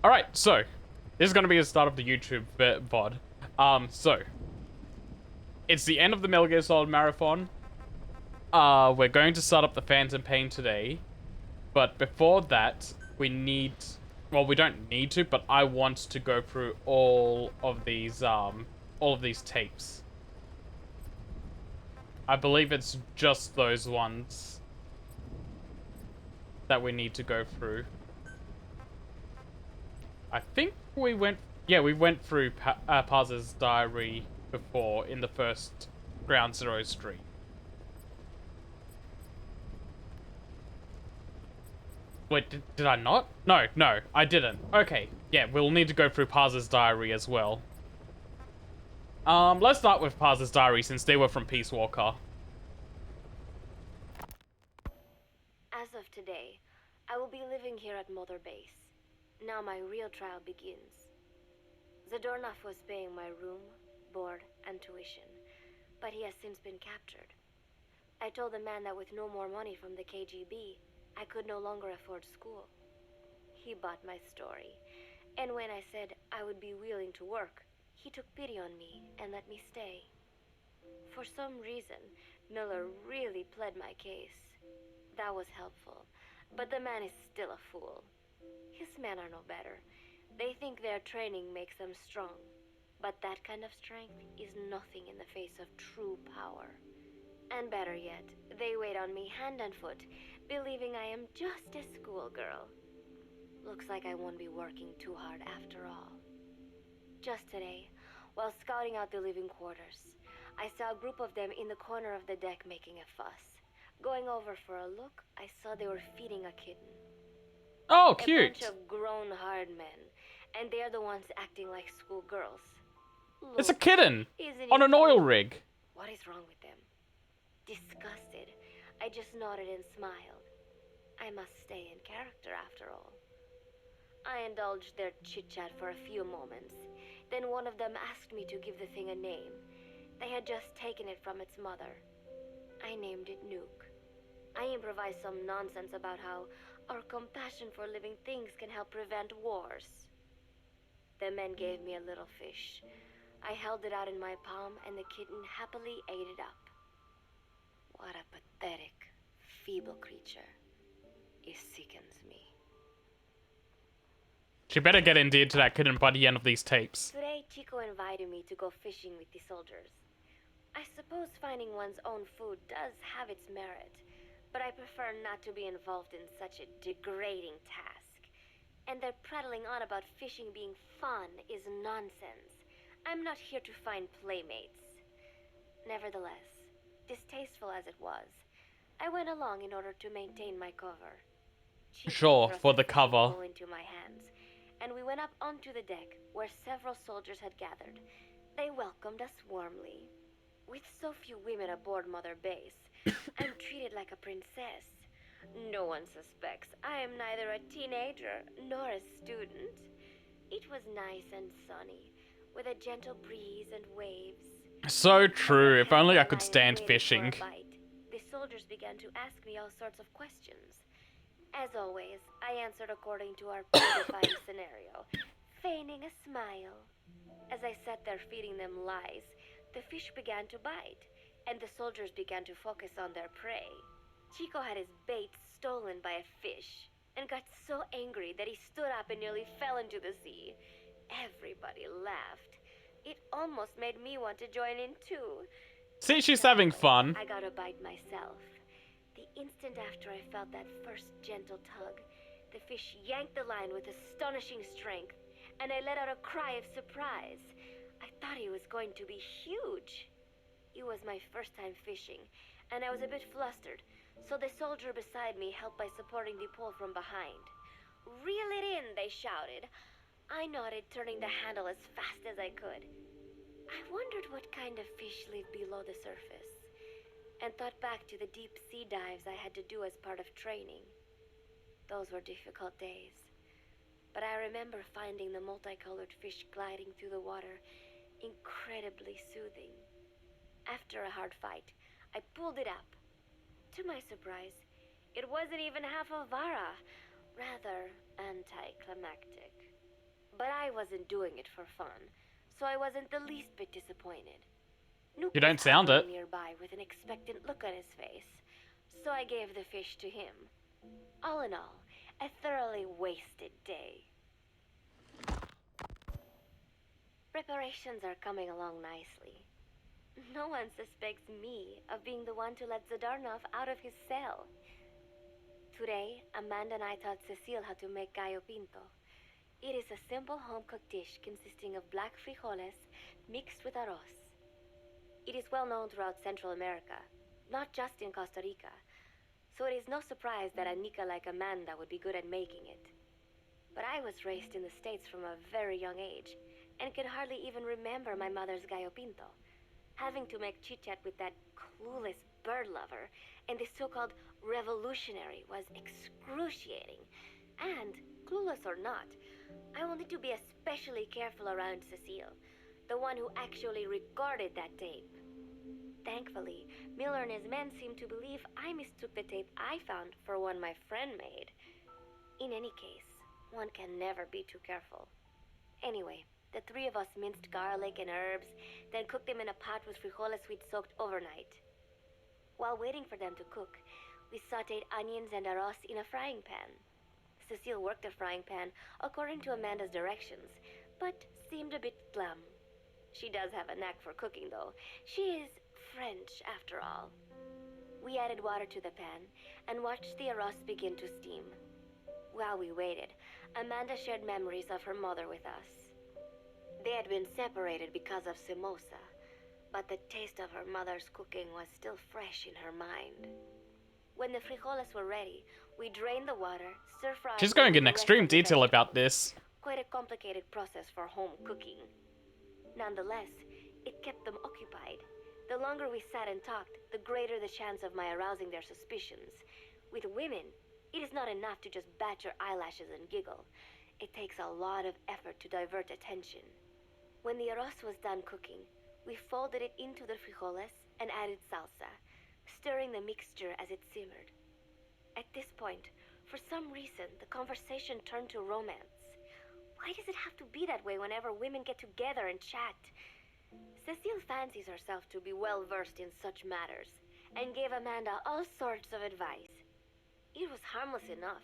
Alright, so this is gonna be the start of the YouTube VOD. So it's the end of the Metal Gear Solid Marathon. We're going to start up the Phantom Pain today. But before that, we need... Well, we don't need to, but I want to go through all of these tapes. I believe it's just those ones that we need to go through. I think we went... Yeah, we went through Paz's diary before in the first Ground Zero stream. Wait, did I not? No, I didn't. Okay, yeah, we'll need to go through Paz's diary as well. Let's start with Paz's diary since they were from Peace Walker. As of today, I will be living here at Mother Base. Now my real trial begins. Zadornov was paying my room, board, and tuition, but he has since been captured. I told the man that with no more money from the KGB, I could no longer afford school. He bought my story, and when I said I would be willing to work, he took pity on me and let me stay. For some reason, Miller really pled my case. That was helpful, but the man is still a fool. His men are no better. They think their training makes them strong, but that kind of strength is nothing in the face of true power. And better yet, they wait on me hand and foot, believing I am just a schoolgirl. Looks like I won't be working too hard after all. Just today, while scouting out the living quarters, I saw a group of them in the corner of the deck making a fuss. Going over for a look, I saw they were feeding a kitten. Oh, cute! A bunch of grown hard men, and they're the ones acting like schoolgirls. It's a kitten! Isn't On it an oil cute? rig! What is wrong with them? Disgusted, I just nodded and smiled. I must stay in character after all. I indulged their chit-chat for a few moments. Then one of them asked me to give the thing a name. They had just taken it from its mother. I named it Nuke. I improvised some nonsense about how our compassion for living things can help prevent wars. The men gave me a little fish. I held it out in my palm and the kitten happily ate it up. What a pathetic, feeble creature. It sickens me. She better get endeared to that kitten by the end of these tapes. Today, Chico invited me to go fishing with the soldiers. I suppose finding one's own food does have its merit, but I prefer not to be involved in such a degrading task. And their prattling on about fishing being fun is nonsense. I'm not here to find playmates. Nevertheless, distasteful as it was, I went along in order to maintain my cover. Chico Sure, thrust for a the fishing cover. pole into my hands, and we went up onto the deck where several soldiers had gathered. They welcomed us warmly. With so few women aboard Mother Base, I'm treated like a princess. No one suspects I am neither a teenager nor a student. It was nice and sunny, with a gentle breeze and waves. So true, if only I could Lying stand waiting for a fishing. bite, the soldiers began to ask me all sorts of questions. As always, I answered according to our predefined scenario, feigning a smile. As I sat there feeding them lies, the fish began to bite, and the soldiers began to focus on their prey. Chico had his bait stolen by a fish, and got so angry that he stood up and nearly fell into the sea. Everybody laughed. It almost made me want to join in too. See, she's having fun. I got a bite myself. The instant after I felt that first gentle tug, the fish yanked the line with astonishing strength, and I let out a cry of surprise. I thought he was going to be huge. It was my first time fishing, and I was a bit flustered, so the soldier beside me helped by supporting the pole from behind. "Reel it in," they shouted. I nodded, turning the handle as fast as I could. I wondered what kind of fish lived below the surface, and thought back to the deep sea dives I had to do as part of training. Those were difficult days, but I remember finding the multicolored fish gliding through the water incredibly soothing. After a hard fight, I pulled it up. To my surprise, it wasn't even half a vara, rather anticlimactic. But I wasn't doing it for fun, so I wasn't the least bit disappointed. Nook You was don't sound it. huddling nearby with an expectant look on his face, so I gave the fish to him. All in all, a thoroughly wasted day. Preparations are coming along nicely. No one suspects me of being the one to let Zadarnov out of his cell. Today, Amanda and I taught Cecile how to make gallo pinto. It is a simple home-cooked dish consisting of black frijoles mixed with arroz. It is well known throughout Central America, not just in Costa Rica, so it is no surprise that a Nika like Amanda would be good at making it. But I was raised in the States from a very young age, and can hardly even remember my mother's gallo pinto. Having to make chit-chat with that clueless bird lover and the so-called revolutionary was excruciating. And, clueless or not, I will need to be especially careful around Cecile, the one who actually recorded that tape. Thankfully, Miller and his men seem to believe I mistook the tape I found for one my friend made. In any case, one can never be too careful. Anyway, the three of us minced garlic and herbs, then cooked them in a pot with frijoles we'd soaked overnight. While waiting for them to cook, we sautéed onions and arroz in a frying pan. Cecile worked the frying pan according to Amanda's directions, but seemed a bit glum. She does have a knack for cooking, though. She is French, after all. We added water to the pan and watched the arroz begin to steam. While we waited, Amanda shared memories of her mother with us. They had been separated because of Simosa, but the taste of her mother's cooking was still fresh in her mind. When the frijoles were ready, we drained the water, stir-fried She's going with in the rest extreme of the detail about vegetables. this. Quite a complicated process for home cooking. Nonetheless, it kept them occupied. The longer we sat and talked, the greater the chance of my arousing their suspicions. With women, it is not enough to just bat your eyelashes and giggle. It takes a lot of effort to divert attention. When the arroz was done cooking, we folded it into the frijoles and added salsa, stirring the mixture as it simmered. At this point, for some reason, the conversation turned to romance. Why does it have to be that way whenever women get together and chat? Cecile fancies herself to be well versed in such matters, and gave Amanda all sorts of advice. It was harmless enough,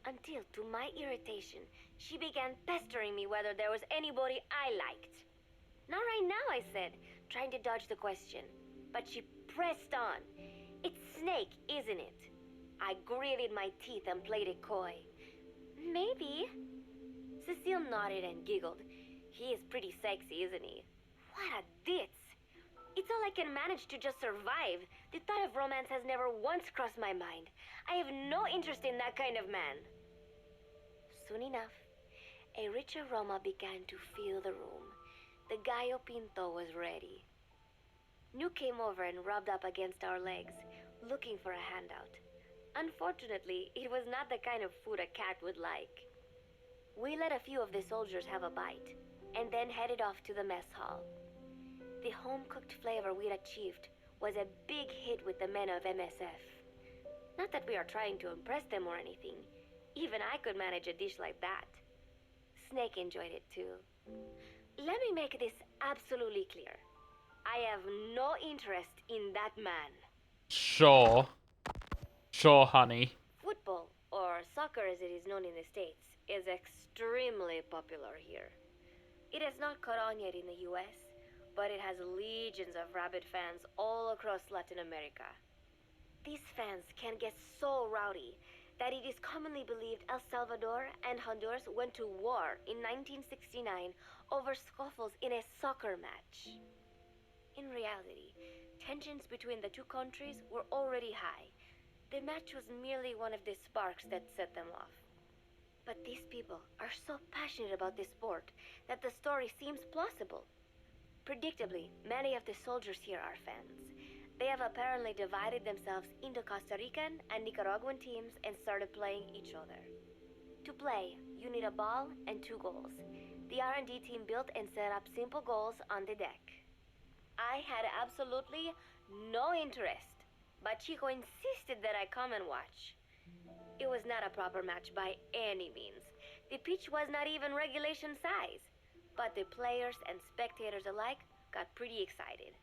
until, to my irritation, she began pestering me whether there was anybody I liked. Not right now, I said, trying to dodge the question. But she pressed on. It's Snake, isn't it? I gritted my teeth and played it coy. Maybe. Cecile nodded and giggled. He is pretty sexy, isn't he? What a ditz! It's all I can manage to just survive. The thought of romance has never once crossed my mind. I have no interest in that kind of man. Soon enough, a rich aroma began to fill the room. The gallo pinto was ready. New came over and rubbed up against our legs, looking for a handout. Unfortunately, it was not the kind of food a cat would like. We let a few of the soldiers have a bite, and then headed off to the mess hall. The home-cooked flavor we'd achieved was a big hit with the men of MSF. Not that we are trying to impress them or anything. Even I could manage a dish like that. Snake enjoyed it too. Let me make this absolutely clear. I have no interest in that man. Sure. Sure, honey. Football, or soccer as it is known in the States, is extremely popular here. It has not caught on yet in the US, but it has legions of rabid fans all across Latin America. These fans can get so rowdy that it is commonly believed El Salvador and Honduras went to war in 1969 over scuffles in a soccer match. In reality, tensions between the two countries were already high. The match was merely one of the sparks that set them off. But these people are so passionate about this sport that the story seems plausible. Predictably, many of the soldiers here are fans. They have apparently divided themselves into Costa Rican and Nicaraguan teams and started playing each other. To play, you need a ball and 2 goals. The R&D team built and set up simple goals on the deck. I had absolutely no interest, but Chico insisted that I come and watch. It was not a proper match by any means. The pitch was not even regulation size, but the players and spectators alike got pretty excited.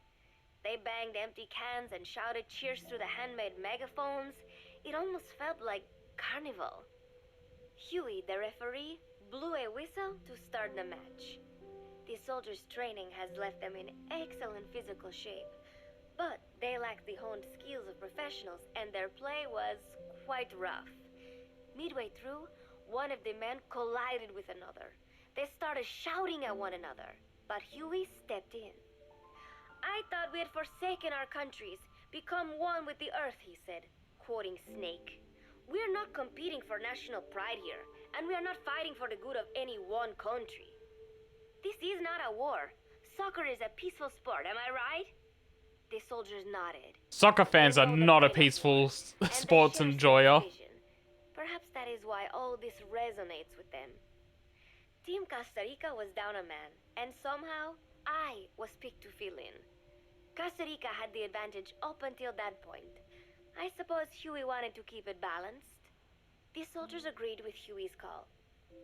They banged empty cans and shouted cheers through the handmade megaphones. It almost felt like carnival. Huey, the referee, blew a whistle to start the match. The soldiers' training has left them in excellent physical shape, but they lacked the honed skills of professionals and their play was quite rough. Midway through, one of the men collided with another. They started shouting at one another, but Huey stepped in. I thought we had forsaken our countries, become one with the earth, he said, quoting Snake. We're not competing for national pride here, and we are not fighting for the good of any one country. This is not a war. Soccer is a peaceful sport, am I right? The soldiers nodded. Soccer fans They are know the not a kind of peaceful war, and they sports share enjoyer. Snake's vision. Perhaps that is why all this resonates with them. Team Costa Rica was down a man, and somehow I was picked to fill in. Costa Rica had the advantage up until that point. I suppose Huey wanted to keep it balanced. The soldiers agreed with Huey's call.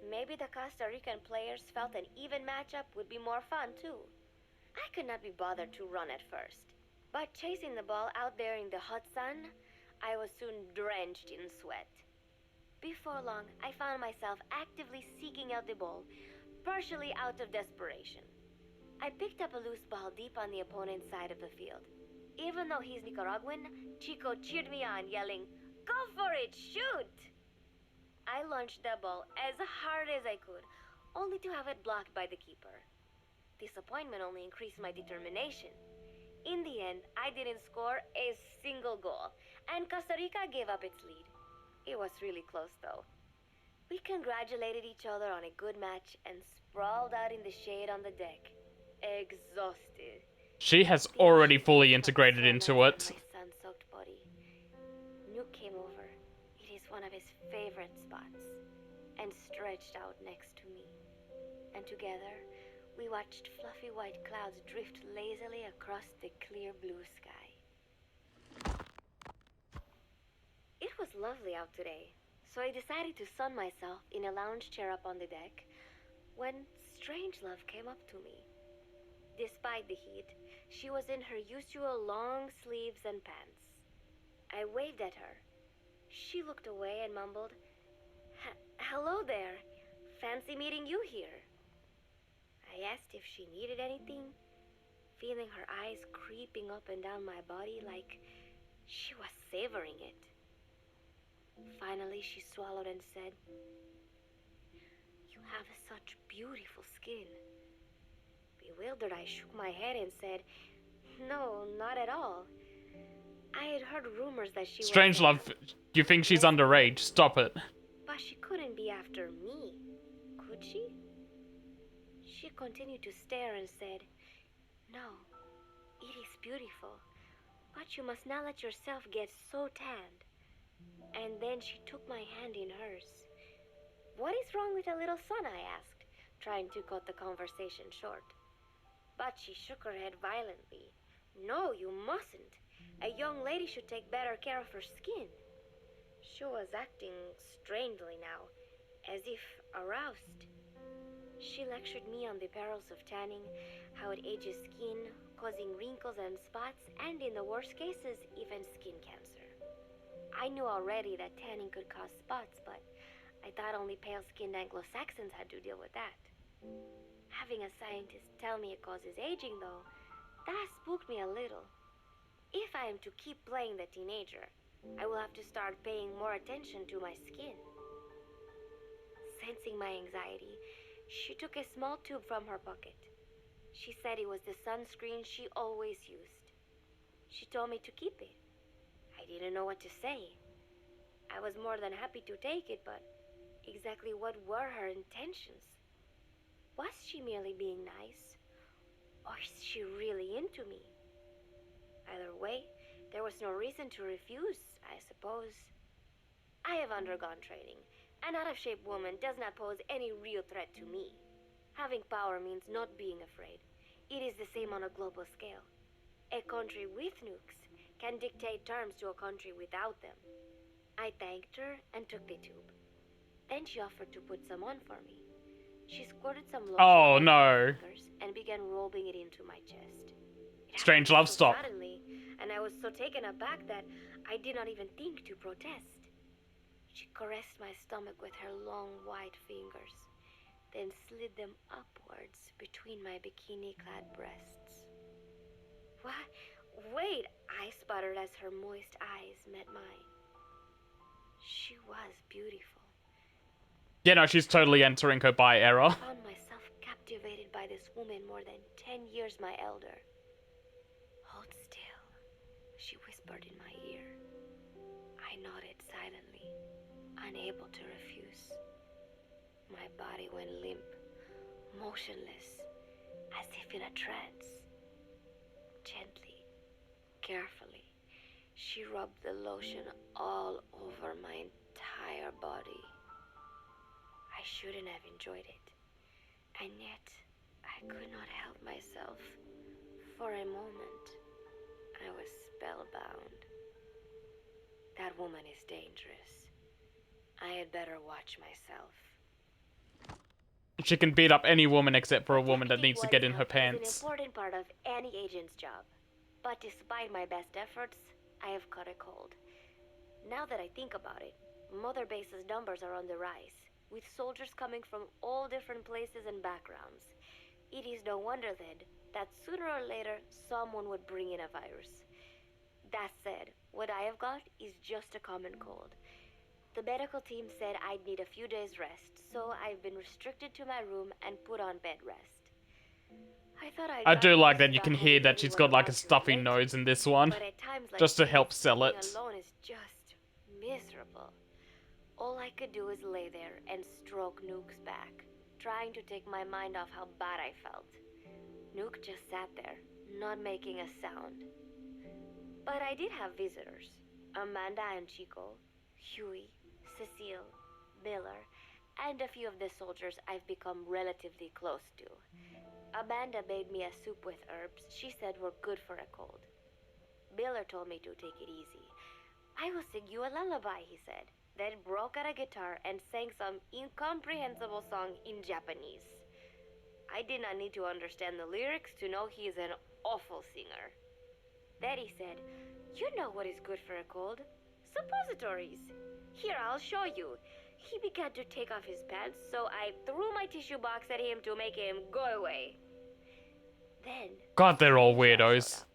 Maybe the Costa Rican players felt an even matchup would be more fun too. I could not be bothered to run at first, but chasing the ball out there in the hot sun, I was soon drenched in sweat. Before long, I found myself actively seeking out the ball, partially out of desperation. I picked up a loose ball deep on the opponent's side of the field. Even though he's Nicaraguan, Chico cheered me on, yelling, "Go for it, shoot!" I launched the ball as hard as I could, only to have it blocked by the keeper. Disappointment only increased my determination. In the end, I didn't score a single goal, and Costa Rica gave up its lead. It was really close, though. We congratulated each other on a good match and sprawled out in the shade on the deck, exhausted. She has The already ocean fully felt integrated so into nice it. on my sun-soaked body. Nuke came over. It is one of his favorite spots, and stretched out next to me. And together, we watched fluffy white clouds drift lazily across the clear blue sky. It was lovely out today, so I decided to sun myself in a lounge chair up on the deck when Strangelove came up to me. Despite the heat, she was in her usual long sleeves and pants. I waved at her. She looked away and mumbled, "Hello there. Fancy meeting you here." I asked if she needed anything, feeling her eyes creeping up and down my body like she was savoring it. Finally, she swallowed and said, "You have such beautiful skin." Bewildered, I shook my head and said, "No, not at all. I had heard rumors that she was... Strangelove, you think she's underage? Stop it. But she couldn't be after me, could she?" She continued to stare and said, "No, it is beautiful, but you must not let yourself get so tanned." And then she took my hand in hers. "What is wrong with a little sun?" I asked, trying to cut the conversation short. But she shook her head violently. "No, you mustn't. A young lady should take better care of her skin." She was acting strangely now, as if aroused. She lectured me on the perils of tanning, how it ages skin, causing wrinkles and spots, and in the worst cases, even skin cancer. I knew already that tanning could cause spots, but I thought only pale-skinned Anglo-Saxons had to deal with that. Having a scientist tell me it causes aging, though, that spooked me a little. If I am to keep playing the teenager, I will have to start paying more attention to my skin. Sensing my anxiety, she took a small tube from her pocket. She said it was the sunscreen she always used. She told me to keep it. I didn't know what to say. I was more than happy to take it, but exactly what were her intentions? Was she merely being nice? Or is she really into me? Either way, there was no reason to refuse, I suppose. I have undergone training. An out-of-shape woman does not pose any real threat to me. Having power means not being afraid. It is the same on a global scale. A country with nukes can dictate terms to a country without them. I thanked her and took the tube. Then she offered to put some on for me. She squirted some lotion Oh, onto my no. fingers and began rubbing it into my chest. It Strange happened love, so stop. suddenly, and I was so taken aback that I did not even think to protest. She caressed my stomach with her long white fingers, then slid them upwards between my bikini-clad breasts. What? Wait, I sputtered as her moist eyes met mine. She was beautiful. Yeah, no, she's totally entering her bi era. I found myself captivated by this woman more than 10 years my elder. Hold still, she whispered in my ear. I nodded silently, unable to refuse. My body went limp, motionless, as if in a trance. Gently, carefully, she rubbed the lotion all over my entire body. I shouldn't have enjoyed it, and yet I could not help myself. For a moment, I was spellbound. That woman is dangerous. I had better watch myself. She can beat up any woman except for a woman that Protecting needs to get in her oneself is an pants. important part of any agent's job. But despite my best efforts, I have caught a cold. Now that I think about it, Mother Base's numbers are on the rise, with soldiers coming from all different places and backgrounds. It is no wonder then that sooner or later someone would bring in a virus. That said, what I have got is just a common cold. The medical team said I'd need a few days rest, so I've been restricted to my room and put on bed rest. I thought I I'd do gotten like used that to you not can hear having that she's anyone got like a around to stuffy relate to, nose in this one. but at times like Just to these, help sell being it. alone is just miserable. All I could do is lay there and stroke Nook's back, trying to take my mind off how bad I felt. Nook just sat there, not making a sound. But I did have visitors. Amanda and Chico, Huey, Cecile, Miller, and a few of the soldiers I've become relatively close to. Amanda made me a soup with herbs she said were good for a cold. Miller told me to take it easy. I will sing you a lullaby, he said, then broke out a guitar and sang some incomprehensible song in Japanese. I did not need to understand the lyrics to know he is an awful singer. Then he said, "You know what is good for a cold? Suppositories. Here, I'll show you." He began to take off his pants, so I threw my tissue box at him to make him go away. Then, God, they're all Angela showed weirdos. up,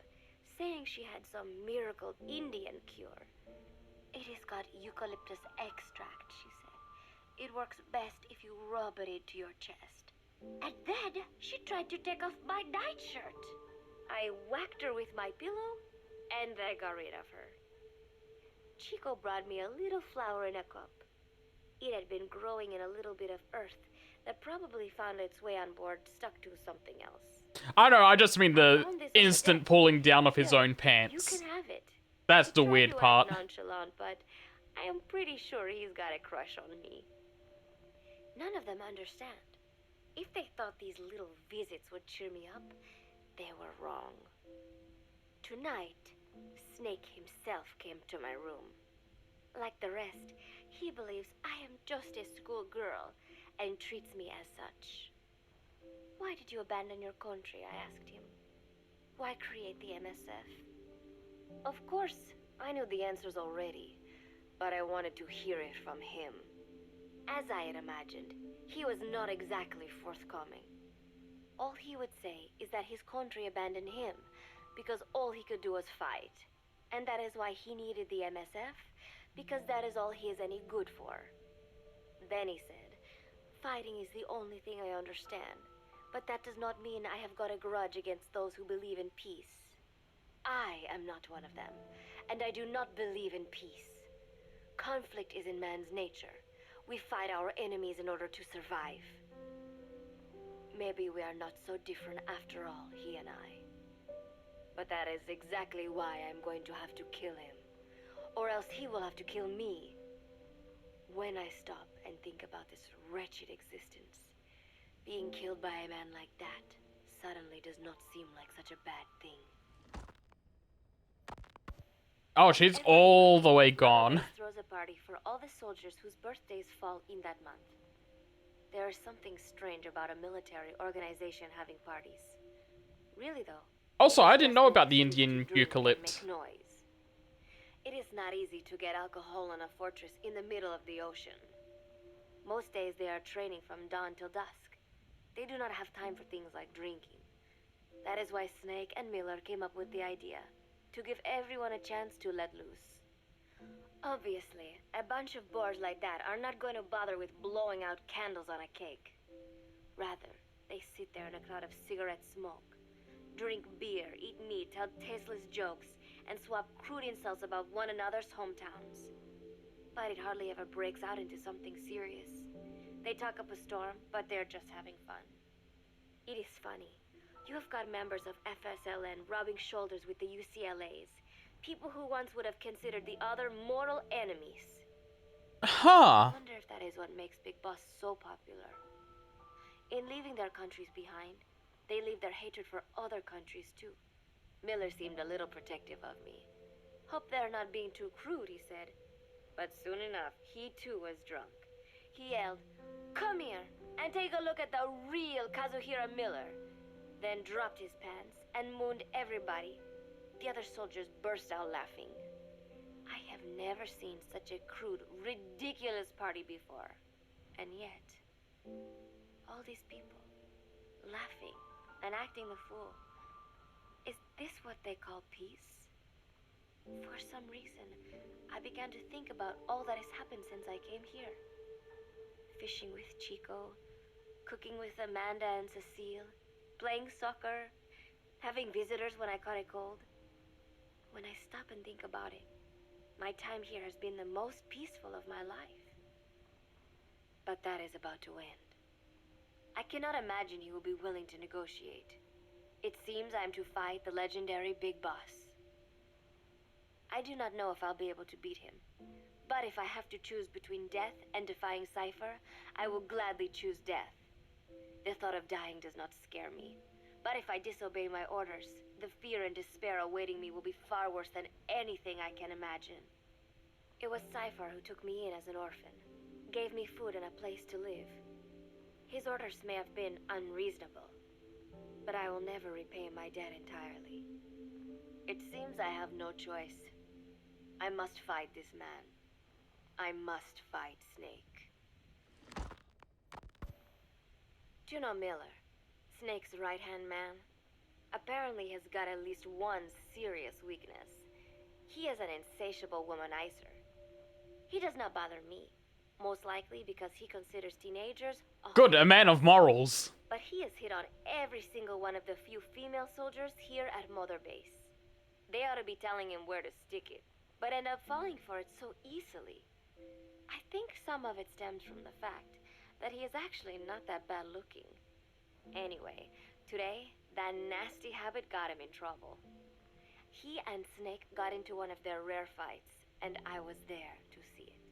saying she had some miracle Indian cure. It has got eucalyptus extract, she said. It works best if you rub it into your chest. And then she tried to take off my nightshirt. I whacked her with my pillow, and I got rid of her. Chico brought me a little flower in a cup. It had been growing in a little bit of earth that probably found its way on board stuck to something else. I don't know, I just mean the found this on the instant deck. pulling down of his Here, own You pants. can have it. That's He the tried weird to part. act nonchalant, but I am pretty sure he's got a crush on me. None of them understand. If they thought these little visits would cheer me up, they were wrong. Tonight, Snake himself came to my room. Like the rest, he believes I am just a schoolgirl and treats me as such. Why did you abandon your country? I asked him. Why create the MSF? Of course, I knew the answers already, but I wanted to hear it from him. As I had imagined, he was not exactly forthcoming. All he would say is that his country abandoned him because all he could do was fight, and that is why he needed the MSF, because that is all he is any good for. Then he said, "Fighting is the only thing I understand, but that does not mean I have got a grudge against those who believe in peace. I am not one of them, and I do not believe in peace. Conflict is in man's nature. We fight our enemies in order to survive. Maybe we are not so different after all, he and I. But that is exactly why I'm going to have to kill him, or else he will have to kill me. When I stop and think about this wretched existence, being killed by a man like that suddenly does not seem like such a bad thing." Oh, she's all the way gone. Throws a party for all the soldiers whose birthdays fall in that month. There is something strange about a military organization having parties. Really though. Also, it is I didn't just know an about the excuse to Indian drink and eucalypt. make noise. It is not easy to get alcohol on a fortress in the middle of the ocean. Most days they are training from dawn till dusk. They do not have time for things like drinking. That is why Snake and Miller came up with the idea, to give everyone a chance to let loose. Obviously, a bunch of boors like that are not going to bother with blowing out candles on a cake. Rather, they sit there in a cloud of cigarette smoke, drink beer, eat meat, tell tasteless jokes, and swap crude insults about one another's hometowns. But it hardly ever breaks out into something serious. They talk up a storm, but they're just having fun. It is funny. You have got members of FSLN rubbing shoulders with the UCLAs, people who once would have considered the other mortal enemies. Huh. I wonder if that is what makes Big Boss so popular. In leaving their countries behind, they leave their hatred for other countries too. Miller seemed a little protective of me. Hope they're not being too crude, he said. But soon enough, he too was drunk. He yelled, "Come here and take a look at the real Kazuhira Miller." Then dropped his pants and mooned everybody. The other soldiers burst out laughing. I have never seen such a crude, ridiculous party before. And yet, all these people, laughing and acting the fool. Is this what they call peace? For some reason, I began to think about all that has happened since I came here. Fishing with Chico, cooking with Amanda and Cecile, playing soccer, having visitors when I caught a cold. When I stop and think about it, my time here has been the most peaceful of my life. But that is about to end. I cannot imagine he will be willing to negotiate. It seems I am to fight the legendary Big Boss. I do not know if I'll be able to beat him. But if I have to choose between death and defying Cypher, I will gladly choose death. The thought of dying does not scare me. But if I disobey my orders, the fear and despair awaiting me will be far worse than anything I can imagine. It was Cypher who took me in as an orphan, gave me food and a place to live. His orders may have been unreasonable, but I will never repay my debt entirely. It seems I have no choice. I must fight this man. I must fight Snake. Do you know Miller, Snake's right-hand man? Apparently has got at least one serious weakness. He is an insatiable womanizer. He does not bother me, most likely because he considers teenagers Good, a man of morals. But he has hit on every single one of the few female soldiers here at Mother Base. They ought to be telling him where to stick it, but end up falling for it so easily. I think some of it stems from the fact that he is actually not that bad looking. Anyway, today, that nasty habit got him in trouble. He and Snake got into one of their rare fights, and I was there to see it.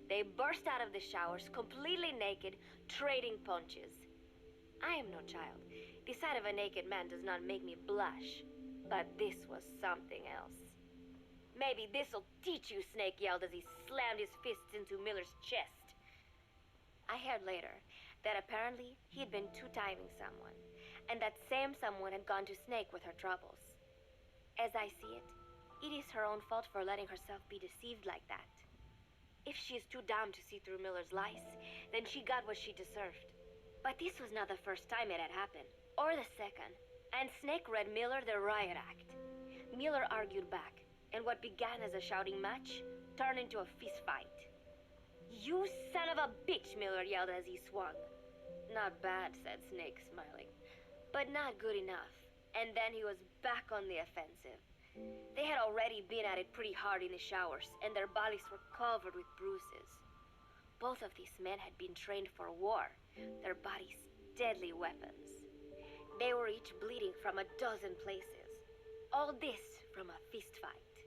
They burst out of the showers, completely naked, trading punches. I am no child. The sight of a naked man does not make me blush. But this was something else. "Maybe this'll teach you," Snake yelled as he slammed his fists into Miller's chest. I heard later that apparently he had been two-timing someone, and that same someone had gone to Snake with her troubles. As I see it, it is her own fault for letting herself be deceived like that. If she is too dumb to see through Miller's lies, then she got what she deserved. But this was not the first time it had happened, or the second, and Snake read Miller the riot act. Miller argued back, and what began as a shouting match turned into a fist fight. "You son of a bitch," Miller yelled as he swung. "Not bad," said Snake, smiling, "but not good enough." And then he was back on the offensive. They had already been at it pretty hard in the showers, and their bodies were covered with bruises. Both of these men had been trained for war, their bodies deadly weapons. They were each bleeding from a dozen places. All this from a fist fight.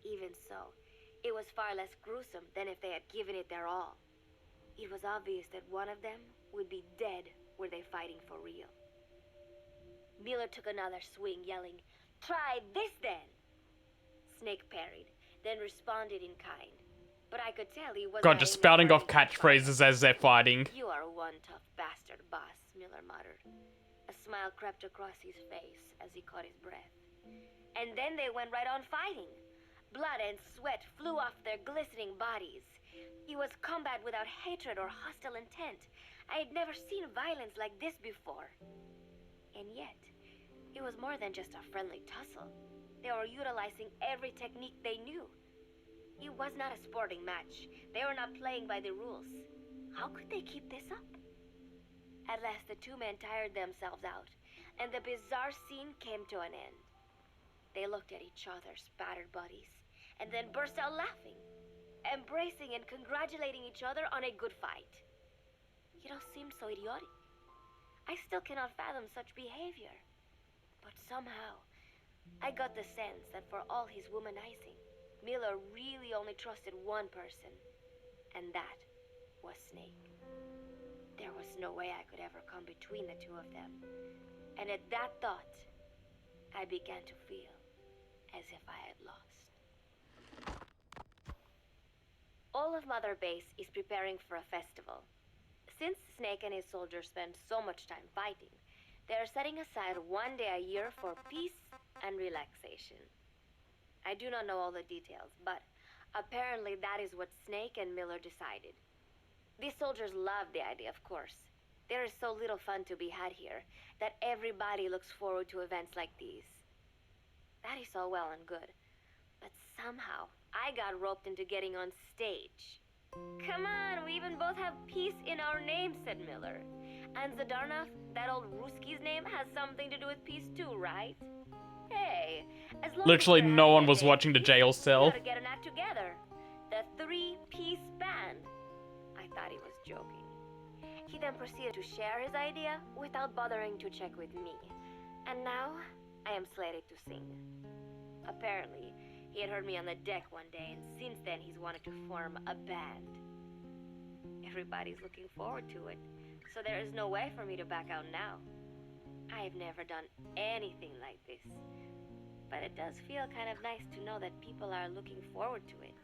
Even so, it was far less gruesome than if they had given it their all. It was obvious that one of them would be dead were they fighting for real. Miller took another swing, yelling, "Try this then!" Snake parried, then responded in kind. but I could tell he was God, just spouting off catchphrases as they're fighting. You are one tough bastard, boss, Miller muttered. A smile crept across his face as he caught his breath. And then they went right on fighting. Blood and sweat flew off their glistening bodies. It was combat without hatred or hostile intent. I had never seen violence like this before. And yet, it was more than just a friendly tussle. They were utilizing every technique they knew. It was not a sporting match. They were not playing by the rules. How could they keep this up? At last, the two men tired themselves out, and the bizarre scene came to an end. They looked at each other's battered bodies, and then burst out laughing, embracing and congratulating each other on a good fight. It all seemed so idiotic. I still cannot fathom such behavior. But somehow, I got the sense that for all his womanizing, Miller really only trusted one person, and that was Snake. There was no way I could ever come between the two of them, and at that thought, I began to feel as if I had lost. All of Mother Base is preparing for a festival. Since Snake and his soldiers spend so much time fighting, they are setting aside one day a year for peace and relaxation. I do not know all the details, but apparently that is what Snake and Miller decided. These soldiers love the idea, of course. There is so little fun to be had here that everybody looks forward to events like these. That is all well and good, but somehow I got roped into getting on stage. Come on, we even both have peace in our names, said Miller. And Zadarnov, that old Ruski's name, has something to do with peace too, right? Hey, as long Literally as no one was watching the jail cell. We gotta get an act together. The three-piece band. I thought he was joking. He then proceeded to share his idea without bothering to check with me. And now, I am slated to sing. Apparently, he had heard me on the deck one day, and since then he's wanted to form a band. Everybody's looking forward to it, so there is no way for me to back out now. I've never done anything like this, but it does feel kind of nice to know that people are looking forward to it.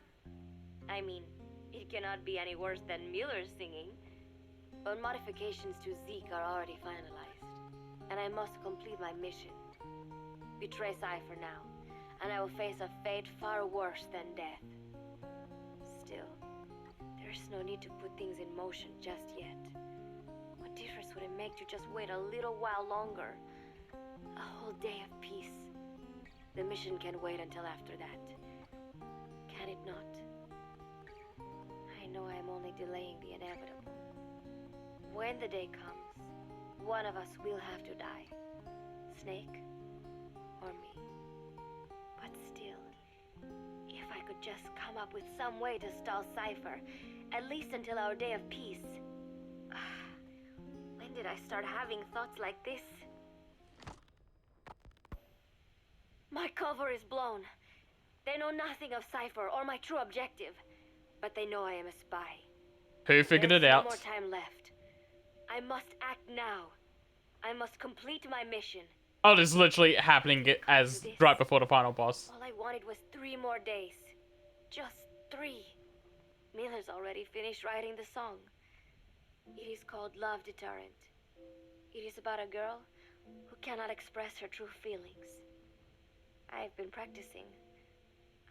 I mean, it cannot be any worse than Miller's singing, but modifications to Zeke are already finalized, and I must complete my mission. Betray Cypher now, and I will face a fate far worse than death. Still, there's no need to put things in motion just yet. What difference would it make to just wait a little while longer? A whole day of peace. The mission can wait until after that. Can it not? I know I am only delaying the inevitable. When the day comes, one of us will have to die. Snake or me. But still, if I could just come up with some way to stall Cypher, at least until our day of peace. When did I start having thoughts like this? My cover is blown. They know nothing of Cypher or my true objective, but they know I am a spy. Who figured it out? There's no more time left. I must act now. I must complete my mission. Oh, this is literally happening as right before the final boss. All I wanted was 3 more days. Just 3. Miller's already finished writing the song. It is called Love Deterrent. It is about a girl who cannot express her true feelings. I have been practicing.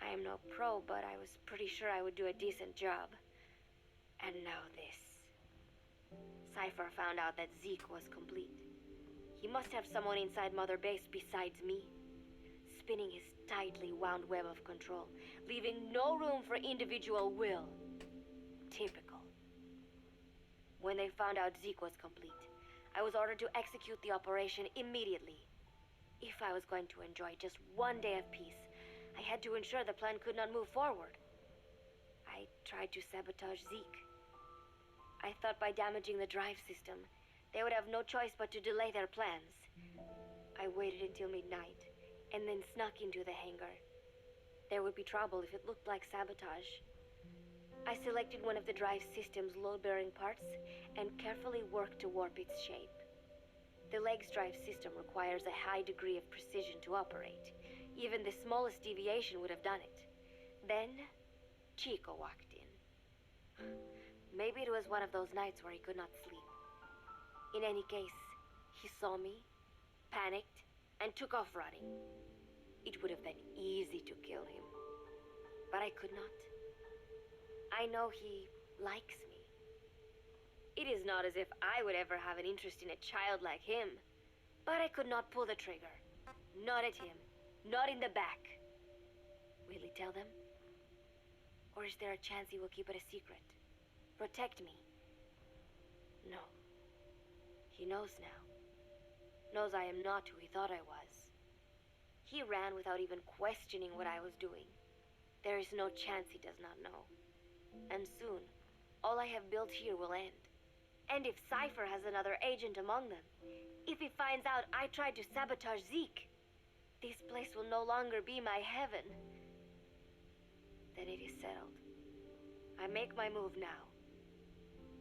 I am no pro, but I was pretty sure I would do a decent job. And now this. Cypher found out that Zeke was complete. He must have someone inside Mother Base besides me, spinning his tightly wound web of control, leaving no room for individual will. Typical. When they found out Zeke was complete, I was ordered to execute the operation immediately. If I was going to enjoy just one day of peace, I had to ensure the plan could not move forward. I tried to sabotage Zeke. I thought by damaging the drive system, they would have no choice but to delay their plans. I waited until midnight, and then snuck into the hangar. There would be trouble if it looked like sabotage. I selected one of the drive system's load-bearing parts and carefully worked to warp its shape. The leg's drive system requires a high degree of precision to operate. Even the smallest deviation would have done it. Then, Chico walked in. Maybe it was one of those nights where he could not sleep. In any case, he saw me, panicked, and took off running. It would have been easy to kill him, but I could not. I know he likes me. It is not as if I would ever have an interest in a child like him, but I could not pull the trigger. Not at him, not in the back. Will he tell them? Or is there a chance he will keep it a secret? Protect me? No. He knows now. Knows I am not who he thought I was. He ran without even questioning what I was doing. There is no chance he does not know. And soon, all I have built here will end. And if Cypher has another agent among them, if he finds out I tried to sabotage Zeke, this place will no longer be my heaven. Then it is settled. I make my move now.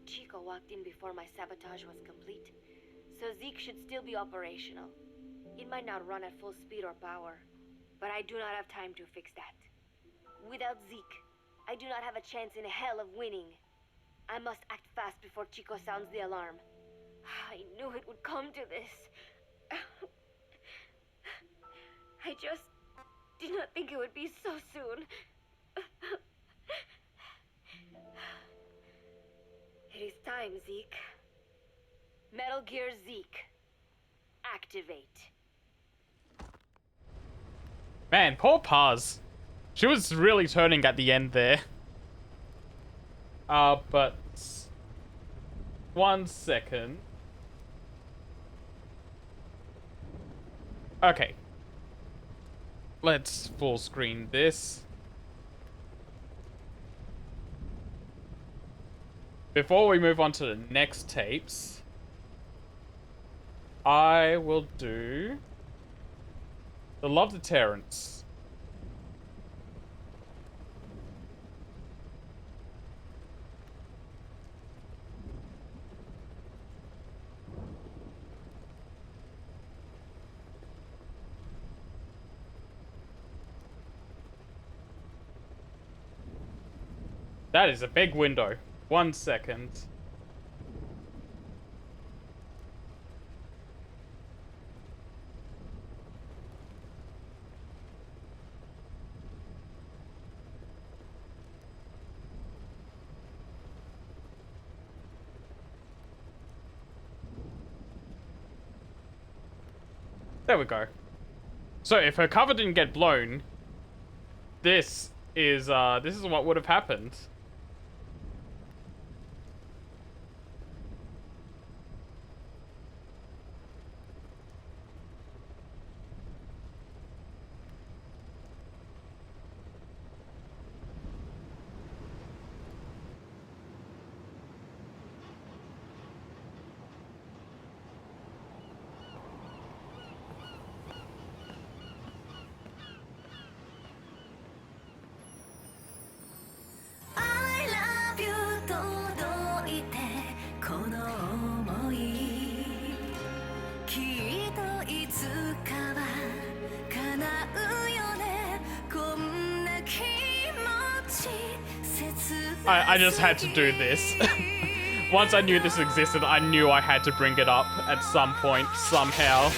Chico walked in before my sabotage was complete, so Zeke should still be operational. It might not run at full speed or power, but I do not have time to fix that. Without Zeke, I do not have a chance in hell of winning. I must act fast before Chico sounds the alarm. I knew it would come to this. I just did not think it would be so soon. It is time, Zeke. Metal Gear Zeke. Activate. Man, poor Paz. She was really turning at the end there. But 1 second. Okay. Let's full screen this. Before we move on to the next tapes, I will do The Love Deterrence. That is a big window. 1 second. There we go. So if her cover didn't get blown, this is what would have happened. I just had to do this. Once I knew this existed, I knew I had to bring it up at some point, somehow.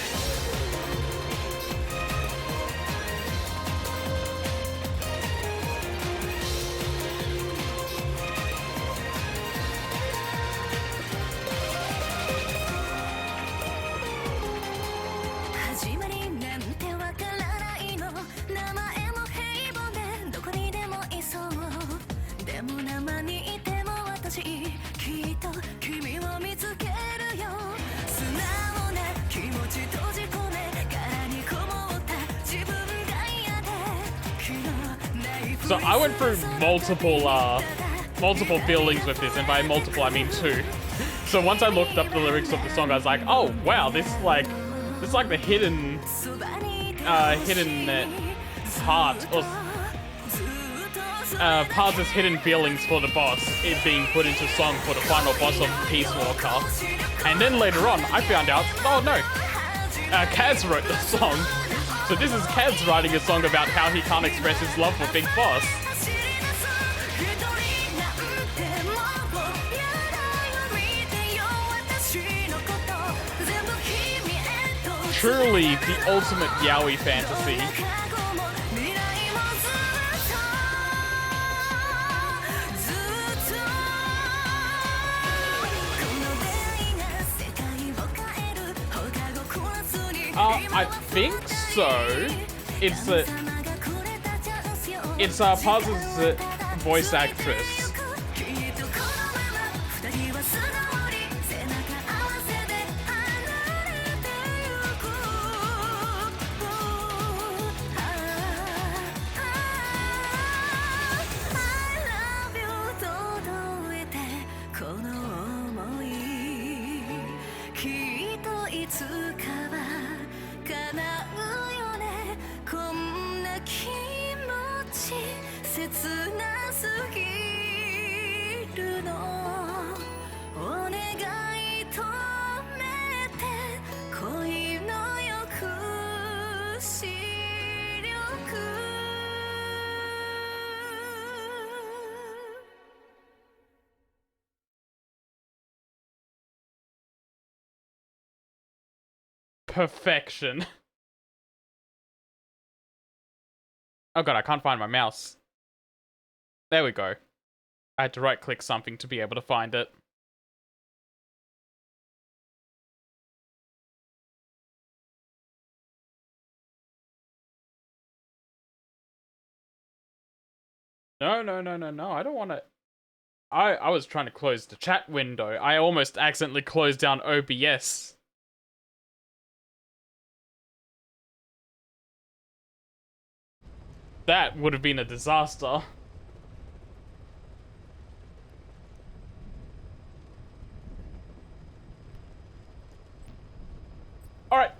So I went through multiple feelings with this, and by multiple I mean 2. So once I looked up the lyrics of the song, I was like, oh wow, this is like the hidden heart, or Paz's hidden feelings for the boss, it being put into song for the final boss of Peace Walker. And then later on, I found out, oh no, Kaz wrote the song. So this is Kaz writing a song about how he can't express his love for Big Boss. truly the ultimate yaoi fantasy. I think so. It's Paz's voice actress. Perfection. Oh god, I can't find my mouse. There we go. I had to right click something to be able to find it. No, I don't want to. I was trying to close the chat window. I almost accidentally closed down OBS. That would have been a disaster. Alright.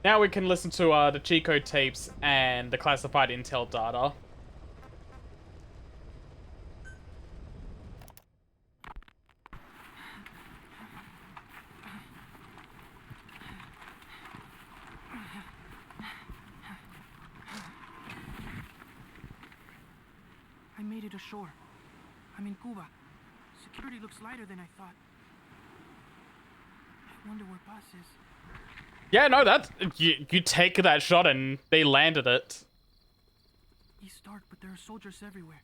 Now we can listen to the Chico tapes and the classified intel data. I made it ashore. I'm in Cuba. Security looks lighter than I thought. I wonder where Paz is. Yeah, no, that's... You take that shot and they landed it. It's dark, but there are soldiers everywhere.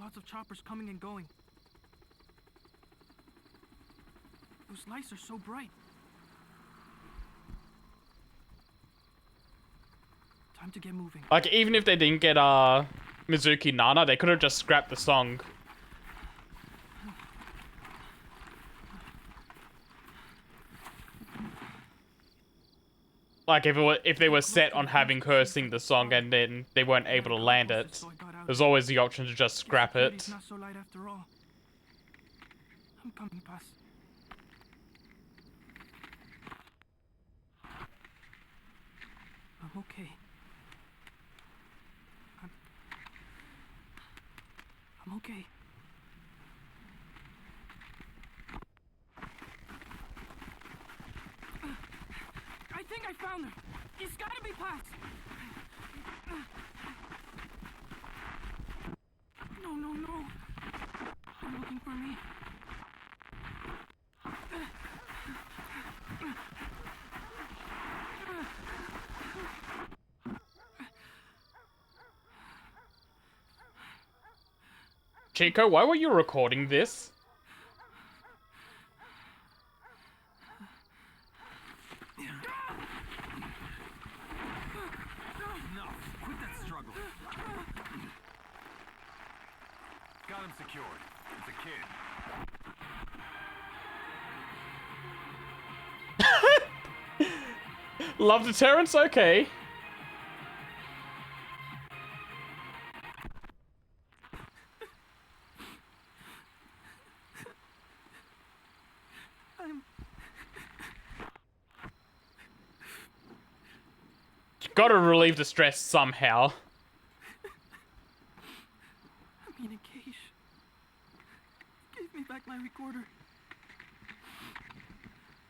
Lots of choppers coming and going. Those lights are so bright. Time to get moving. Like, even if they didn't get, Mizuki Nana, they could have just scrapped the song. Like, if they were set on having her sing the song and then they weren't able to land it, there's always the option to just scrap it. Not so light after all. I'm coming, Paz. I'm okay. I'm okay. I think I found her. It's gotta be Paz. No. They're looking for me. Chico, why were you recording this? No, quit that struggle. Got him secured. It's a kid. Love deterrence? Okay. Gotta relieve the stress somehow. I'm in a cage. Give me back my recorder.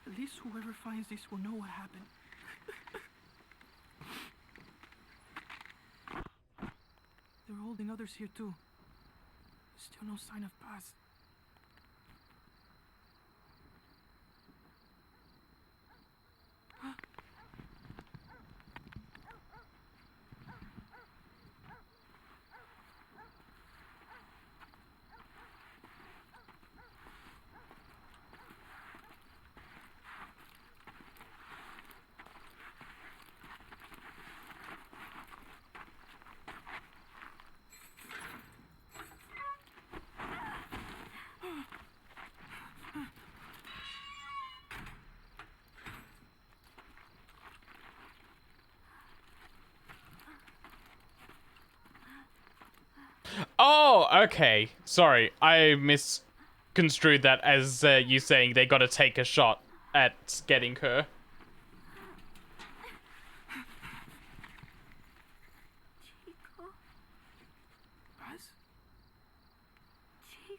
At least whoever finds this will know what happened. They're holding others here too. Still no sign of Paz. Oh, okay. Sorry, I misconstrued that as you saying they gotta take a shot at getting her. Chico. Buzz? Chico.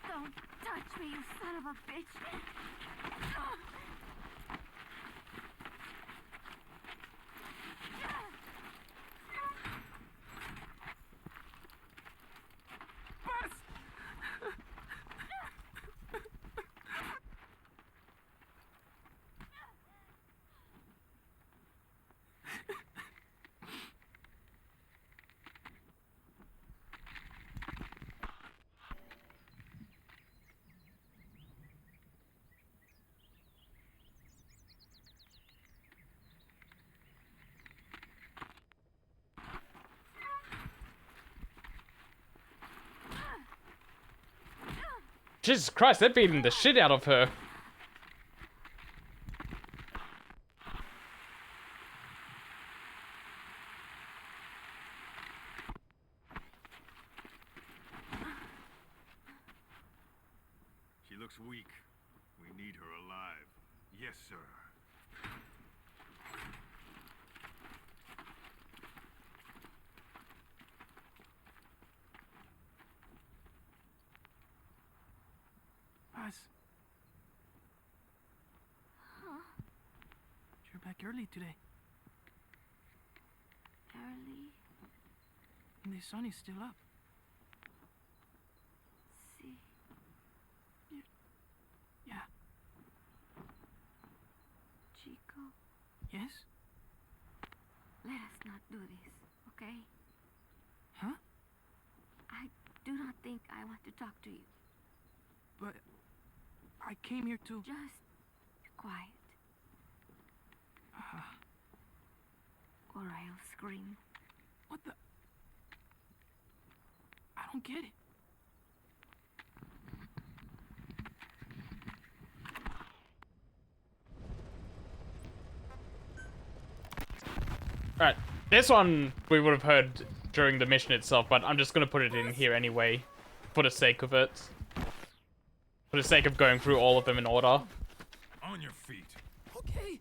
Don't touch me, you son of a bitch! Jesus Christ, they're beating the shit out of her. She looks weak. We need her alive. Yes, sir. Buzz. You're back early today. Early. And the sun is still up. See. Yeah. Chico, Yes? let us not do this, okay? Huh? I do not think I want to talk to you. But I came here to... Just be quiet, or I'll scream. What the... I don't get it. Alright, this one we would have heard during the mission itself, but I'm just gonna put it in here anyway, for the sake of it. For the sake of going through all of them in order. On your feet. Okay.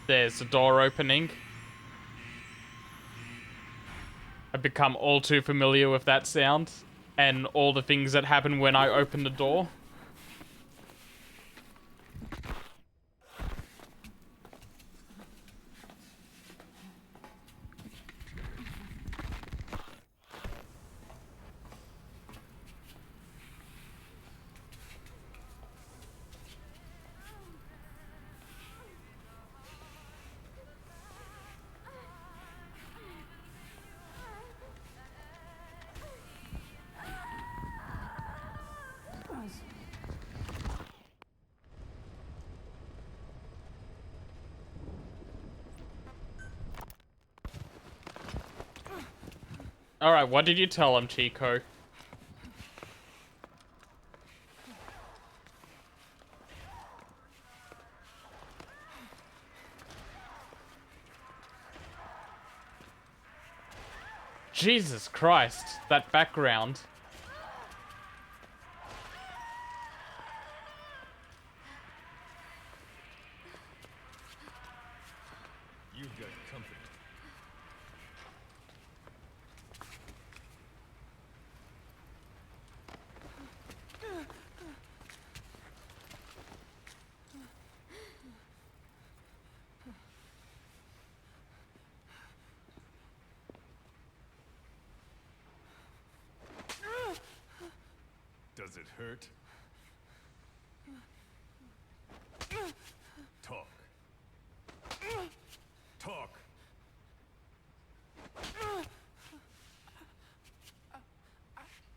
There's the door opening. I've become all too familiar with that sound and all the things that happen when I open the door. Alright, what did you tell him, Chico? Jesus Christ, that background. You've got company. Does it hurt? Talk. Talk.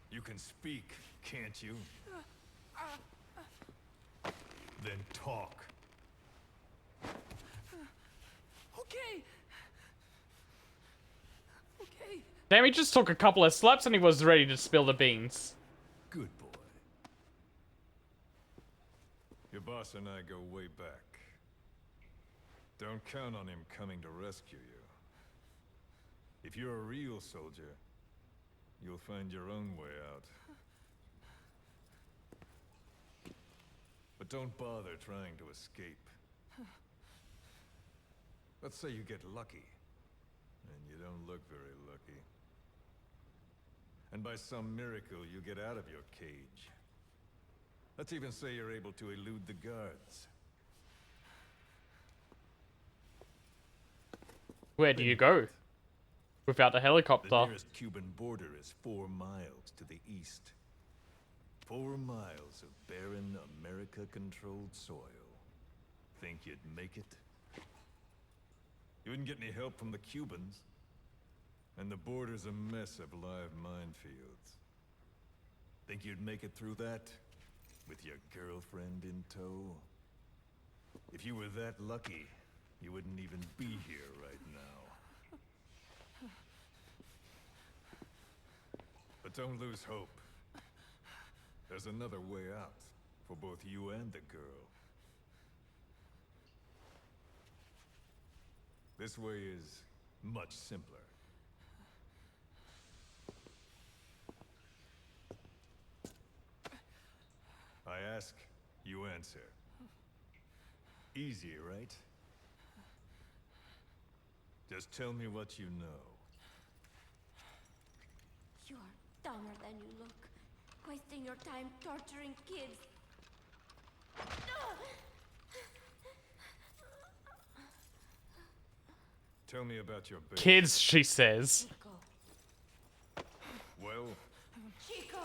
You can speak, can't you? Then talk. Okay. Okay. Damn, he just took a couple of slaps and he was ready to spill the beans. Good boy. Your boss and I go way back. Don't count on him coming to rescue you. If you're a real soldier, you'll find your own way out. But don't bother trying to escape. Let's say you get lucky, and you don't look very lucky. And by some miracle, you get out of your cage. Let's even say you're able to elude the guards. Where do you go? Without a The helicopter. nearest Cuban border is 4 miles to the east. 4 miles of barren, America-controlled soil. Think you'd make it? You wouldn't get any help from the Cubans. And the border's a mess of live minefields. Think you'd make it through that? With your girlfriend in tow? If you were that lucky, you wouldn't even be here right now. But don't lose hope. There's another way out, for both you and the girl. This way is much simpler. I ask, you answer. Easy, right? Just tell me what you know. You're dumber than you look. Wasting your time torturing kids. Tell me about your base. Kids, she says. Chico. Well, Chico!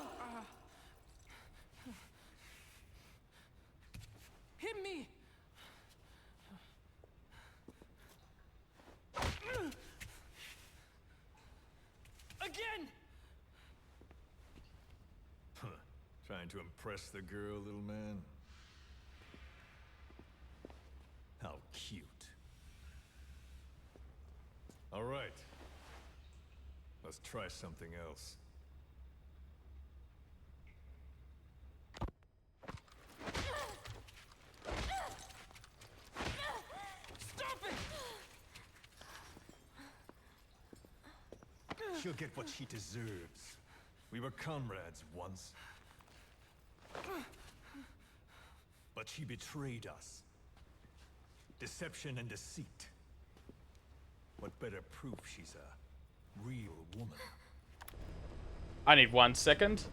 Hit me. Again. trying to impress the girl, little man? How cute. All right. Let's try something else. Stop it. She'll get what she deserves. We were comrades once. But she betrayed us. Deception and deceit. What better proof she's a real woman? I need 1 second.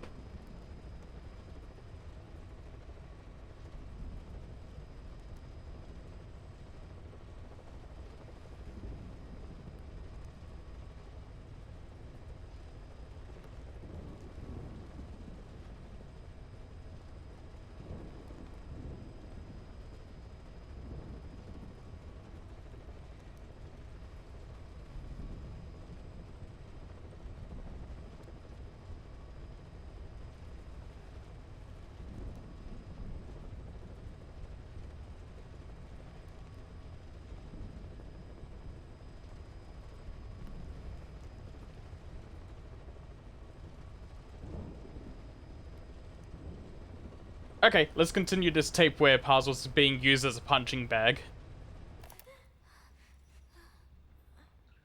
Okay, let's continue this tape where Puzzle's being used as a punching bag.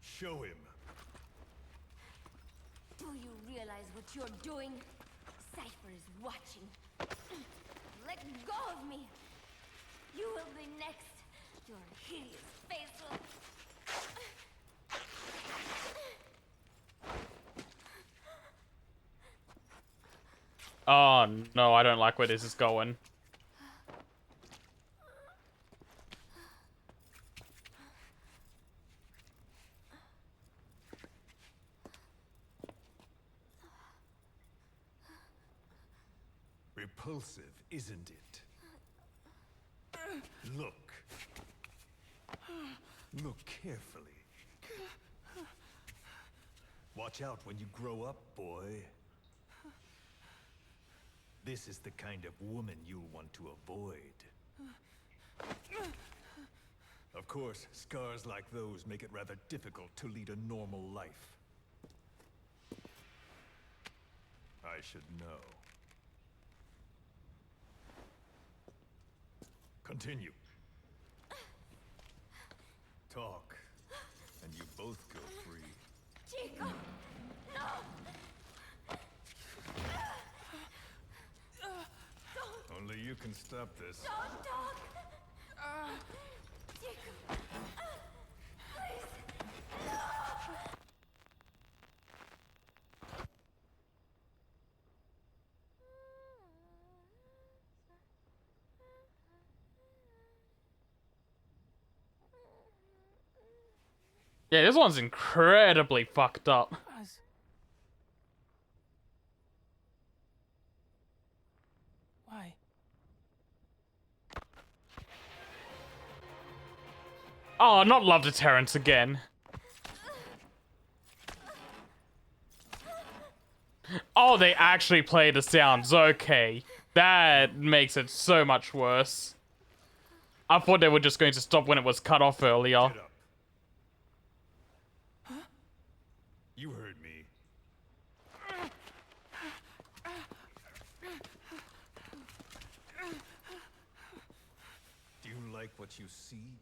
Show him. what you're doing? Cypher is watching. Let go of me! You will be next! Your hideous face will... Oh no, I don't like where this is going. Repulsive, isn't it? Look. Look carefully. Watch out when you grow up, boy. This is the kind of woman you'll want to avoid. Of course, scars like those make it rather difficult to lead a normal life. I should know. Continue. Talk, and you both go free. Chico! No! Only you can stop this. Don't talk! Chico! Please! No! Yeah, this one's incredibly fucked up. Us. Why? Oh, not love deterrence again. Oh, they actually play the sounds. Okay. That makes it so much worse. I thought they were just going to stop when it was cut off earlier. Get up. You heard me. Do you like what you see?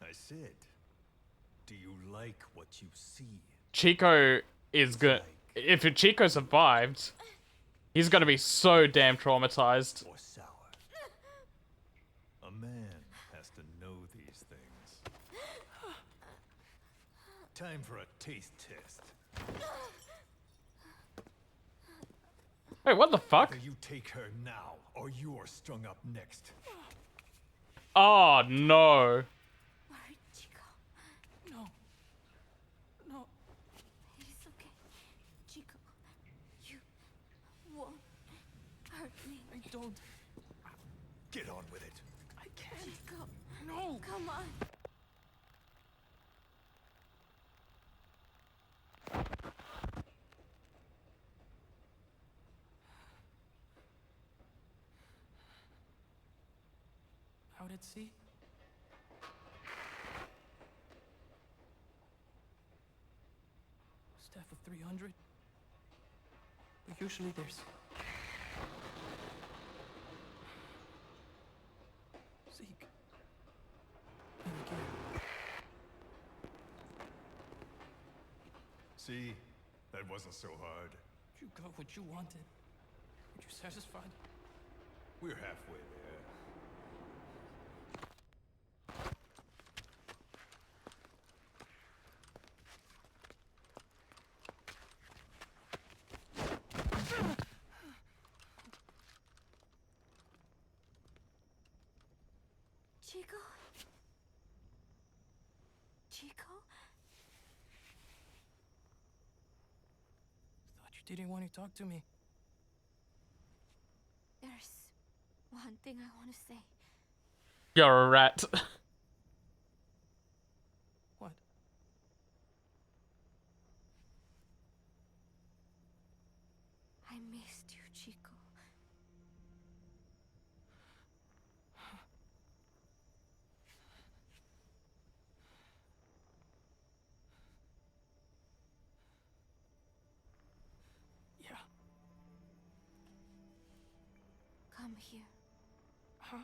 I said, do you like what you see? Chico is good. If Chico survived, he's gonna be so damn traumatized. Or sour? A man has to know these things. Time for a taste test. Wait, what the fuck? Either you take her now, or you're strung up next. Oh no. Worried, Chico. No. No. It's okay. Chico, you won't hurt me. I don't. Get on with it. I can't. Chico, No. come on. Out at sea? Staff of 300? But usually there's... Zeke. And again. See? That wasn't so hard. You got what you wanted. Were you satisfied? We're halfway there. Chico? Chico? Thought you didn't want to talk to me. There's one thing I want to say. You're a rat. What? I missed you, Chico. Yeah. Come here. Huh?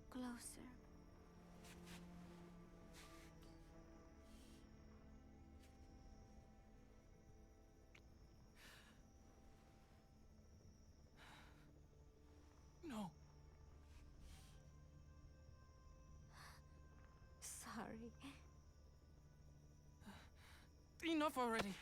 Closer. sorry. Enough already.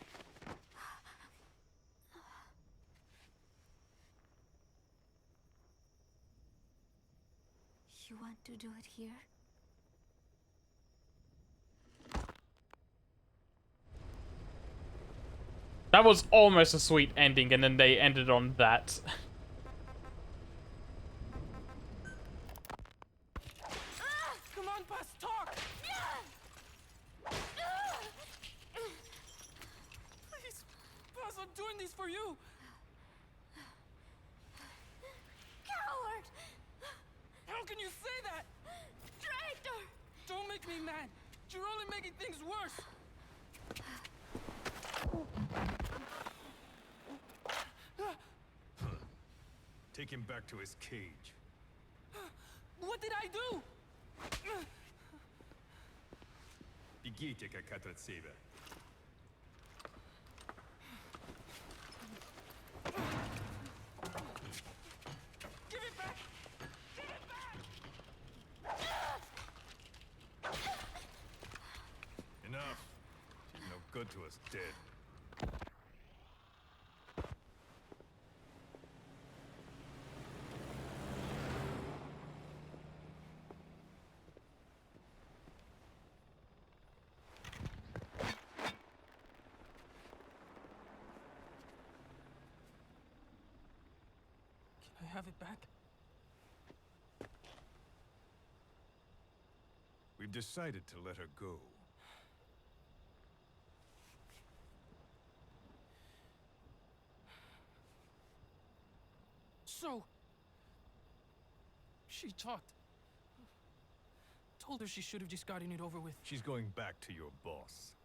You want to do it here? That was almost a sweet ending, and then they ended on that. Come on, Buzz, talk! Please, Buzz, I'm doing this for you. Coward! How can you say that? Traitor! Don't make me mad. You're only making things worse. Take him back to his cage. What did I do? Бегите, как от себя. Give it back! Give it back! Enough. She's no good to us dead. Can I have it back? We've decided to let her go. So, she talked. Told her she should have just gotten it over with. She's going back to your boss.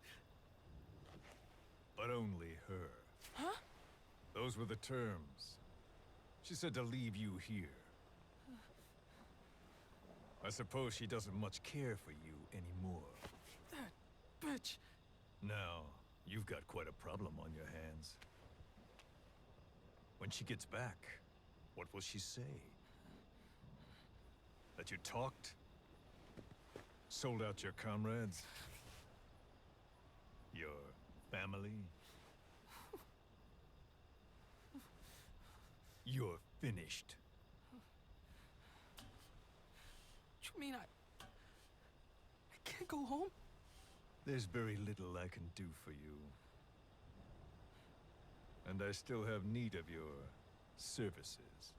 But only her. Huh? Those were the terms. She said to leave you here. I suppose she doesn't much care for you anymore. That bitch. Now, you've got quite a problem on your hands. When she gets back, what will she say? That you talked? Sold out your comrades? Your family? You're finished. You mean I can't go home? There's very little I can do for you. And I still have need of your services.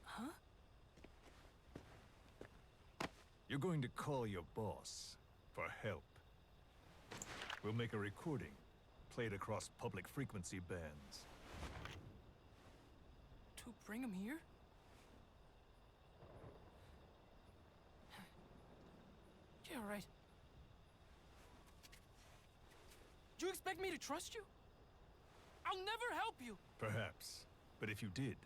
Huh? You're going to call your boss for help. We'll make a recording, play it across public frequency bands. To bring him here? Yeah, right. Do you expect me to trust you? I'll never help you! Perhaps. But if you did,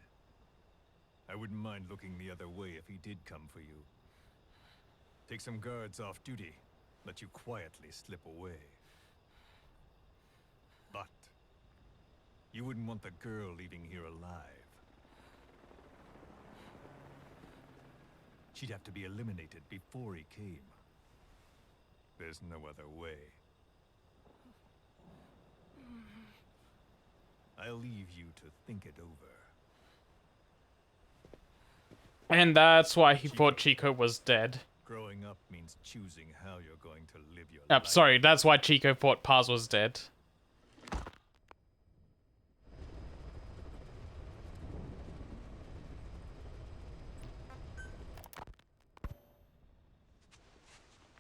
I wouldn't mind looking the other way if he did come for you. Take some guards off duty, let you quietly slip away. But you wouldn't want the girl leaving here alive. She'd have to be eliminated before he came. There's no other way. I'll leave you to think it over. And that's why he thought Chico was dead. Growing up means choosing how you're going to live your life. Sorry, that's why Chico thought Paz was dead.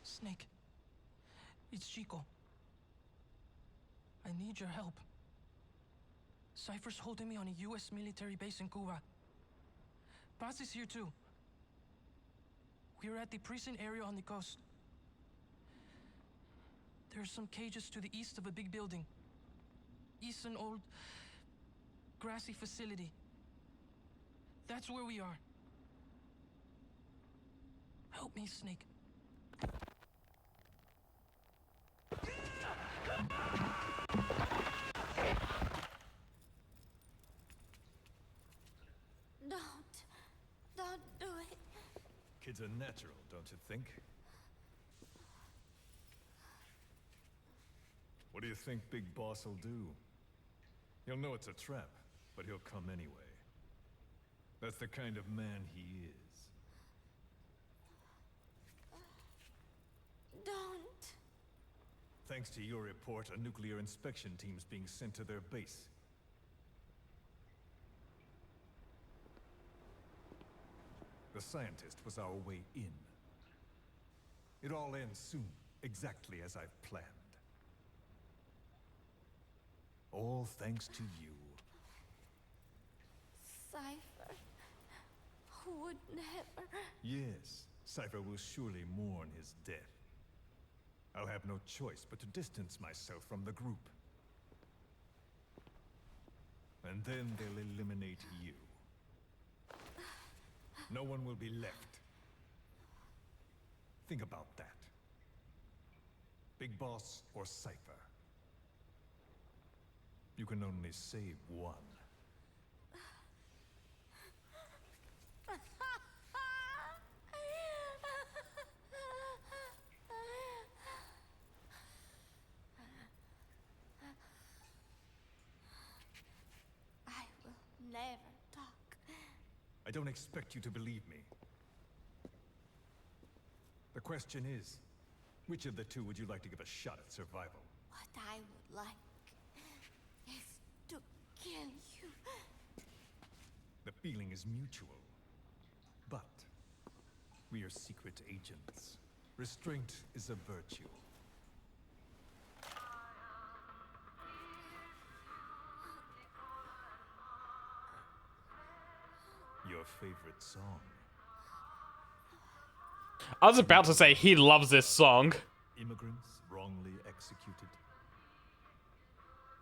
Snake. It's Chico. I need your help. Cypher's holding me on a U.S. military base in Cuba. Paz is here too. We're at the prison area on the coast. There are some cages to the east of a big building. East an old, grassy facility. That's where we are. Help me, Snake. Don't do it. Kids are natural, don't you think? What do you think Big Boss will do? He'll know it's a trap, but he'll come anyway. That's the kind of man he is. Don't. Thanks to your report, a nuclear inspection team's being sent to their base. The scientist was our way in. It all ends soon, exactly as I've planned. All thanks to you. Cypher would never. Yes, Cypher will surely mourn his death. I'll have no choice but to distance myself from the group. And then they'll eliminate you. No one will be left. Think about that. Big Boss or Cypher. You can only save one. I will never talk. I don't expect you to believe me. The question is, which of the two would you like to give a shot at survival? What I would like is to kill you. The feeling is mutual. But we are secret agents. Restraint is a virtue. Your favorite song? I was about to say he loves this song. Immigrants wrongly executed.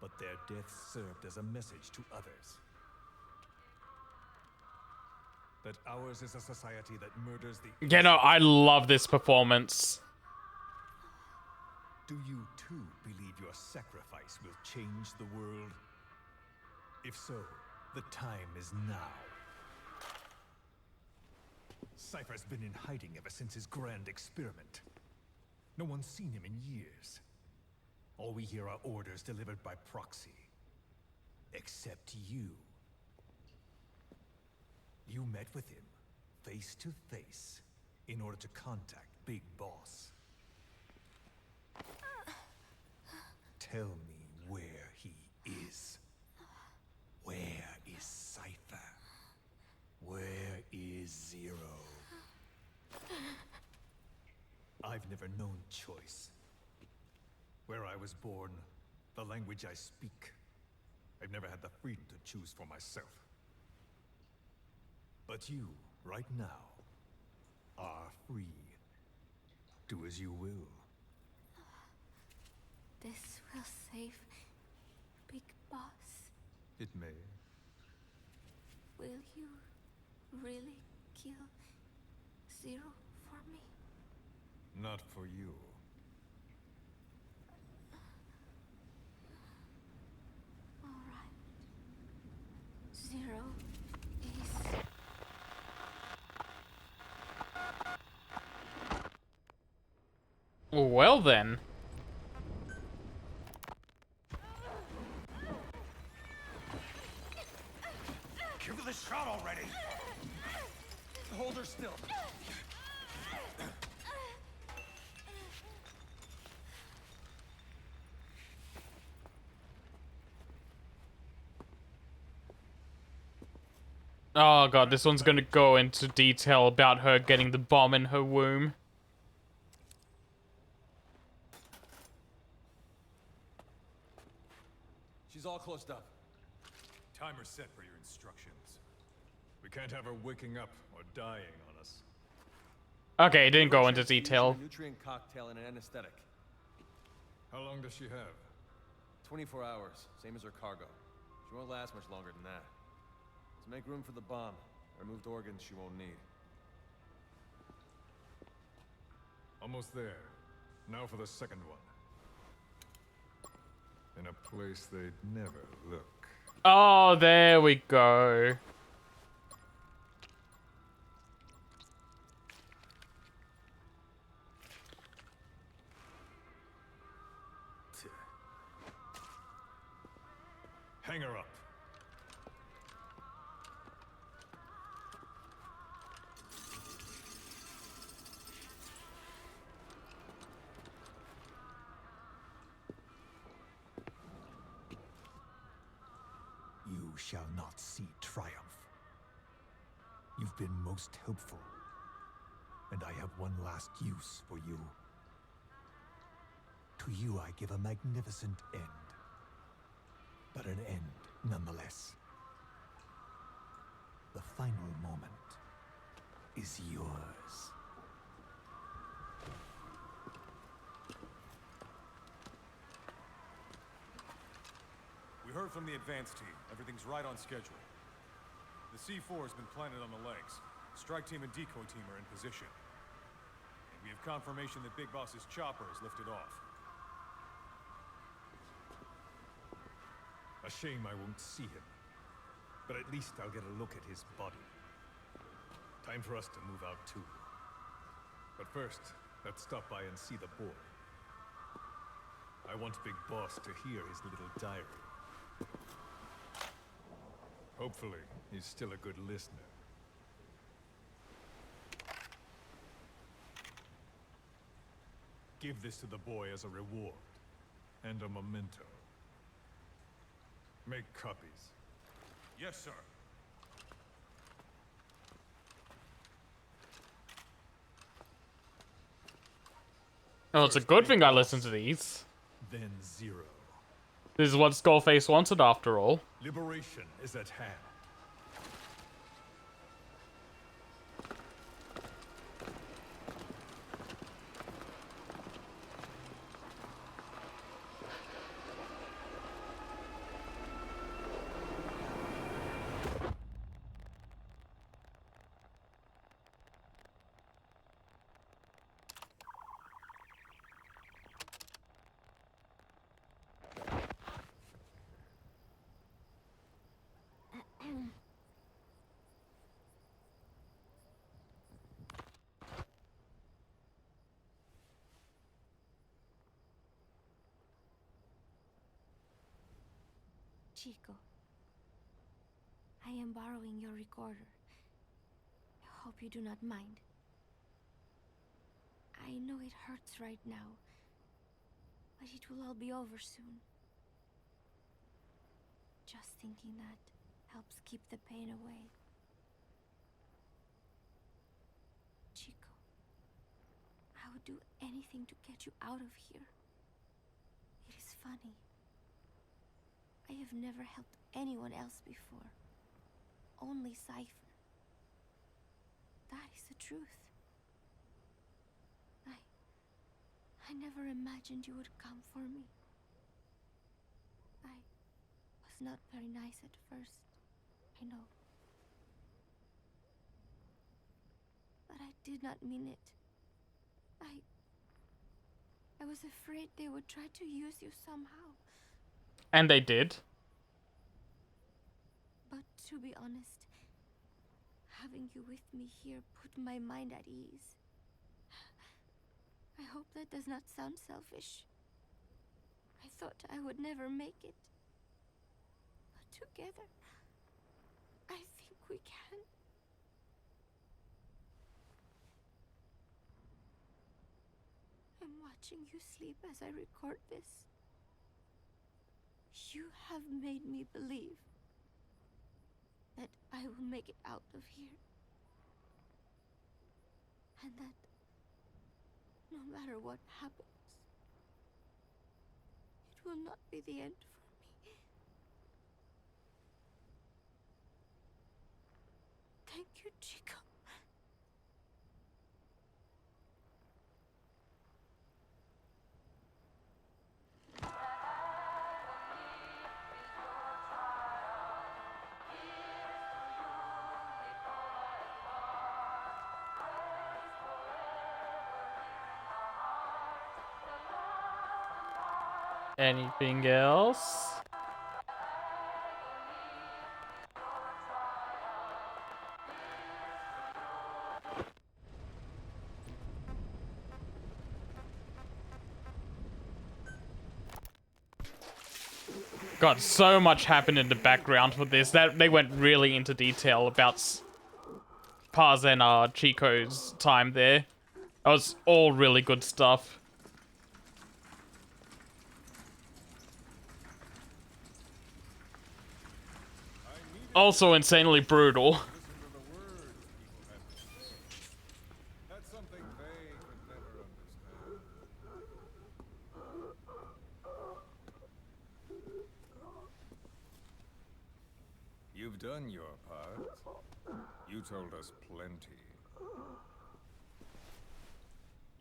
But their deaths served as a message to others. That ours is a society that murders the... You know, I love this performance. Do you too believe your sacrifice will change the world? If so, the time is now. Cypher's been in hiding ever since his grand experiment. No one's seen him in years. All we hear are orders delivered by proxy. Except you. You met with him, face to face, in order to contact Big Boss. Tell me where he is. Where is Cypher? Where is Zero? I've never known choice. Where I was born, the language I speak, I've never had the freedom to choose for myself. But you, right now, are free. Do as you will. This will save Big Boss. It may. Will you really kill Zero for me? Not for you. All right. Zero is... Well then. Give her the shot already! Hold her still. Oh god, this one's gonna go into detail about her getting the bomb in her womb. She's all closed up. Timer set for your instructions. We can't have her waking up or dying on us. Okay, it didn't go into detail. A nutrient cocktail and an anesthetic. How long does she have? 24 hours, same as her cargo. She won't last much longer than that. To make room for the bomb, removed organs she won't need. Almost there. Now for the second one. In a place they'd never look. Oh, there we go. Hang her up. You shall not see triumph. You've been most helpful, and I have one last use for you. To you I give a magnificent end, but an end nonetheless. The final moment is yours. We heard from the advance team. Everything's right on schedule. The C4 has been planted on the legs. Strike team and decoy team are in position. And we have confirmation that Big Boss's chopper is lifted off. A shame I won't see him. But at least I'll get a look at his body. Time for us to move out too. But first, let's stop by and see the boy. I want Big Boss to hear his little diary. Hopefully, he's still a good listener. Give this to the boy as a reward, and a memento. Make copies. Yes, sir. Oh, it's a good thing I listened to these. Then 0. This is what Skullface wanted after all. Liberation is at hand. Chico, I am borrowing your recorder. I hope you do not mind. I know it hurts right now, but it will all be over soon. Just thinking that helps keep the pain away. Chico, I would do anything to get you out of here. It is funny. I have never helped anyone else before. Only Cypher. That is the truth. I never imagined you would come for me. I was not very nice at first, I know. But I did not mean it. I was afraid they would try to use you somehow. And they did. But to be honest, having you with me here put my mind at ease. I hope that does not sound selfish. I thought I would never make it. But together, I think we can. I'm watching you sleep as I record this. You have made me believe that I will make it out of here. And that no matter what happens, it will not be the end for me. Thank you, Chico. Anything else? God, so much happened in the background for this. That they went really into detail about Paz and Chico's time there. That was all really good stuff. Also insanely brutal. Listen to the words people have to say. That's something they could never understand. You've done your part. You told us plenty.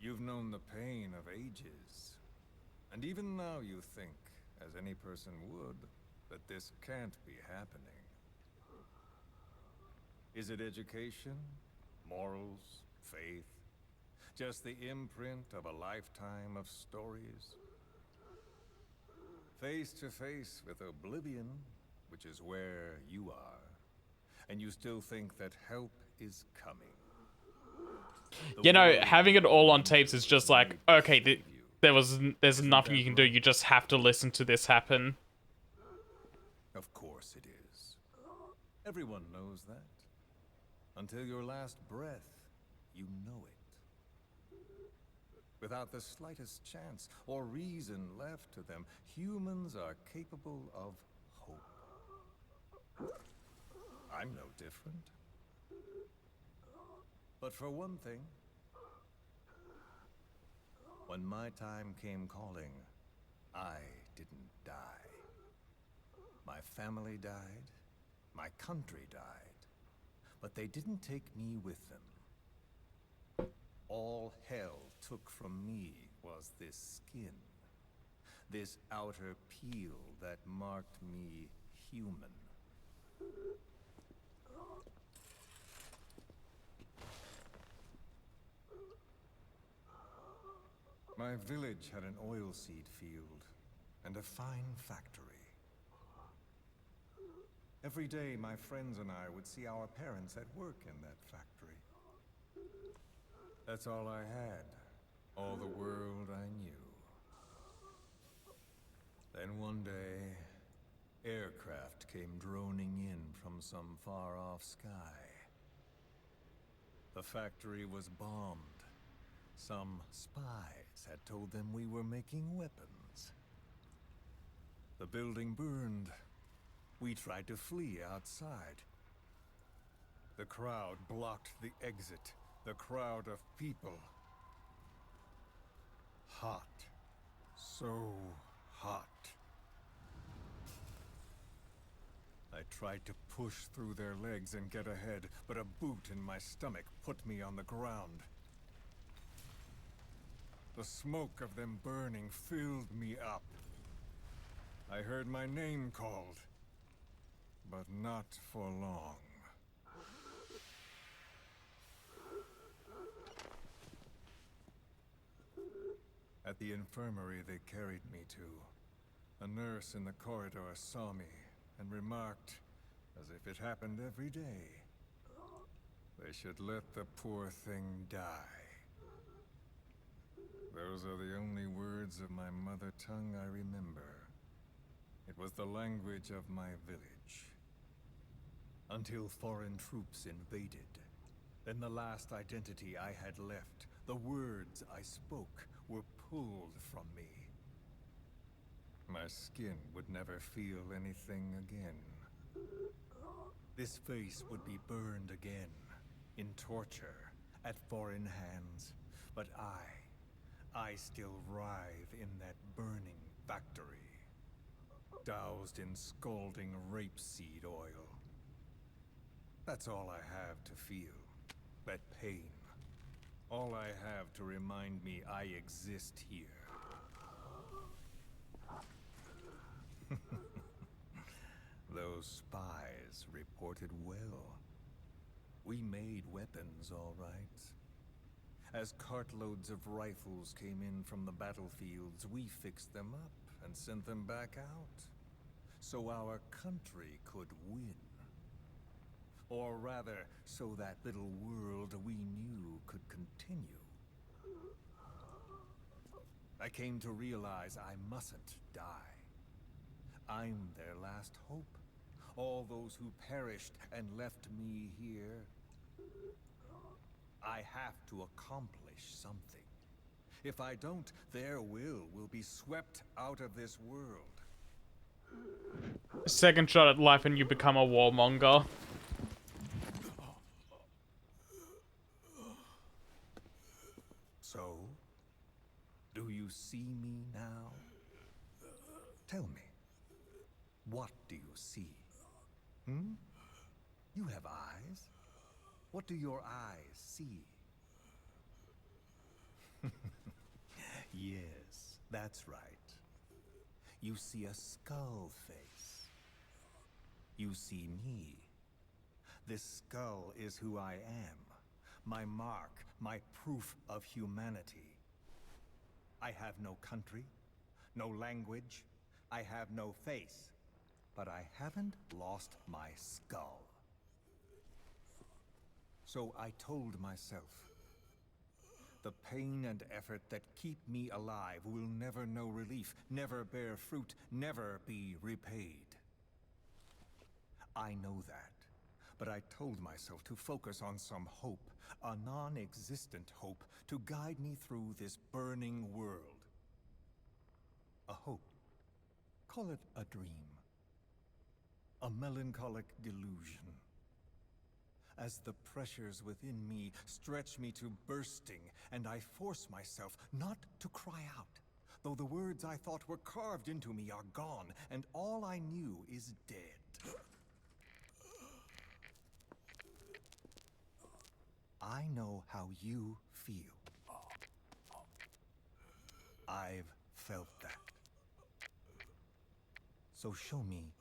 You've known the pain of ages. And even now you think, as any person would, that this can't be happening. Is it education? Morals? Faith? Just the imprint of a lifetime of stories? Face to face with oblivion, which is where you are, and you still think that help is coming. You know, having it all on tapes is just like, okay, there's nothing you can do. You just have to listen to this happen. Of course it is. Everyone knows that. Until your last breath, you know it. Without the slightest chance or reason left to them, humans are capable of hope. I'm no different. But for one thing, when my time came calling, I didn't die. My family died, my country died, but they didn't take me with them. All hell took from me was this skin, this outer peel that marked me human. My village had an oilseed field and a fine factory. Every day, my friends and I would see our parents at work in that factory. That's all I had, all the world I knew. Then one day, aircraft came droning in from some far-off sky. The factory was bombed. Some spies had told them we were making weapons. The building burned. We tried to flee outside. The crowd blocked the exit. The crowd of people. Hot. So hot. I tried to push through their legs and get ahead, but a boot in my stomach put me on the ground. The smoke of them burning filled me up. I heard my name called, but not for long. At the infirmary they carried me to, a nurse in the corridor saw me and remarked, as if it happened every day, they should let the poor thing die. Those are the only words of my mother tongue I remember. It was the language of my village. Until foreign troops invaded. Then the last identity I had left, the words I spoke, were pulled from me. My skin would never feel anything again. This face would be burned again, in torture, at foreign hands. But I still writhe in that burning factory, doused in scalding rapeseed oil. That's all I have to feel, that pain. All I have to remind me I exist here. Those spies reported well. We made weapons, all right. As cartloads of rifles came in from the battlefields, we fixed them up and sent them back out, so our country could win. Or rather, so that little world we knew could continue. I came to realize I mustn't die. I'm their last hope. All those who perished and left me here. I have to accomplish something. If I don't, their will be swept out of this world. Second shot at life and you become a warmonger. So, do you see me now? Tell me, what do you see? Hmm? You have eyes. What do your eyes see? Yes, that's right. You see a skull face. You see me. This skull is who I am. My mark, my proof of humanity. I have no country, no language, I have no face. But I haven't lost my skull. So I told myself, the pain and effort that keep me alive will never know relief, never bear fruit, never be repaid. I know that, but I told myself to focus on some hope, a non-existent hope, to guide me through this burning world. A hope. Call it a dream. A melancholic delusion. As the pressures within me stretch me to bursting, and I force myself not to cry out, though the words I thought were carved into me are gone, and all I knew is dead. I know how you feel. I've felt that. So show me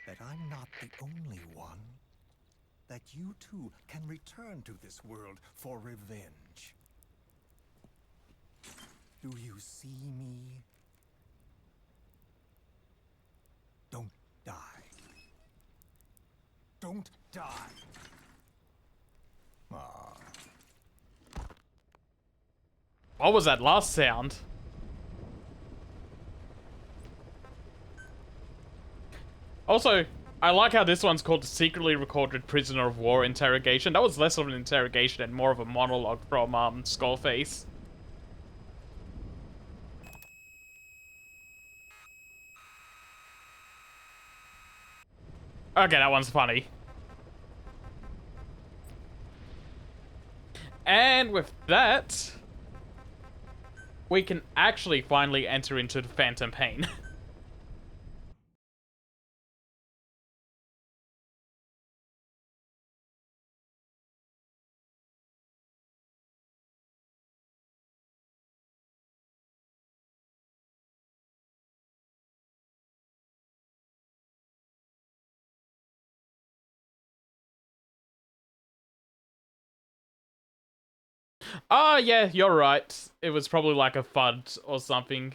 that I'm not the only one. That you too can return to this world for revenge. Do you see me? Don't die. Don't die. Ah. What was that last sound? Also, I like how this one's called the secretly recorded prisoner of war interrogation. That was less of an interrogation and more of a monologue from Skullface. Okay, that one's funny. And with that, we can actually finally enter into the Phantom Pain. Ah, yeah, you're right. It was probably like a FUD or something.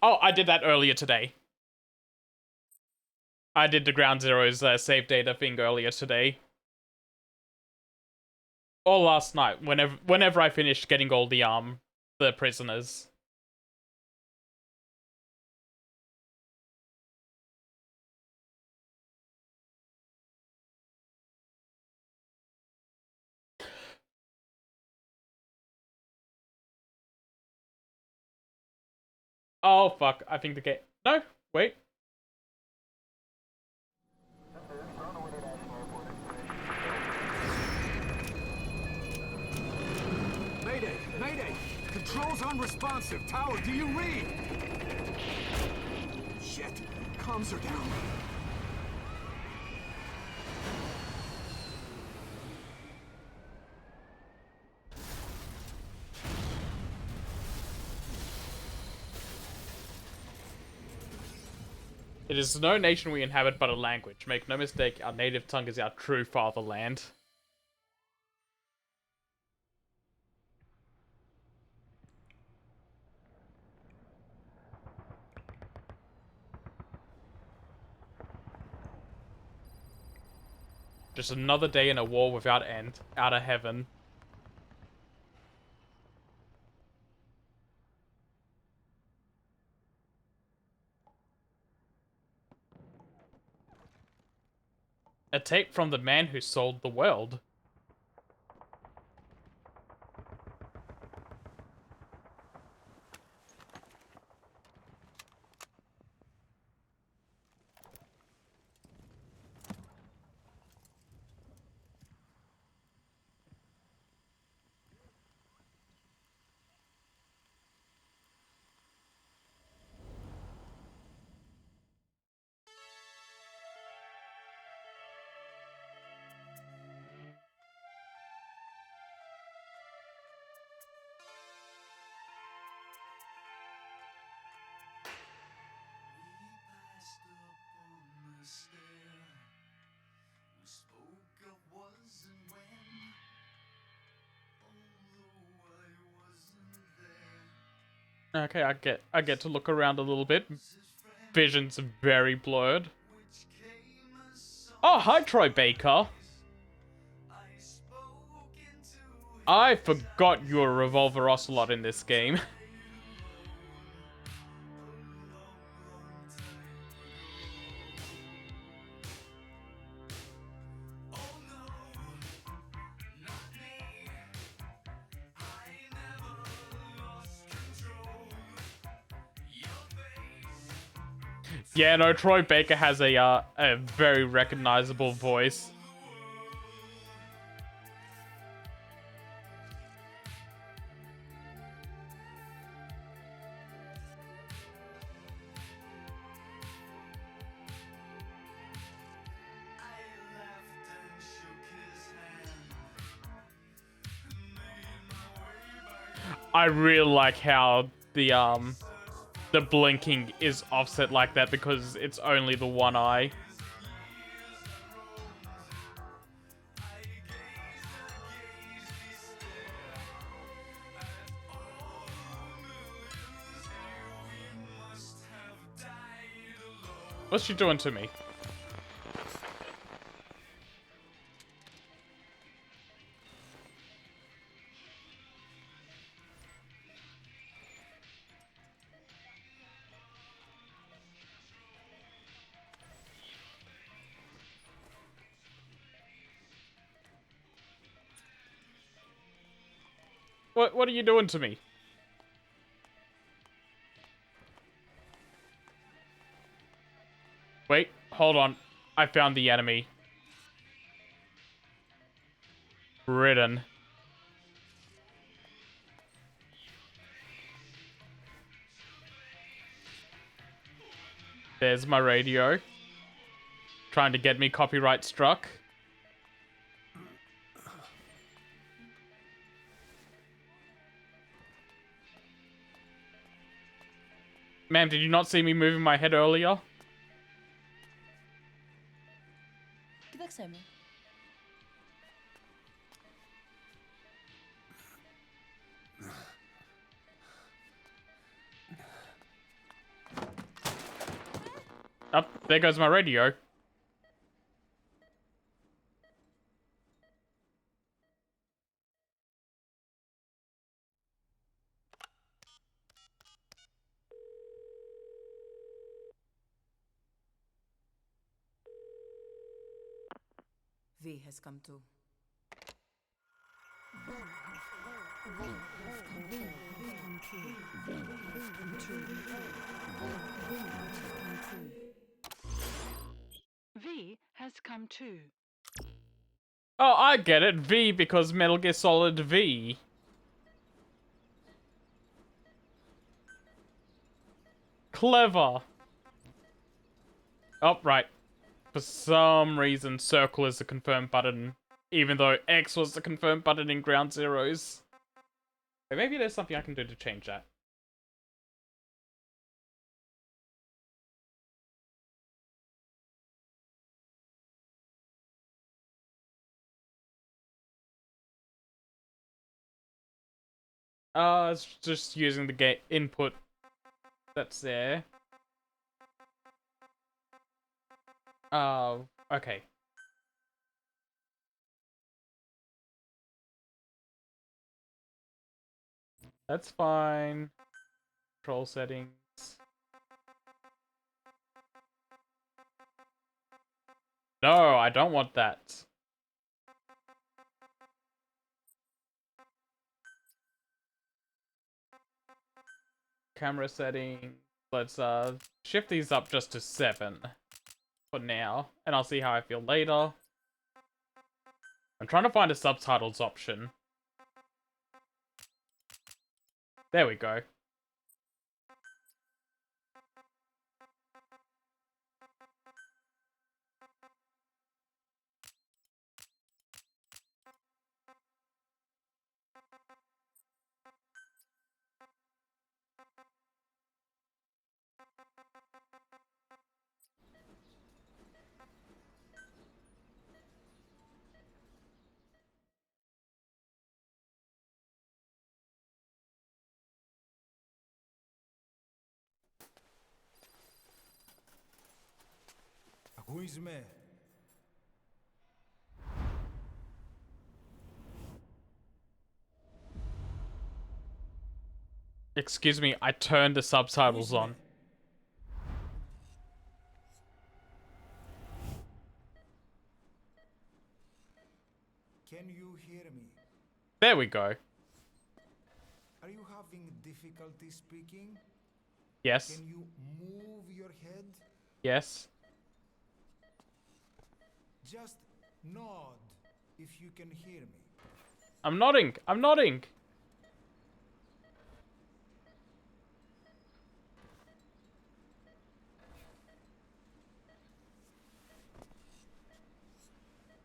Oh, I did that earlier today. I did the Ground Zeroes save data thing earlier today. Or last night, whenever I finished getting all the prisoners. Oh fuck, I think the game. No, wait. Mayday! Mayday! Controls unresponsive. Tower, do you read? Shit. Comms are down. It is no nation we inhabit but a language. Make no mistake, our native tongue is our true fatherland. Just another day in a war without end. Out of heaven. A tape from the man who sold the world. Okay, I get to look around a little bit. Vision's very blurred. Oh, hi Troy Baker. I forgot you were Revolver Ocelot in this game. Yeah, no, Troy Baker has a very recognizable voice. I really like how the blinking is offset like that because it's only the one eye. What's she doing to me? What are you doing to me? Wait, hold on. I found the enemy. Ridden. There's my radio. Trying to get me copyright struck. Ma'am, did you not see me moving my head earlier? Du verkar mig. Up, there goes my radio. V has come to. V has come too. Oh, I get it. V because Metal Gear Solid V. Clever. Oh, right. For some reason, circle is the confirm button, even though X was the confirm button in Ground Zeroes. But maybe there's something I can do to change that. It's just using the gate input that's there. Okay. That's fine. Control settings. No, I don't want that. Camera setting. Let's shift these up just to 7 for now, and I'll see how I feel later. I'm trying to find a subtitles option. There we go. Ακούεις με? Excuse me, I turned the subtitles on. Can you hear me? There we go. Are you having difficulty speaking? Yes. Can you move your head? Yes. Just nod if you can hear me. I'm nodding. I'm nodding.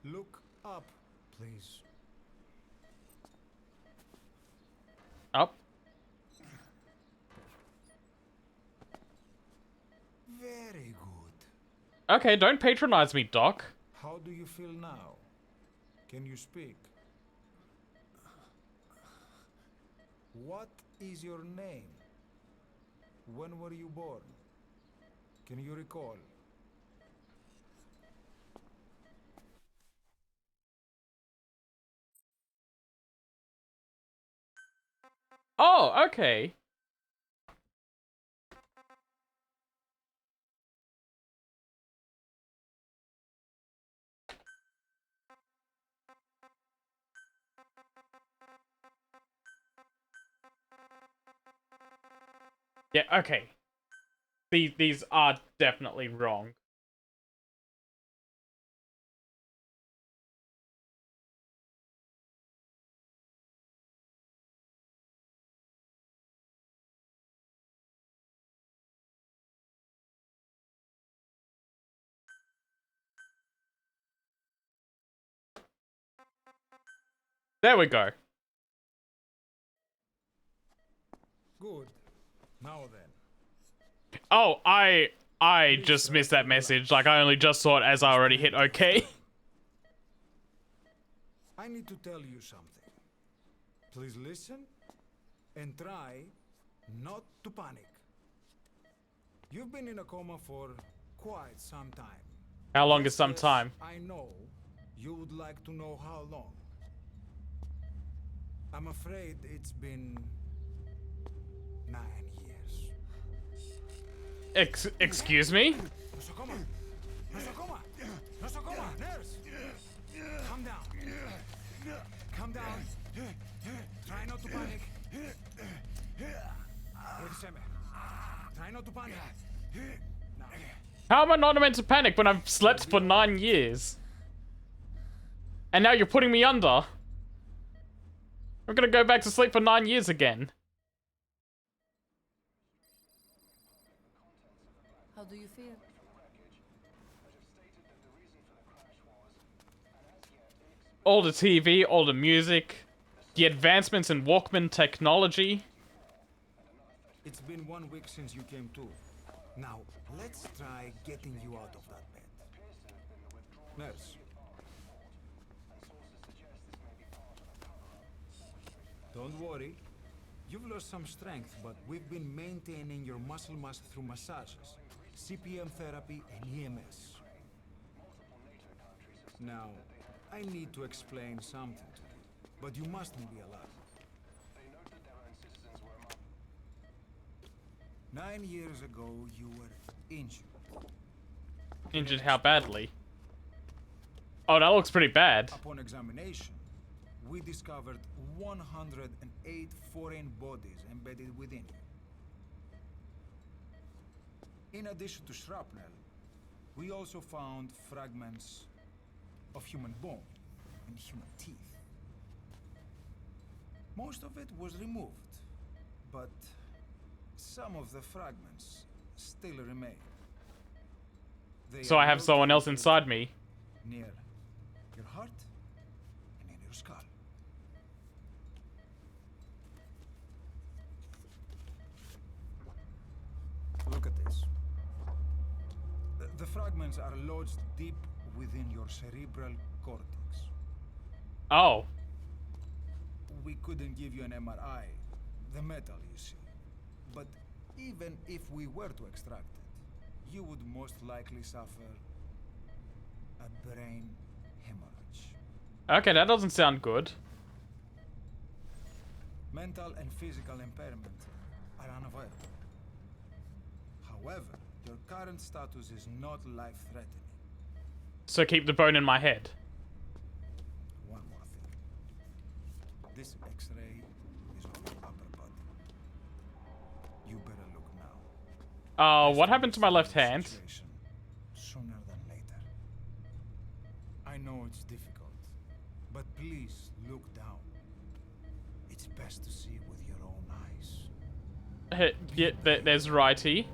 Look up, please. Up. Very good. Okay, don't patronize me, Doc. How do you feel now? Can you speak? What is your name? When were you born? Can you recall? Oh, okay. Yeah, okay. These are definitely wrong. There we go. Good. Now then. Oh, I just missed that message. Like, I only just saw it as I already hit OK. I need to tell you something. Please listen and try not to panic. You've been in a coma for quite some time. How long is Yes, some yes, time? I know you would like to know how long. I'm afraid it's been 9 years. Excuse me? Nosocoma! Nosocoma! Nosocoma! Nurse! Calm down. Calm down. Try not to panic. Ήρθαμε. Try not to panic. Now. How am I not meant to panic when I've slept for 9 years? And now you're putting me under. I'm gonna go back to sleep for 9 years again. How do you feel? All the TV, all the music, the advancements in Walkman technology. It's been 1 week since you came to. Now, let's try getting you out of that bed. Nurse. Don't worry. You've lost some strength, but we've been maintaining your muscle mass through massages, CPM therapy, and EMS. Now, I need to explain something to you, but you mustn't be alarmed. 9 years ago, you were injured. Injured how badly? Oh, that looks pretty bad. Upon examination, we discovered 108 foreign bodies embedded within you. In addition to shrapnel, we also found fragments of human bone and human teeth. Most of it was removed, but some of the fragments still remain. They So are I have someone else located inside me. near your heart and in your skull. Look at this. The fragments are lodged deep within your cerebral cortex. Oh. We couldn't give you an MRI, the metal, you see. But even if we were to extract it, you would most likely suffer a brain hemorrhage. Okay, that doesn't sound good. Mental and physical impairment are unavoidable. However, your current status is not life-threatening. So keep the bone in my head. One more thing. This X-ray is of your upper body. You better look now. What happened to my left hand? Situation sooner than later. I know it's difficult, but please look down. It's best to see with your own eyes. Yeah, there's righty.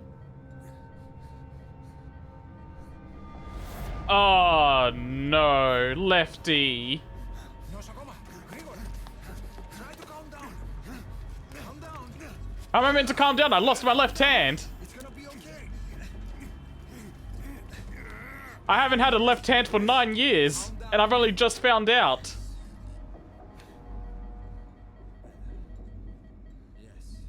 Oh no, lefty. No, Sakoma, Grigor, try to calm down. Calm down. How am I meant to calm down? I lost my left hand. It's gonna be okay. I haven't had a left hand for 9 years, and I've only just found out. Yes.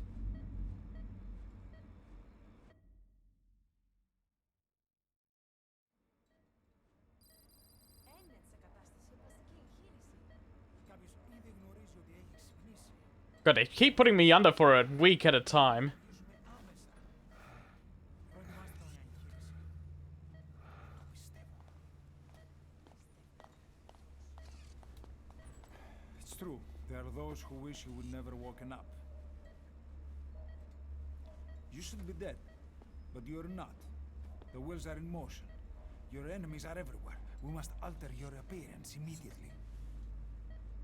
God, they keep putting me under for a week at a time. It's true. There are those who wish you would never woken up. You should be dead, but you're not. The wheels are in motion. Your enemies are everywhere. We must alter your appearance immediately.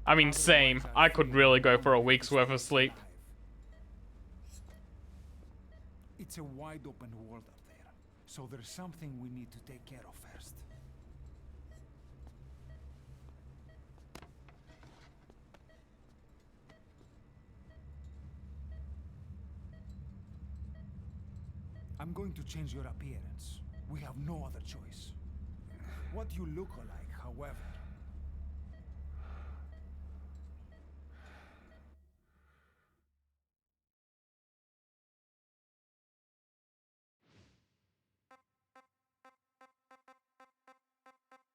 I mean, same. I could really go for a week's worth of sleep. It's a wide open world up there, so there's something we need to take care of first. I'm going to change your appearance. We have no other choice. What you look like, however.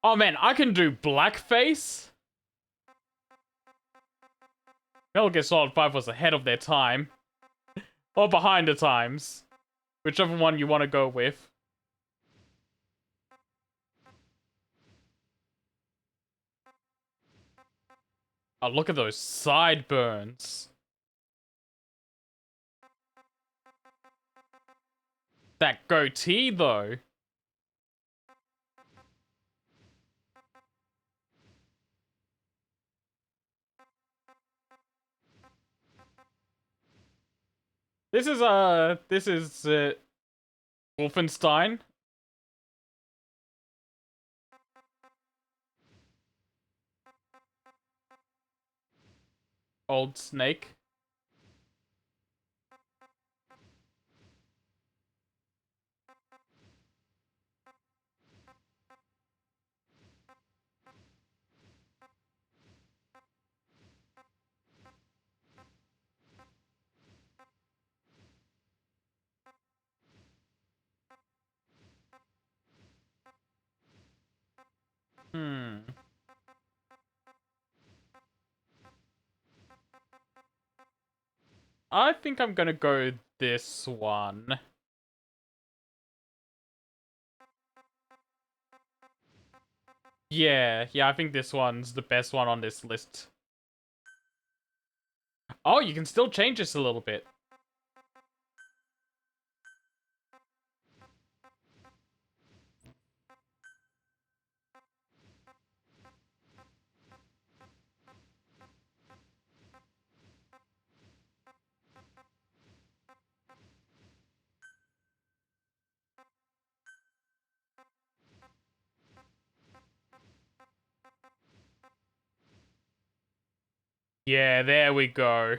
Oh man, I can do blackface? Metal Gear Solid 5 was ahead of their time. Or behind the times. Whichever one you want to go with. Oh, look at those sideburns. That goatee, though. This is Wolfenstein. Old Snake. Hmm. I think I'm gonna go this one. Yeah, I think this one's the best one on this list. Oh, you can still change this a little bit. Yeah, there we go.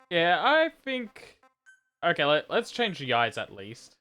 Yeah, I think... Okay, let's change the eyes at least.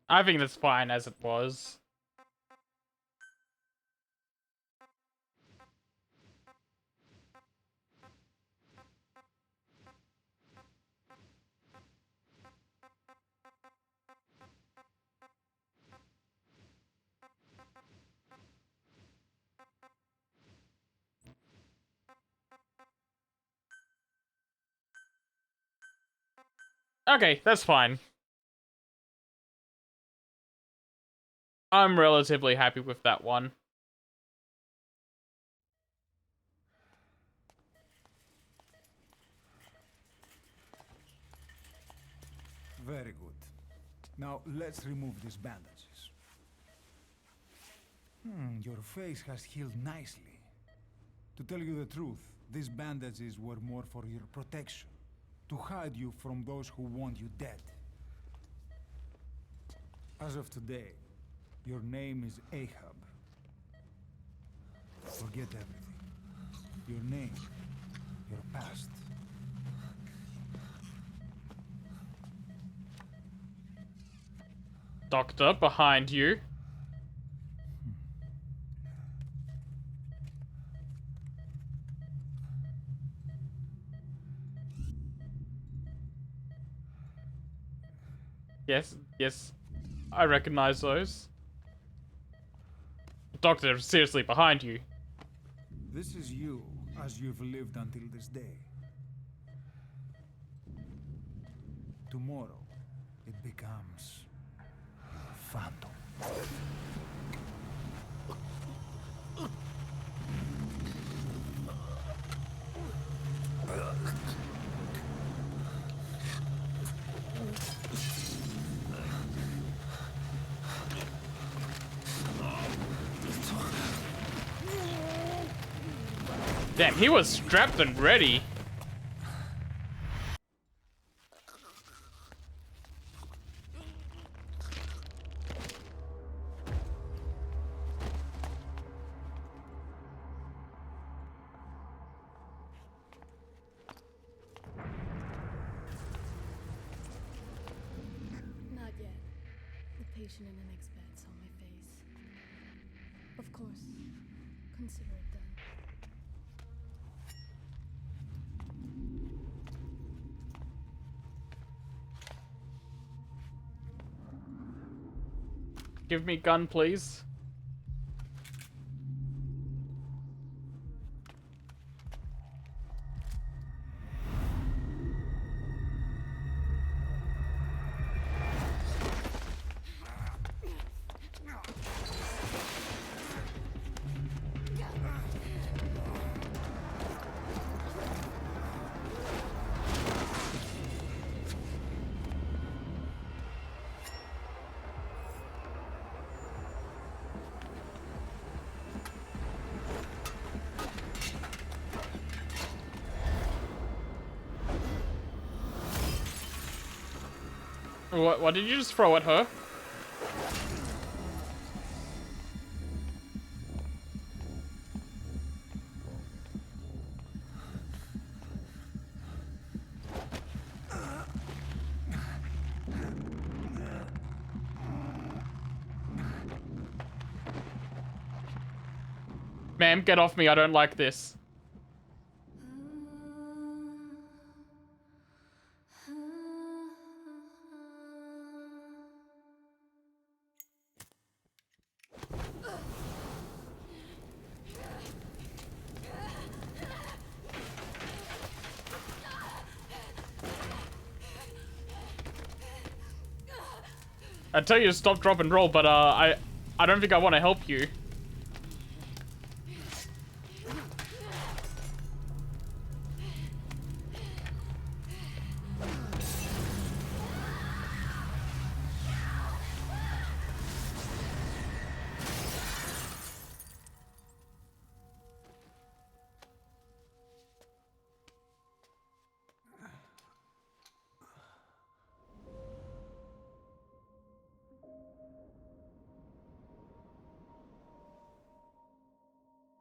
I think that's fine as it was. Okay, that's fine. I'm relatively happy with that one. Very good. Now let's remove these bandages. Your face has healed nicely. To tell you the truth, these bandages were more for your protection, to hide you from those who want you dead. As of today, your name is Ahab. Forget everything. Your name, your past. Doctor, behind you. Yes, I recognize those. Doctor, seriously, behind you. This is you, as you've lived until this day. Tomorrow, it becomes Phantom. Damn, he was strapped and ready. Not yet. The patient in the next bed saw my face. Of course. Consider it done. Give me gun, please. What did you just throw at her? Ma'am, get off me. I don't like this. I tell you to stop, drop, and roll, but I don't think I want to help you.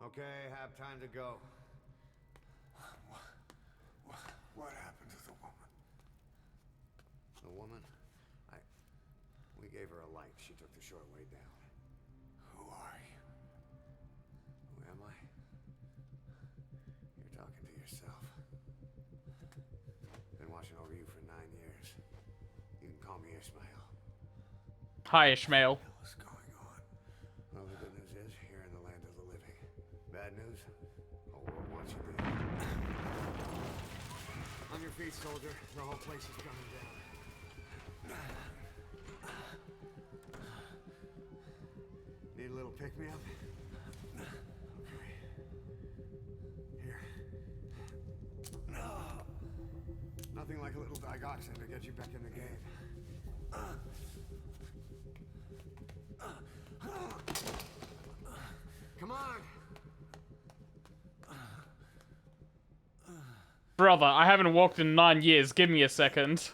Okay, have time to go. What happened to the woman? The woman? We gave her a light. She took the short way down. Who are you? Who am I? You're talking to yourself. Been watching over you for 9 years. You can call me Ishmael. Hi, Ishmael. What's going on? Well, the good news is, you're in the land of the living. Bad news? The whole world wants you dead. On your feet, soldier. The whole place is coming down. Need a little pick-me-up? Okay. Here. Nothing like a little digoxin to get you back in the game. Come on! Brother, I haven't walked in 9 years. Give me a second.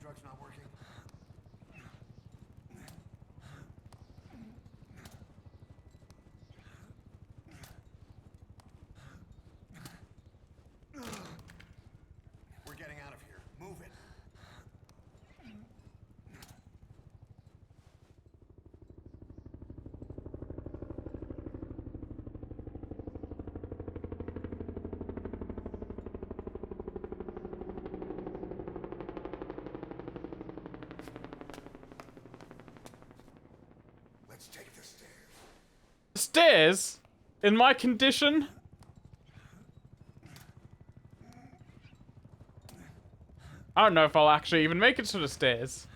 Drug's not working. We're getting out of here. Move it. Let's take the stairs. Stairs? In my condition? I don't know if I'll actually even make it to the stairs.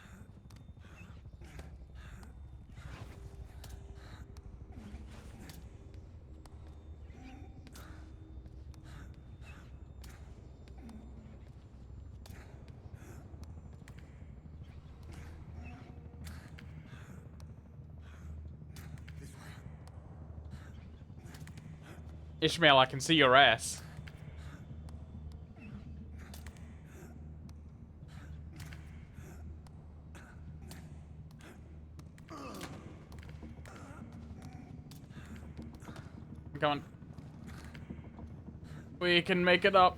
Ishmael, I can see your ass. Come on. We can make it up.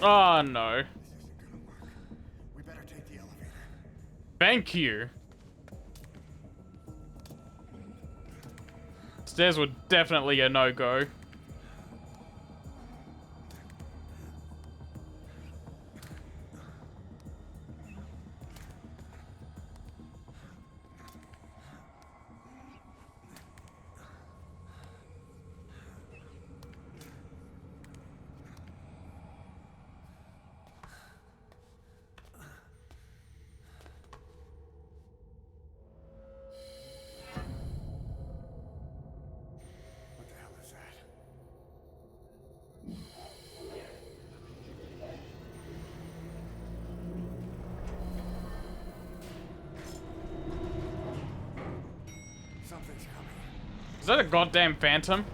Oh no. We better take the elevator. Thank you. Stairs were definitely a no-go. What the hell is that? Something's coming. Is that a goddamn phantom?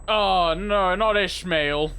Oh no, not Ishmael.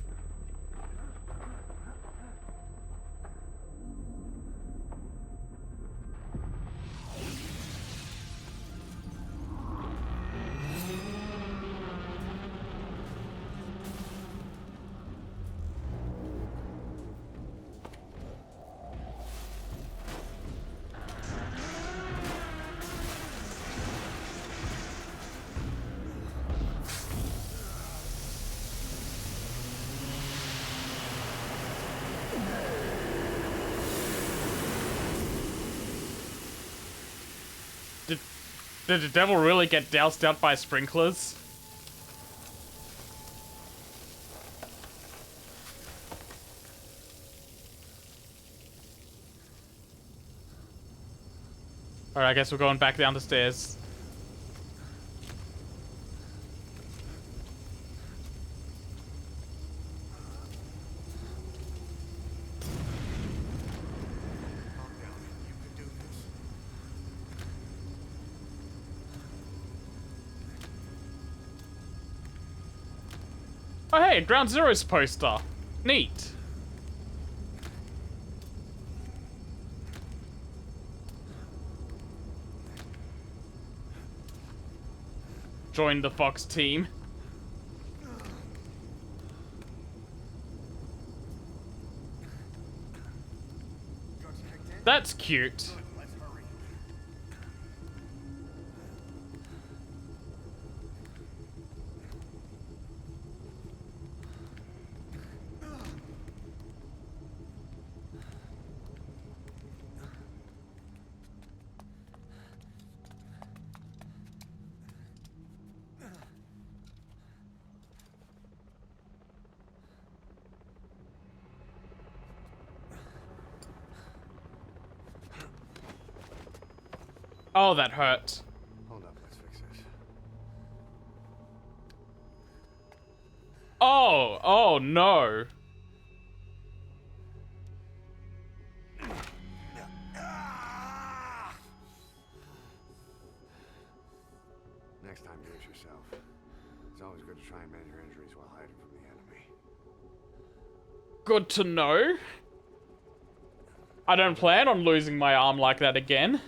Did the devil really get doused out by sprinklers? Alright, I guess we're going back down the stairs. Oh hey, Ground Zero's poster. Neat. Join the Fox team. That's cute. Oh, that hurt. Hold up, let's fix this. Oh no. Next time, do it yourself. It's always good to try and mend your injuries while hiding from the enemy. Good to know. I don't plan on losing my arm like that again.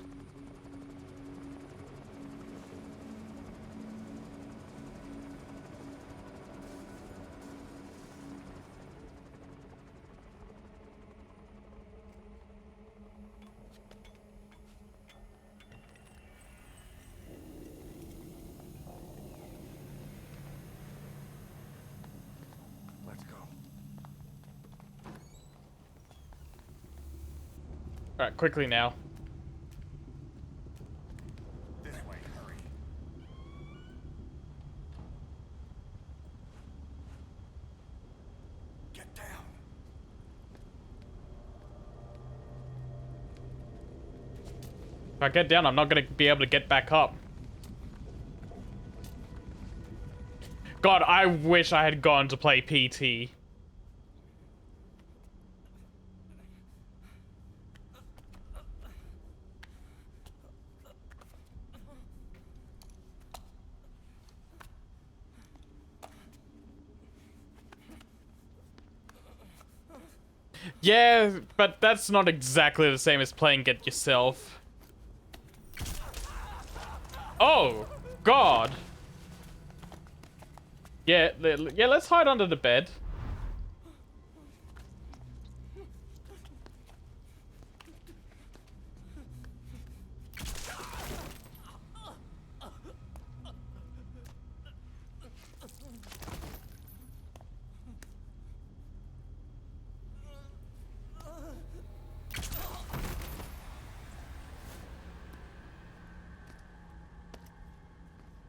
Let's go. Alright, quickly now. This way, hurry. Get down. If I get down, I'm not gonna be able to get back up. God, I wish I had gone to play PT. Yeah, but that's not exactly the same as playing it yourself. Oh, God. Yeah, yeah, let's hide under the bed.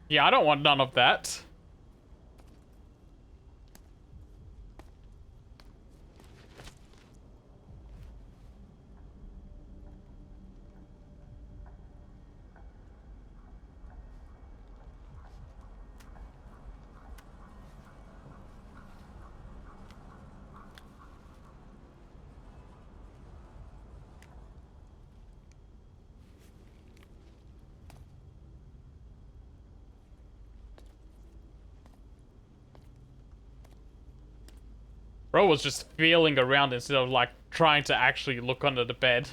Yeah, I don't want none of that. Bro was just feeling around instead of like trying to actually look under the bed.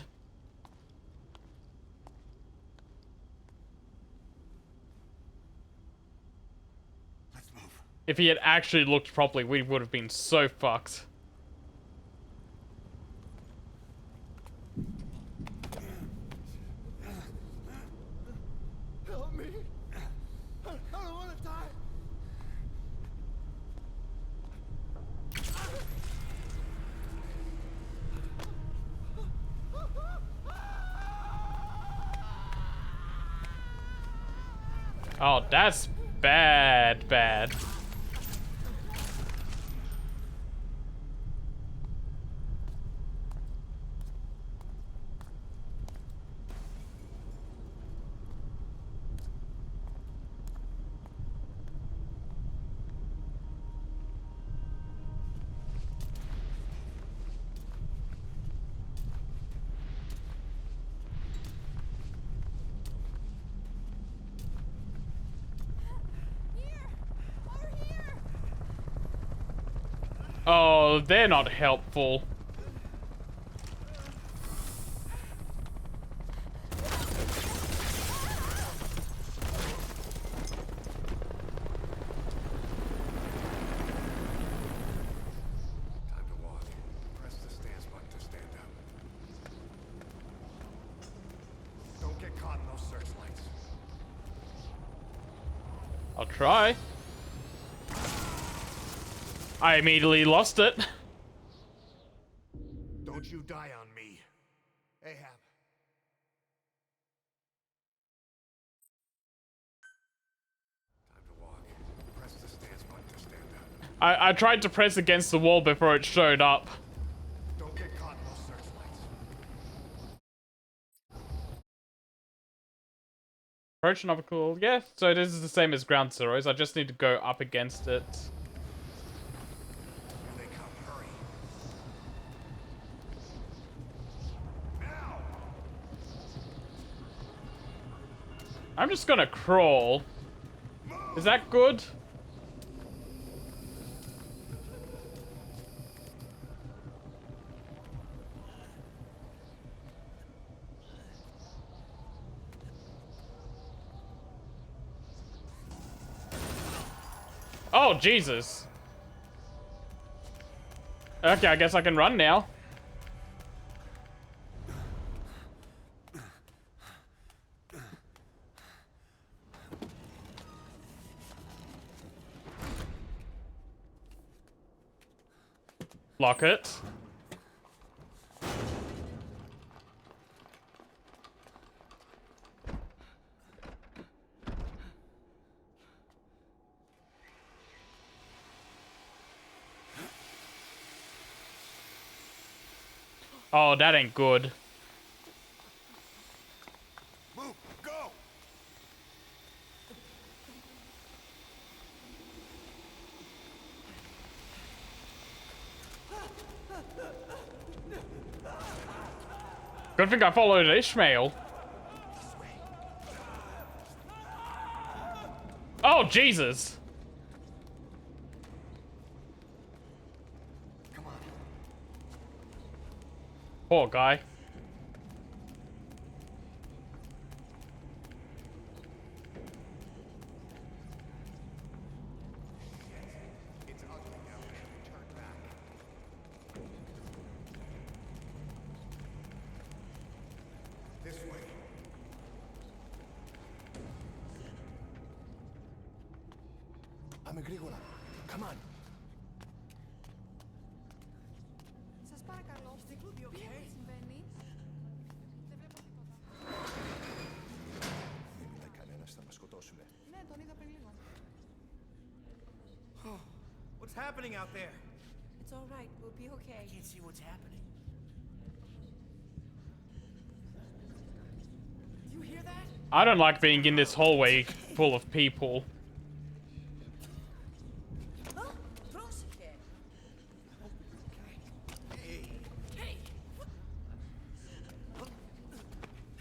Let's move. If he had actually looked properly, we would have been so fucked. Help me. I don't want to die. Oh, that's bad, bad. Oh, they're not helpful. Time to walk. Press the stance button to stand up. Don't get caught in those searchlights. I'll try. I immediately lost it. Don't you die on me, Ahab. Time to walk. Press the stance button to stand up. I tried to press against the wall before it showed up. Don't get caught in those searchlights. Approach an obstacle. Yeah, so this is the same as ground zeroes. I just need to go up against it. Here they come. Hurry. Now! I'm just gonna crawl. Is that good? Oh, Jesus. Okay, I guess I can run now. Lock it. Oh, that ain't good. Move! Go! Good thing I followed Ishmael. Oh, Jesus. Come on. Poor guy. Πάμε γρήγορα. Come on. Σας παρακαλώ. Τι συμβαίνει? Δεν βλέπω τίποτα. Δεν μιλάει κανένας, θα μας σκοτώσουνε. Ναι, τον είδα πριν λίγο. What's happening out there? It's all right. We'll be okay. I can't see what's happening. Do you hear that? I don't like being in this hallway full of people. Hey. Hey.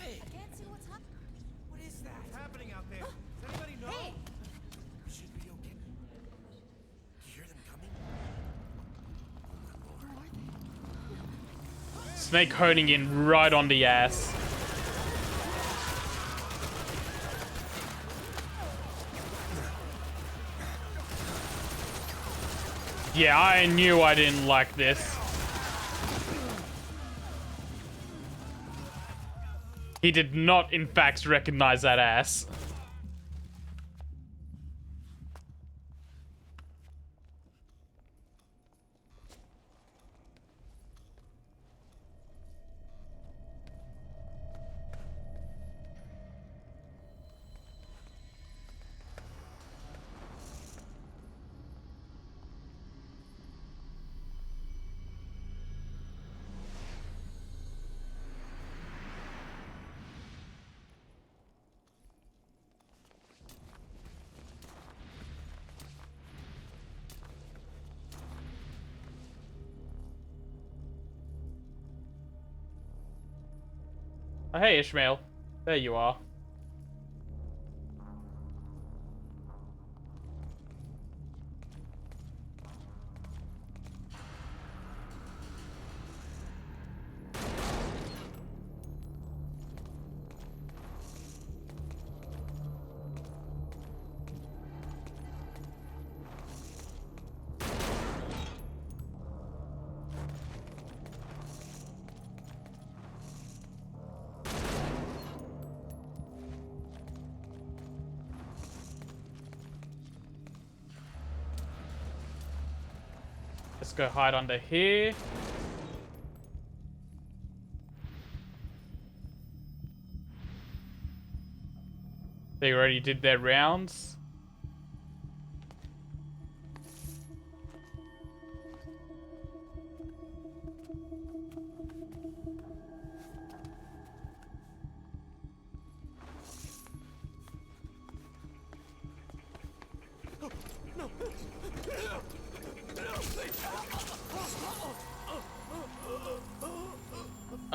Hey. I can't see what's happening. What is that? What's happening out there? Does anybody know? Hey. We should be okay. You hear them coming? Snake honing in right on the ass. Yeah, I knew I didn't like this. He did not, in fact, recognize that ass. Oh, hey, Ishmael. There you are. Let's go hide under here. They already did their rounds.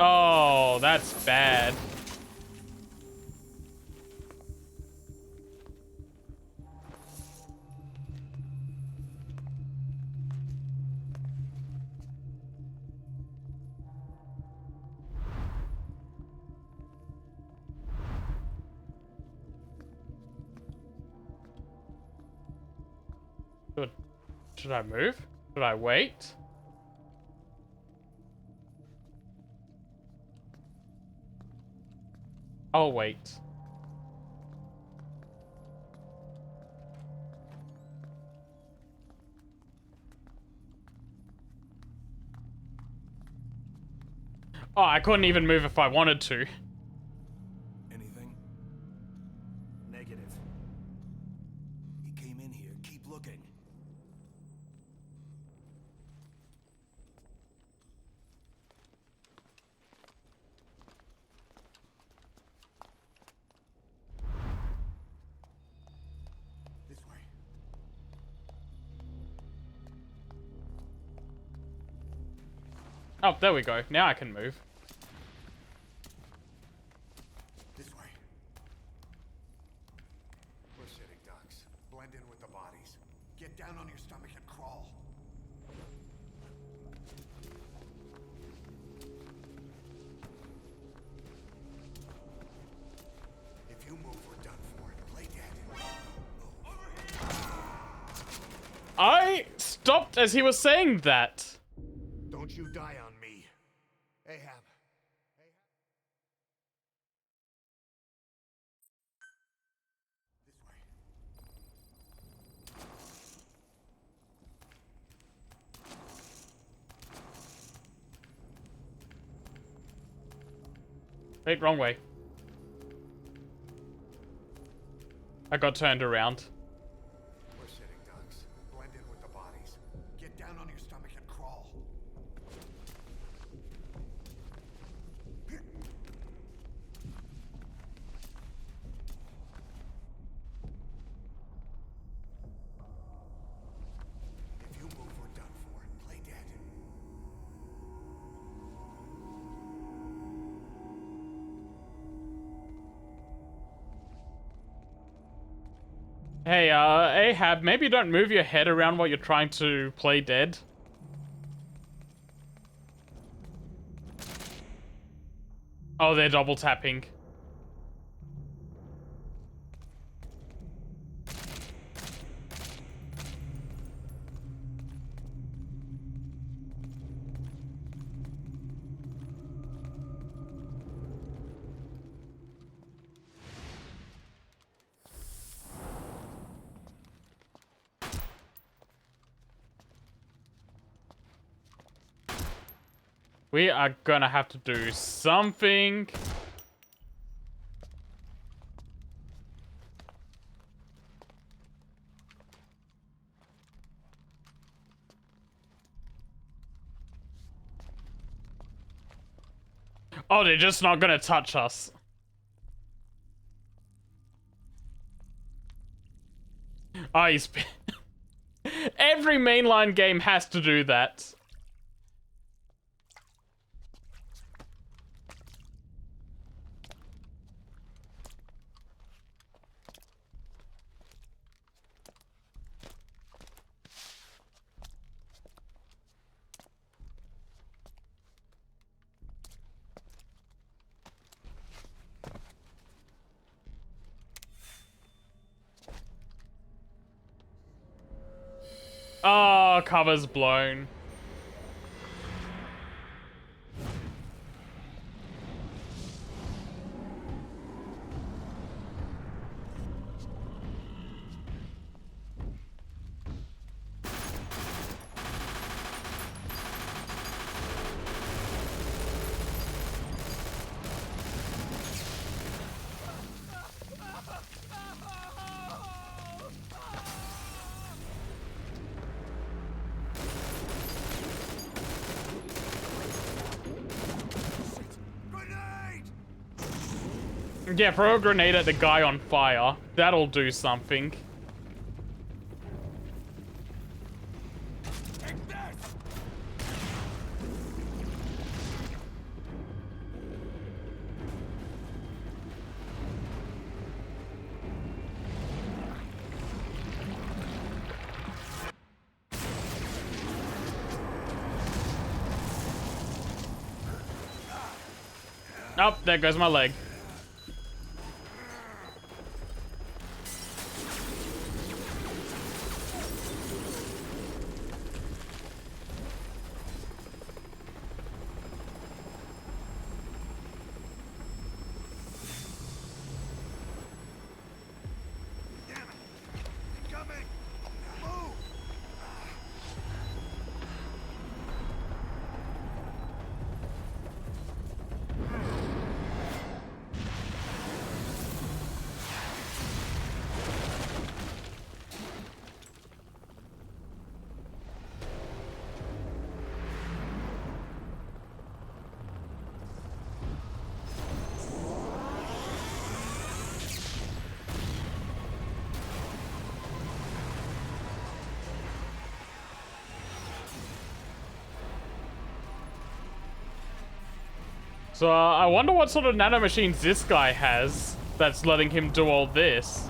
Oh, that's bad. Should I move? Should I wait? I'll wait. Oh, I couldn't even move if I wanted to. Anything? Negative. He came in here. Keep looking. This way. Oh, there we go. Now I can move. This way. We're sitting ducks. Blend in with the bodies. Get down on your stomach and crawl. If you move, we're done for. Play dead. I stopped as he was saying that. Don't you die on me. Ahab. This way. Wait, wrong way. I got turned around. We're sitting ducks. Blend in with the bodies. Get down on your stomach and crawl. If you move, we're done for. Play dead. Hey, Ahab, maybe don't move your head around while you're trying to play dead. Oh, they're double tapping. We are gonna have to do something. Oh, they're just not gonna touch us. Oh, he's... Every mainline game has to do that. Oh, cover's blown. Yeah, throw a grenade at the guy on fire. That'll do something. Oh, there goes my leg. So, I wonder what sort of nanomachines this guy has that's letting him do all this.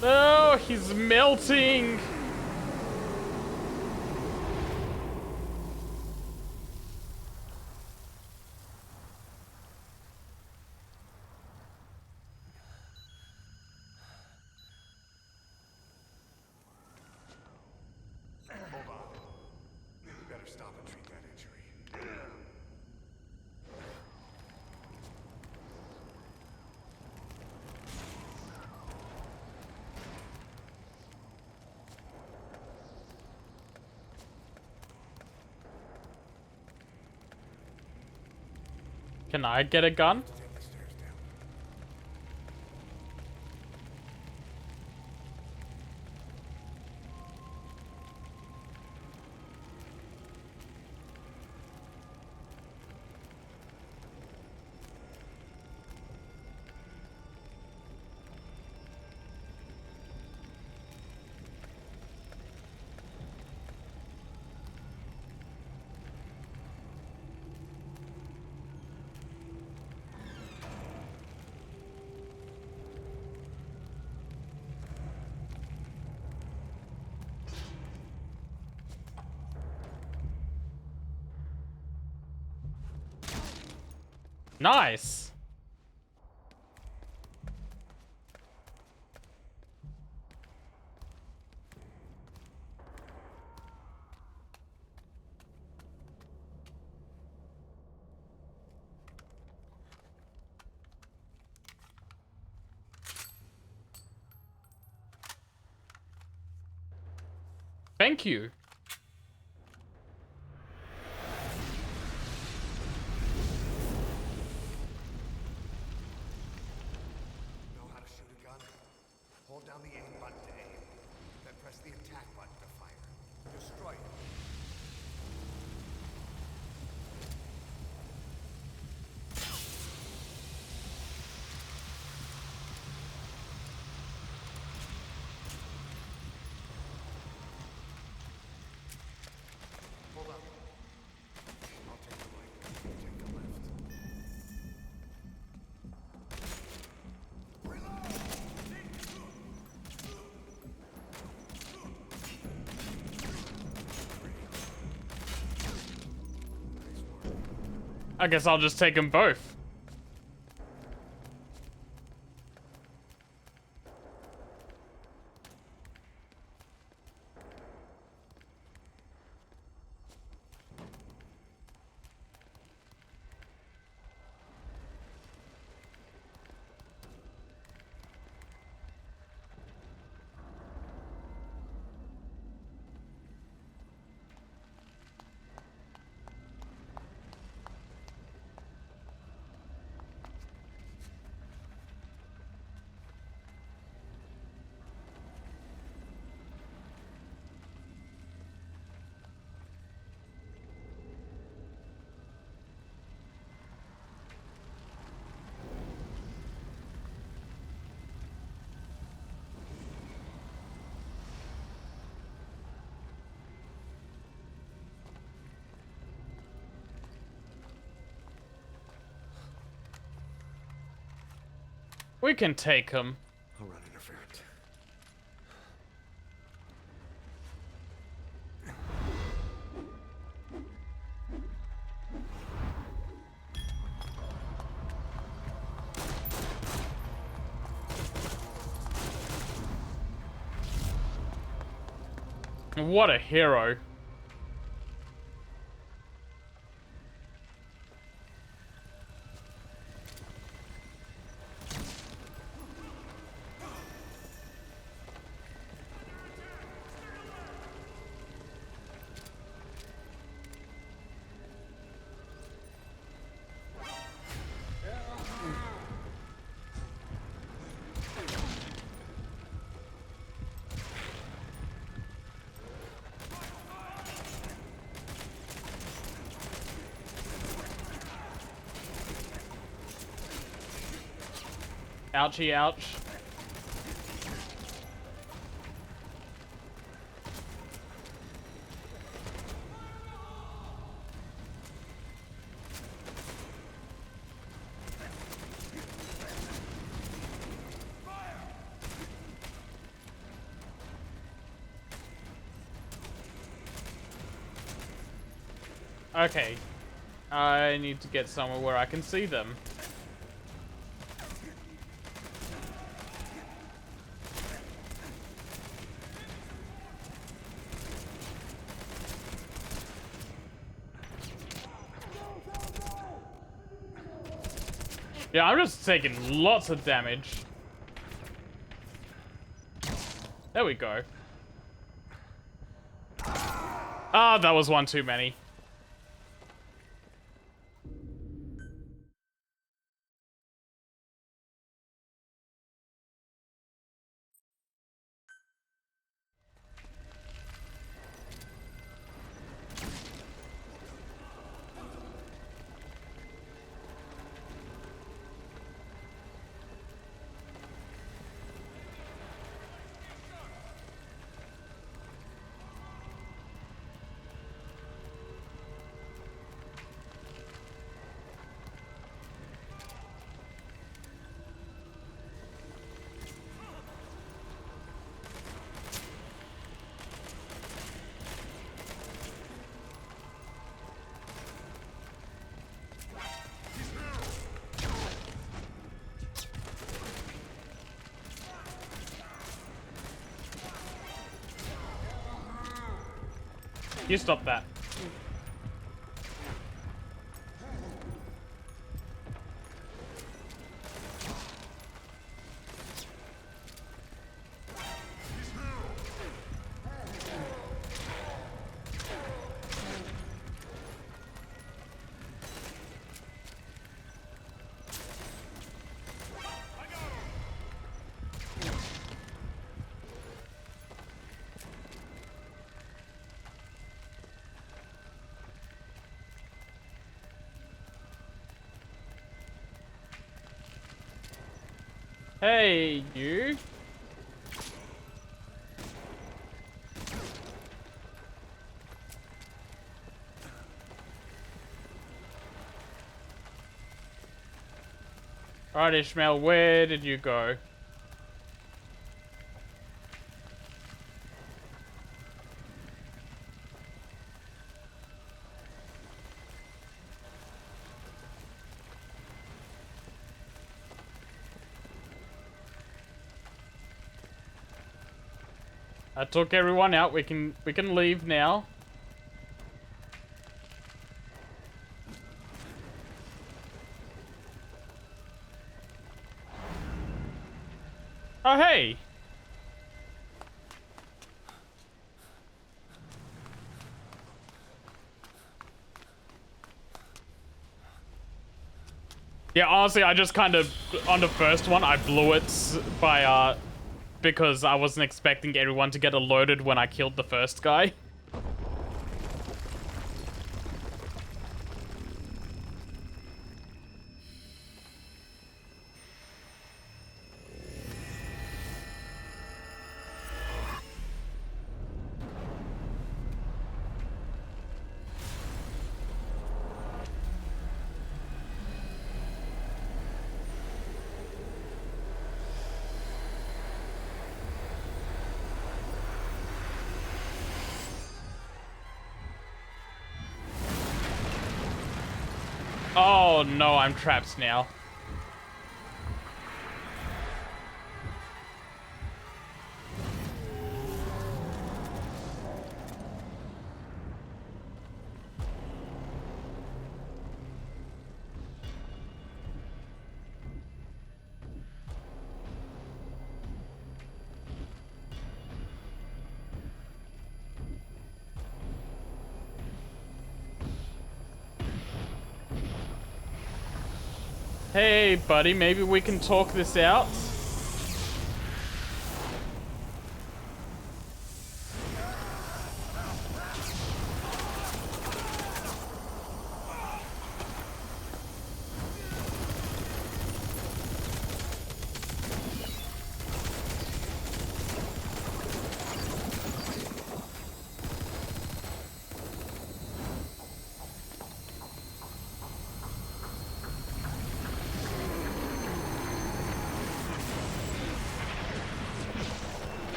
Oh, he's melting. Can I get a gun? Take the stairs down. Nice. Thank you. Know how to shoot a gun? Hold down the aim button to aim. Then press the attack button to fire. Destroy it. Hold up. I'll take the right. You take the left. I guess I'll just take them both. We can take them. I'll run interference. What a hero. Ouchie, ouch. Okay. I need to get somewhere where I can see them. Yeah, I'm just taking lots of damage. There we go. Ah, that was one too many. You stop that. Hey, you. Alright, Ishmael, where did you go? I took everyone out. We can leave now. Oh, hey. Yeah, honestly, I just kind of, on the first one, I blew it by, because I wasn't expecting everyone to get alerted when I killed the first guy. Oh no, I'm trapped now. Hey, buddy, maybe we can talk this out?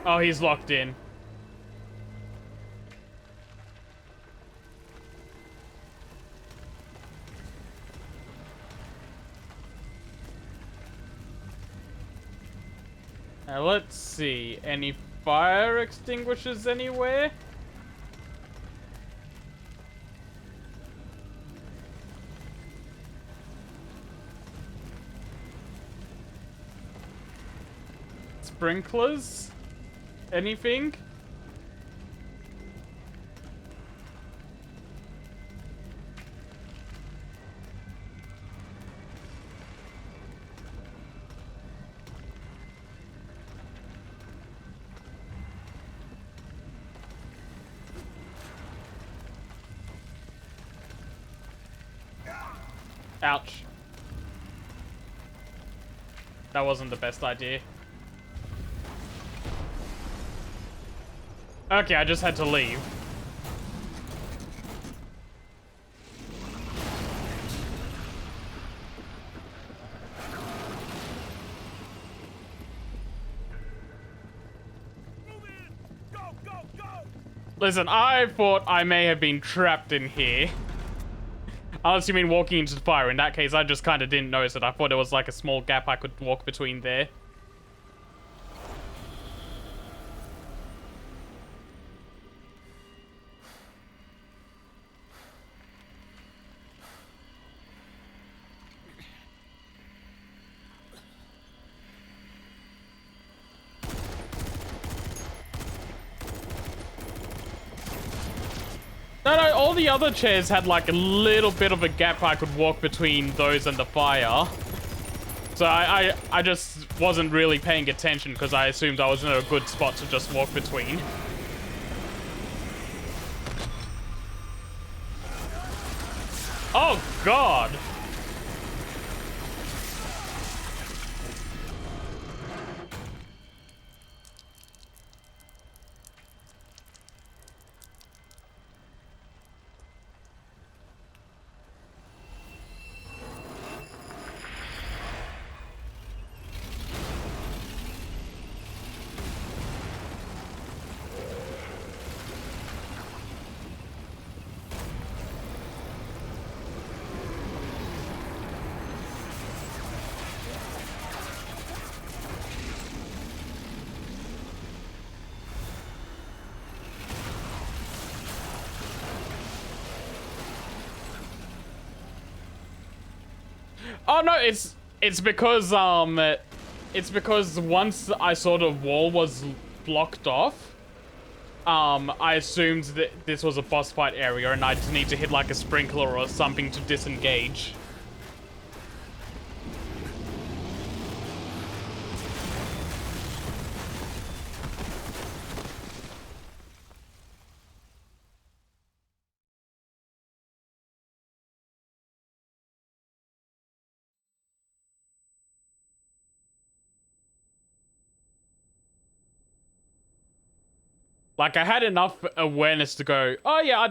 Oh, he's locked in. Now, let's see. Any fire extinguishers anywhere? Sprinklers? Anything? Ouch. That wasn't the best idea. Okay, I just had to leave. Move in! Go! Listen, I thought I may have been trapped in here. Unless you mean walking into the fire. In that case, I just kind of didn't notice it. I thought it was like a small gap I could walk between there. No, all the other chairs had like a little bit of a gap I could walk between those and the fire. So I just wasn't really paying attention because I assumed I was in a good spot to just walk between. Oh, God! Oh no, it's because once I saw the wall was blocked off, I assumed that this was a boss fight area and I'd need to hit like a sprinkler or something to disengage. Like, I had enough awareness to go, oh yeah,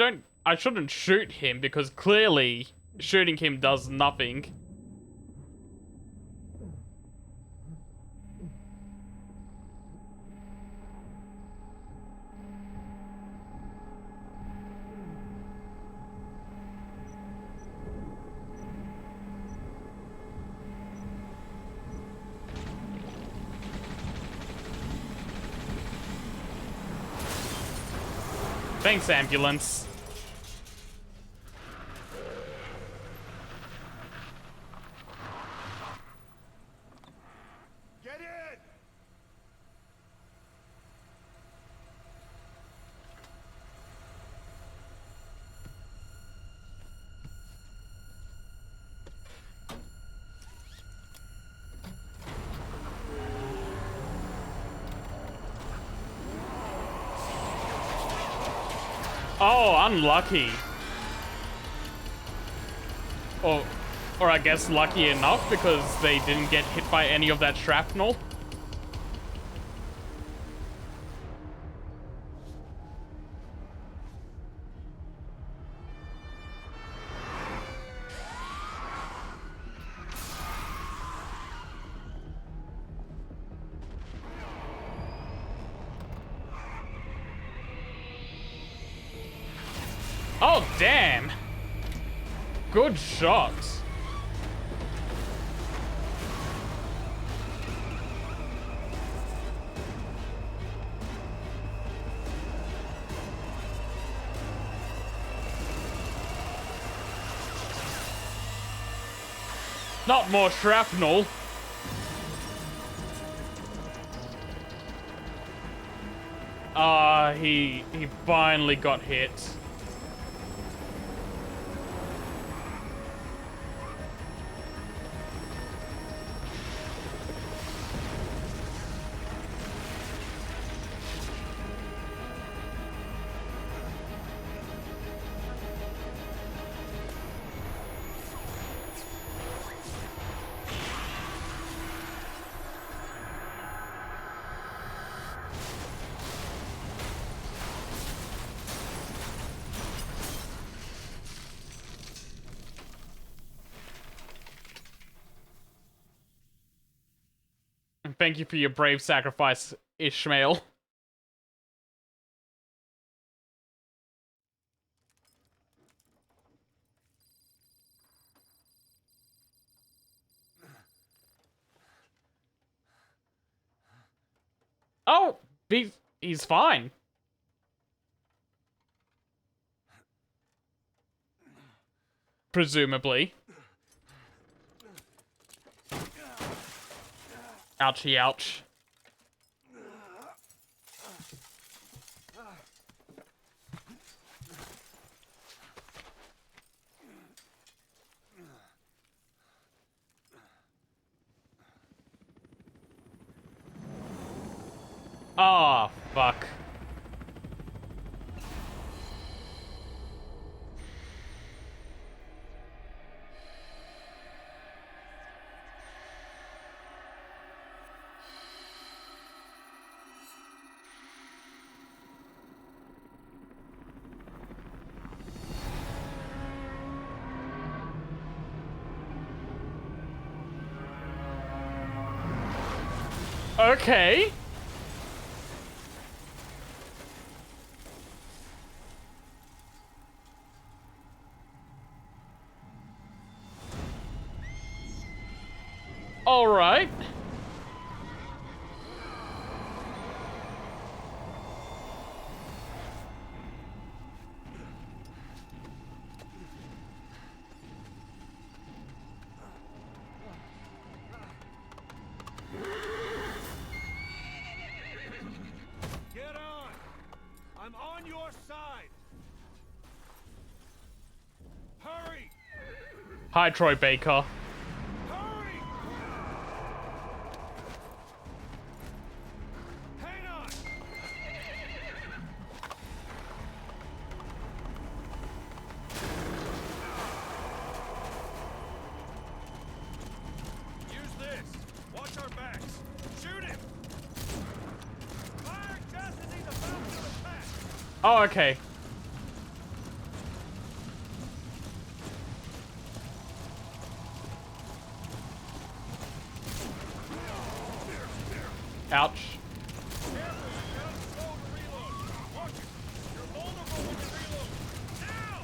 I shouldn't shoot him because clearly shooting him does nothing. Thanks, ambulance. Get in! Oh, unlucky. Or I guess lucky enough because they didn't get hit by any of that shrapnel. Oh, damn. Good shot. Not more shrapnel. He finally got hit. Thank you for your brave sacrifice, Ishmael. Oh, he's fine. Presumably. Ouchie, ouch. Oh, fuck. Okay. All right. Get on! I'm on your side! Hurry! Hi, Troy Baker. Hurry! Hang on! Use this! Watch our backs! Shoot him! Fire just as he's about to attack! Oh, okay. Ouch. Careful, you gotta slow the reload! Watch it! You're vulnerable when you reload! Now!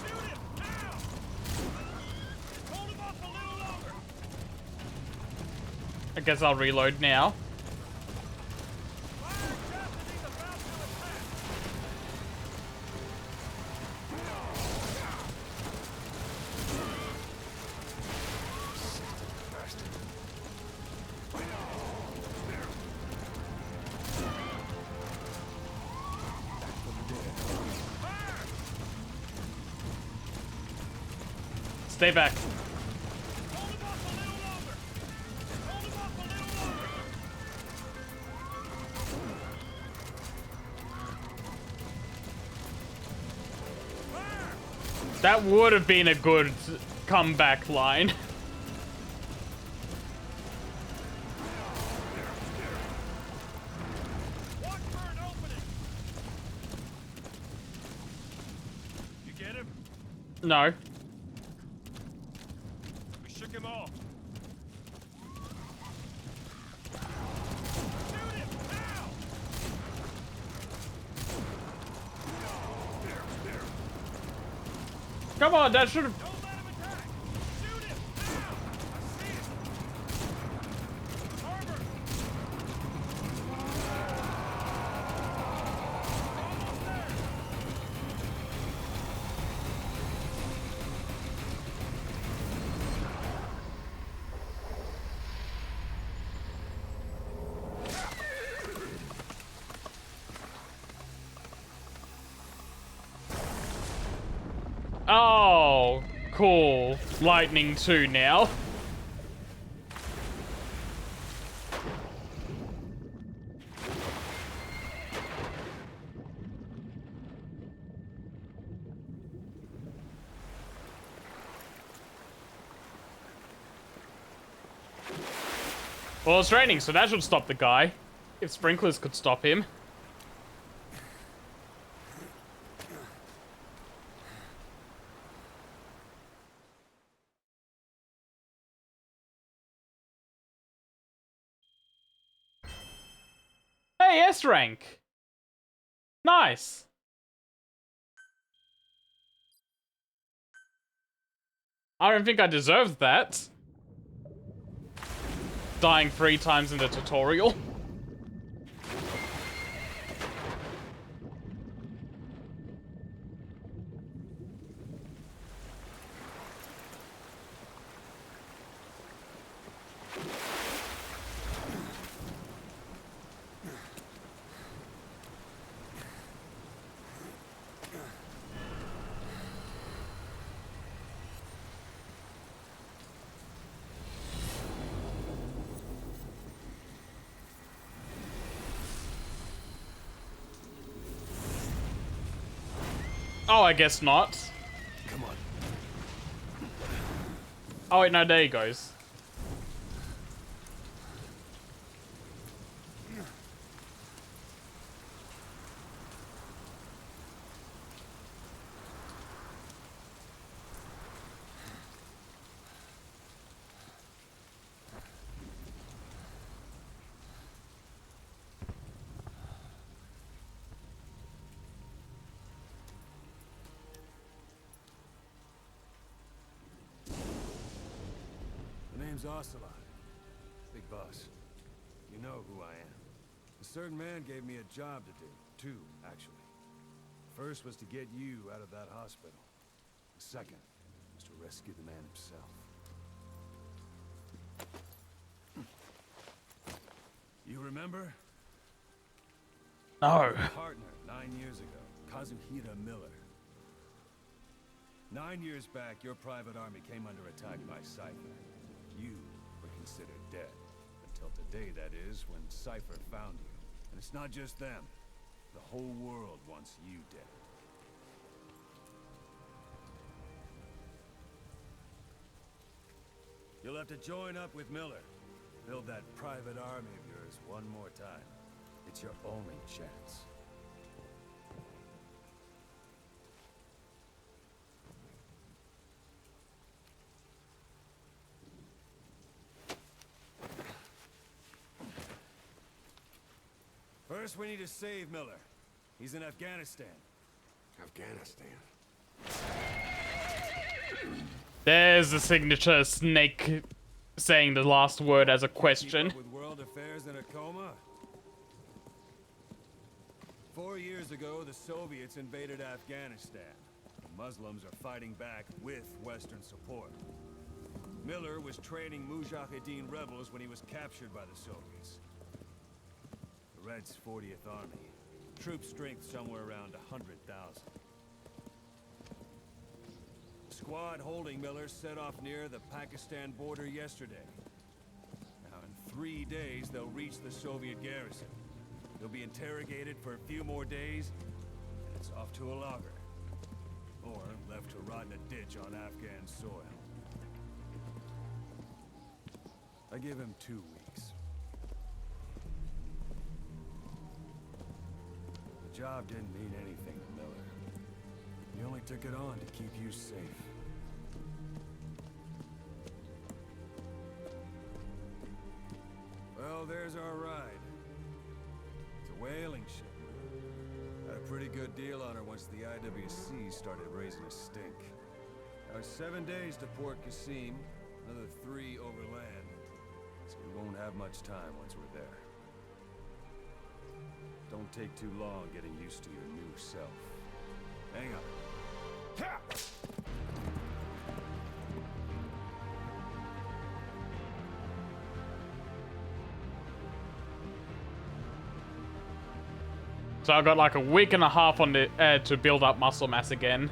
Shoot him! Now! Hold him off a little longer! I guess I'll reload now. Fire just as he's about to attack! Stay back. Hold him off a little longer! Hold him off a little longer! Fire! That would have been a good comeback line. Watch for an opening! You get him? No. We shook him off. Shoot him! Now! Come on, that should have... Don't let him attack! Shoot him! Now! I see him! Harbor! Almost there! Oh, cool. Lightning 2 now. Well, it's raining, so that should stop the guy. If sprinklers could stop him. Hey, S rank. Nice. I don't think I deserved that. dying 3 times in the tutorial. Oh, I guess not. Come on. Oh wait, no, there he goes. The name's Ocelot. Big boss. You know who I am. A certain man gave me a job to do. 2, actually. First was to get you out of that hospital. The second was to rescue the man himself. You remember? No. My partner 9 years ago, Kazuhira Miller. 9 years back, your private army came under attack by Cypher. You were considered dead. Until today, that is, when Cypher found you. And it's not just them. The whole world wants you dead. You'll have to join up with Miller. Build that private army of yours one more time. It's your only chance. First, we need to save Miller. He's in Afghanistan. Afghanistan. There's the signature Snake saying the last word as a question. Keep up with world affairs in a coma? 4 years ago, the Soviets invaded Afghanistan. The Muslims are fighting back with Western support. Miller was training Mujahideen rebels when he was captured by the Soviets. The Reds' 40th Army. Troop strength somewhere around 100,000. The squad holding Miller set off near the Pakistan border yesterday. Now, in 3 days, they'll reach the Soviet garrison. They'll be interrogated for a few more days, and it's off to a lager. Or left to rot in a ditch on Afghan soil. I give him 2 weeks. The job didn't mean anything to Miller. He only took it on to keep you safe. Well, there's our ride. It's a whaling ship. Had a pretty good deal on her once the IWC started raising a stink. Now it's 7 days to Port Qasim, another 3 overland. So we won't have much time once we're there. Don't take too long getting used to your new self. Hang on. Ha! So I've got like a week and a half on the to build up muscle mass again.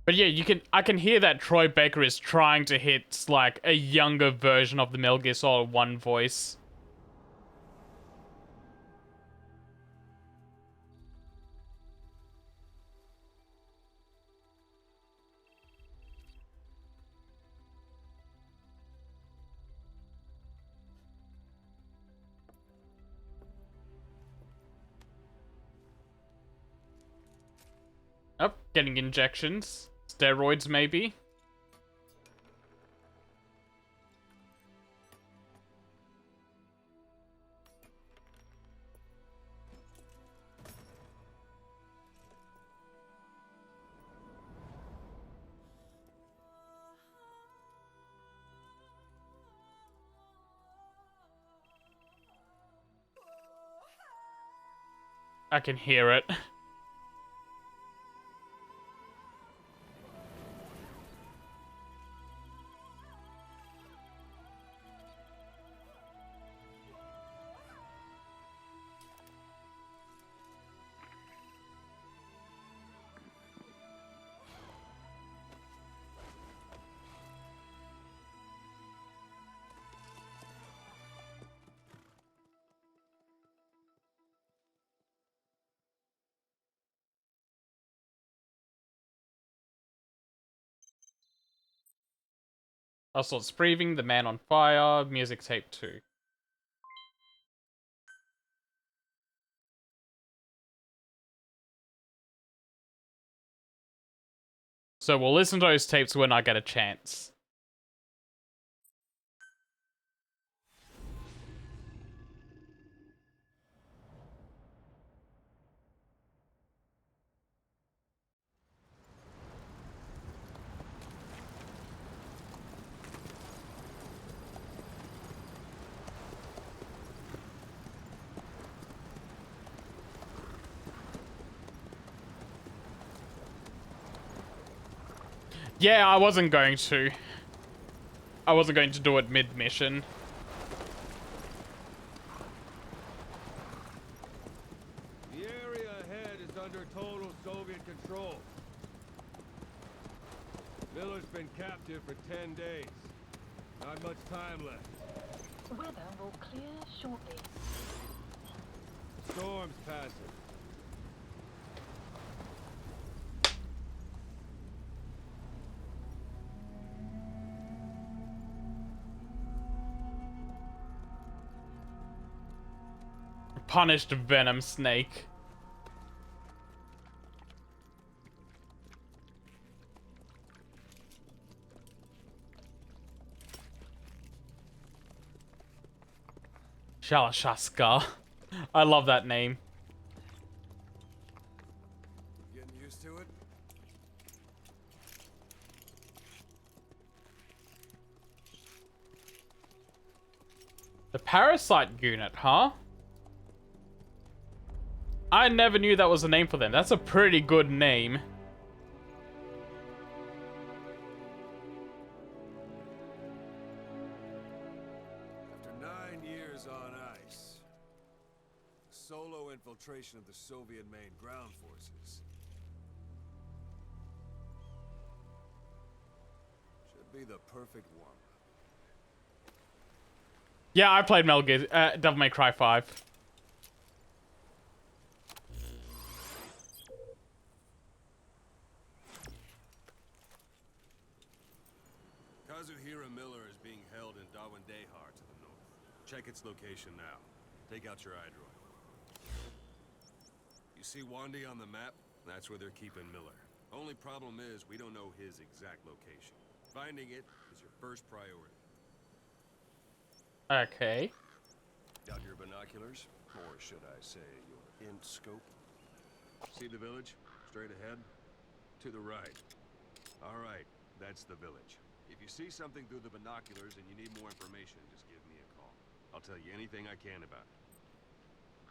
But yeah, I can hear that Troy Baker is trying to hit like a younger version of the Metal Gear Solid 1 voice. Oh, getting injections. Steroids, maybe? I can hear it. Ocelot's breathing, the man on fire, music tape 2. So we'll listen to those tapes when I get a chance. Yeah, I wasn't going to. I wasn't going to do it mid-mission. The area ahead is under total Soviet control. Miller's been captive for 10 days. Not much time left. Weather will clear shortly. Storm's passing. Punished Venom Snake. Shalashaska. I love that name. Getting used to it? The Parasite Unit, huh? I never knew that was a name for them. That's a pretty good name. After 9 years on ice, solo infiltration of the Soviet main ground forces should be the perfect warm-up. Yeah, I played Metal Gear, Devil May Cry 5. Kazuhira Miller is being held in Dawandehar to the north. Check its location now. Take out your iDroid. You see Wandy on the map? That's where they're keeping Miller. Only problem is, we don't know his exact location. Finding it is your first priority. Okay. Got your binoculars? Or should I say, your int scope? See the village? Straight ahead? To the right. Alright, that's the village. If you see something through the binoculars and you need more information, just give me a call. I'll tell you anything I can about it.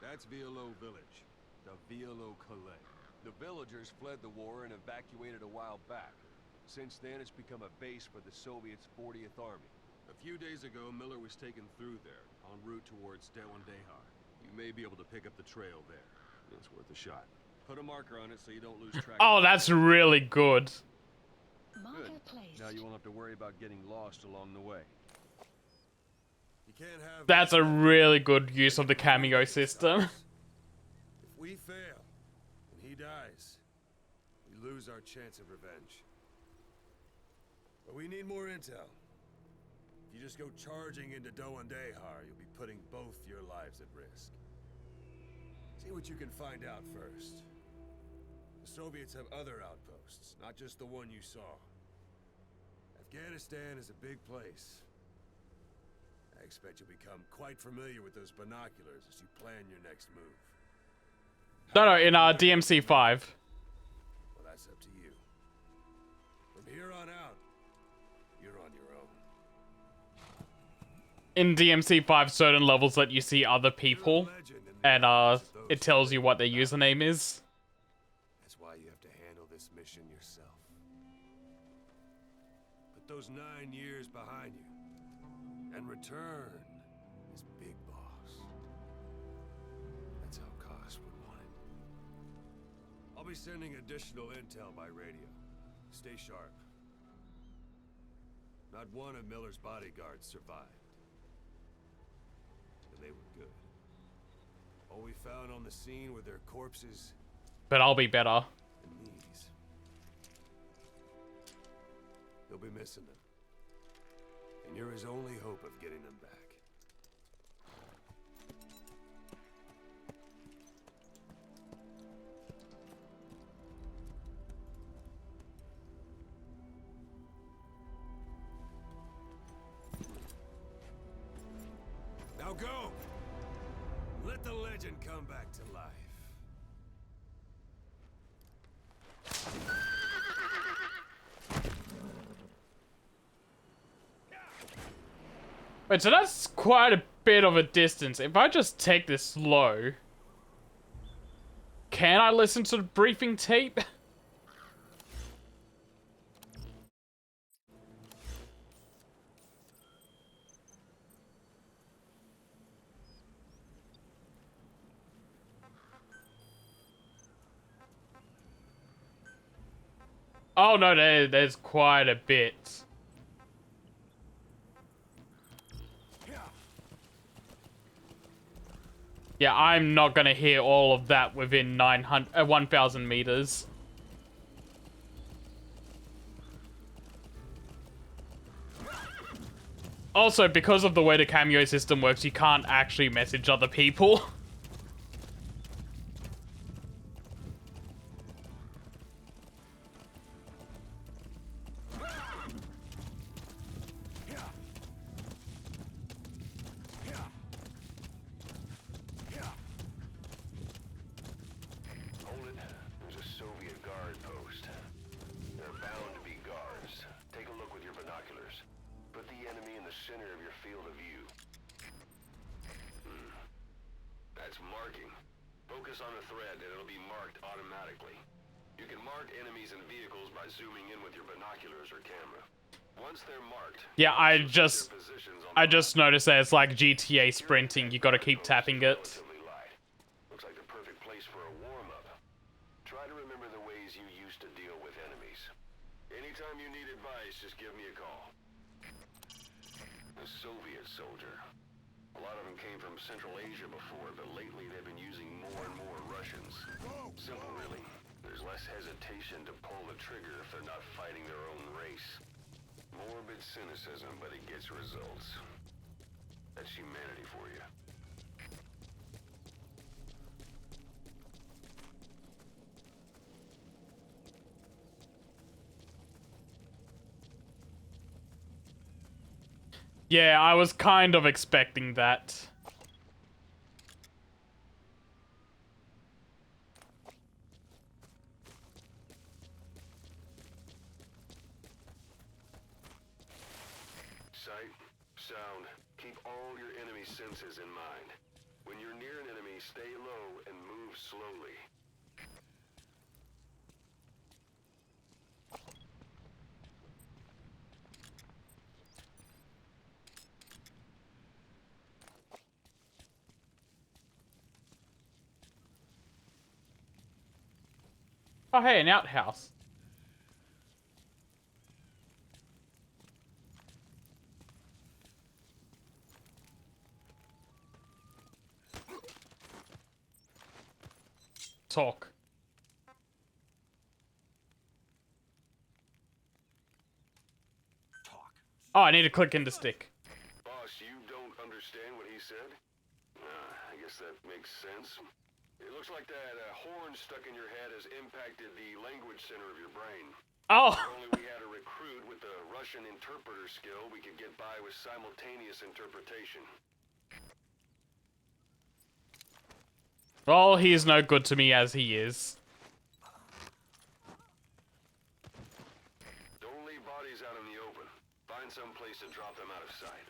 That's Violo Village. The Violo Calais. The villagers fled the war and evacuated a while back. Since then, it's become a base for the Soviets' 40th Army. A few days ago, Miller was taken through there, en route towards Dawandehar. You may be able to pick up the trail there. It's worth a shot. Put a marker on it so you don't lose track. Oh, that's really good. Good. Now you won't have to worry about getting lost along the way. You can't have. That's a really good use of the cameo system. If we fail, and he dies, we lose our chance of revenge. But we need more intel. If you just go charging into Dawandehar, you'll be putting both your lives at risk. See what you can find out first. The Soviets have other outposts, not just the one you saw. Afghanistan is a big place. I expect you'll become quite familiar with those binoculars as you plan your next move. No, in DMC 5. Well, that's up to you. From here on out, you're on your own. In DMC 5, certain levels let you see other people, and it tells you what their username is. That's why you have to handle this mission yourself. Put those 9 years behind you, and return as Big Boss. That's how Koss would want it. I'll be sending additional intel by radio. Stay sharp. Not one of Miller's bodyguards survived. And they were good. All we found on the scene were their corpses. But I'll be better. And these. You'll be missing them. And you're his only hope of getting them back. Now go! Let the legend come back to life. Wait, so that's quite a bit of a distance. If I just take this slow, can I listen to the briefing tape? Oh no, there's quite a bit. Yeah, I'm not gonna hear all of that within 1,000 meters. Also, because of the way the cameo system works, you can't actually message other people. Yeah, I just noticed that it's like GTA sprinting. You gotta keep tapping it. Looks like the perfect place for a warm-up. Try to remember the ways you used to deal with enemies. Anytime you need advice, just give me a call. A Soviet soldier. A lot of them came from Central Asia before, but lately they've been using more and more Russians. Simple, really. There's less hesitation to pull the trigger if they're not fighting their own race. Morbid cynicism, but it gets results. That's humanity for you. Yeah, I was kind of expecting that. Sight, sound, keep all your enemy senses in mind. When you're near an enemy, stay low and move slowly. Oh, hey, an outhouse. Talk. Oh, I need to click into stick. Boss, you don't understand what he said? I guess that makes sense. It looks like that horn stuck in your head has impacted the language center of your brain. Oh! If only we had a recruit with the Russian interpreter skill, we could get by with simultaneous interpretation. Well, he is no good to me as he is. Don't leave bodies out in the open. Find some place to drop them out of sight.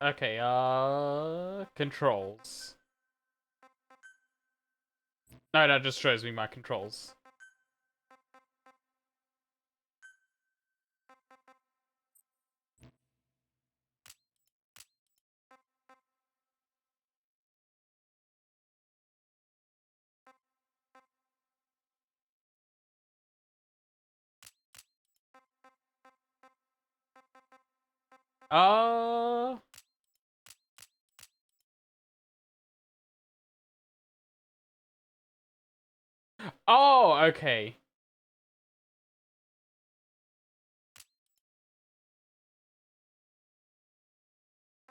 Okay, controls. No, that just shows me my controls. Oh, okay.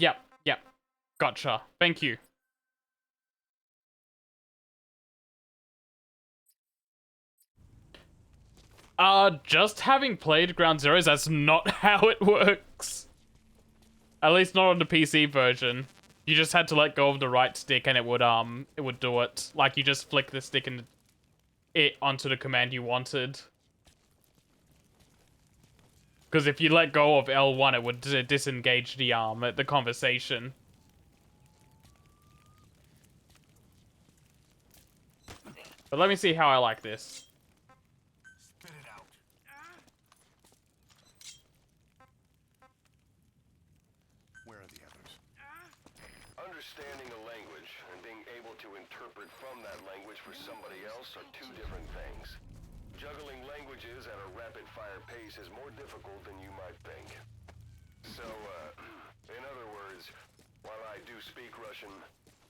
Yep. Gotcha. Thank you. Just having played Ground Zeroes, that's not how it works. At least not on the PC version. You just had to let go of the right stick and it would do it. Like, you just flick the stick and it onto the command you wanted. Because if you let go of L1, it would disengage the conversation. But let me see how I like this. Spit it out. Where are the others? Understanding a language and being able to interpret from that language for somebody else are two different things. Juggling languages at a rapid-fire pace is more difficult than you might think. So, in other words, while I do speak Russian,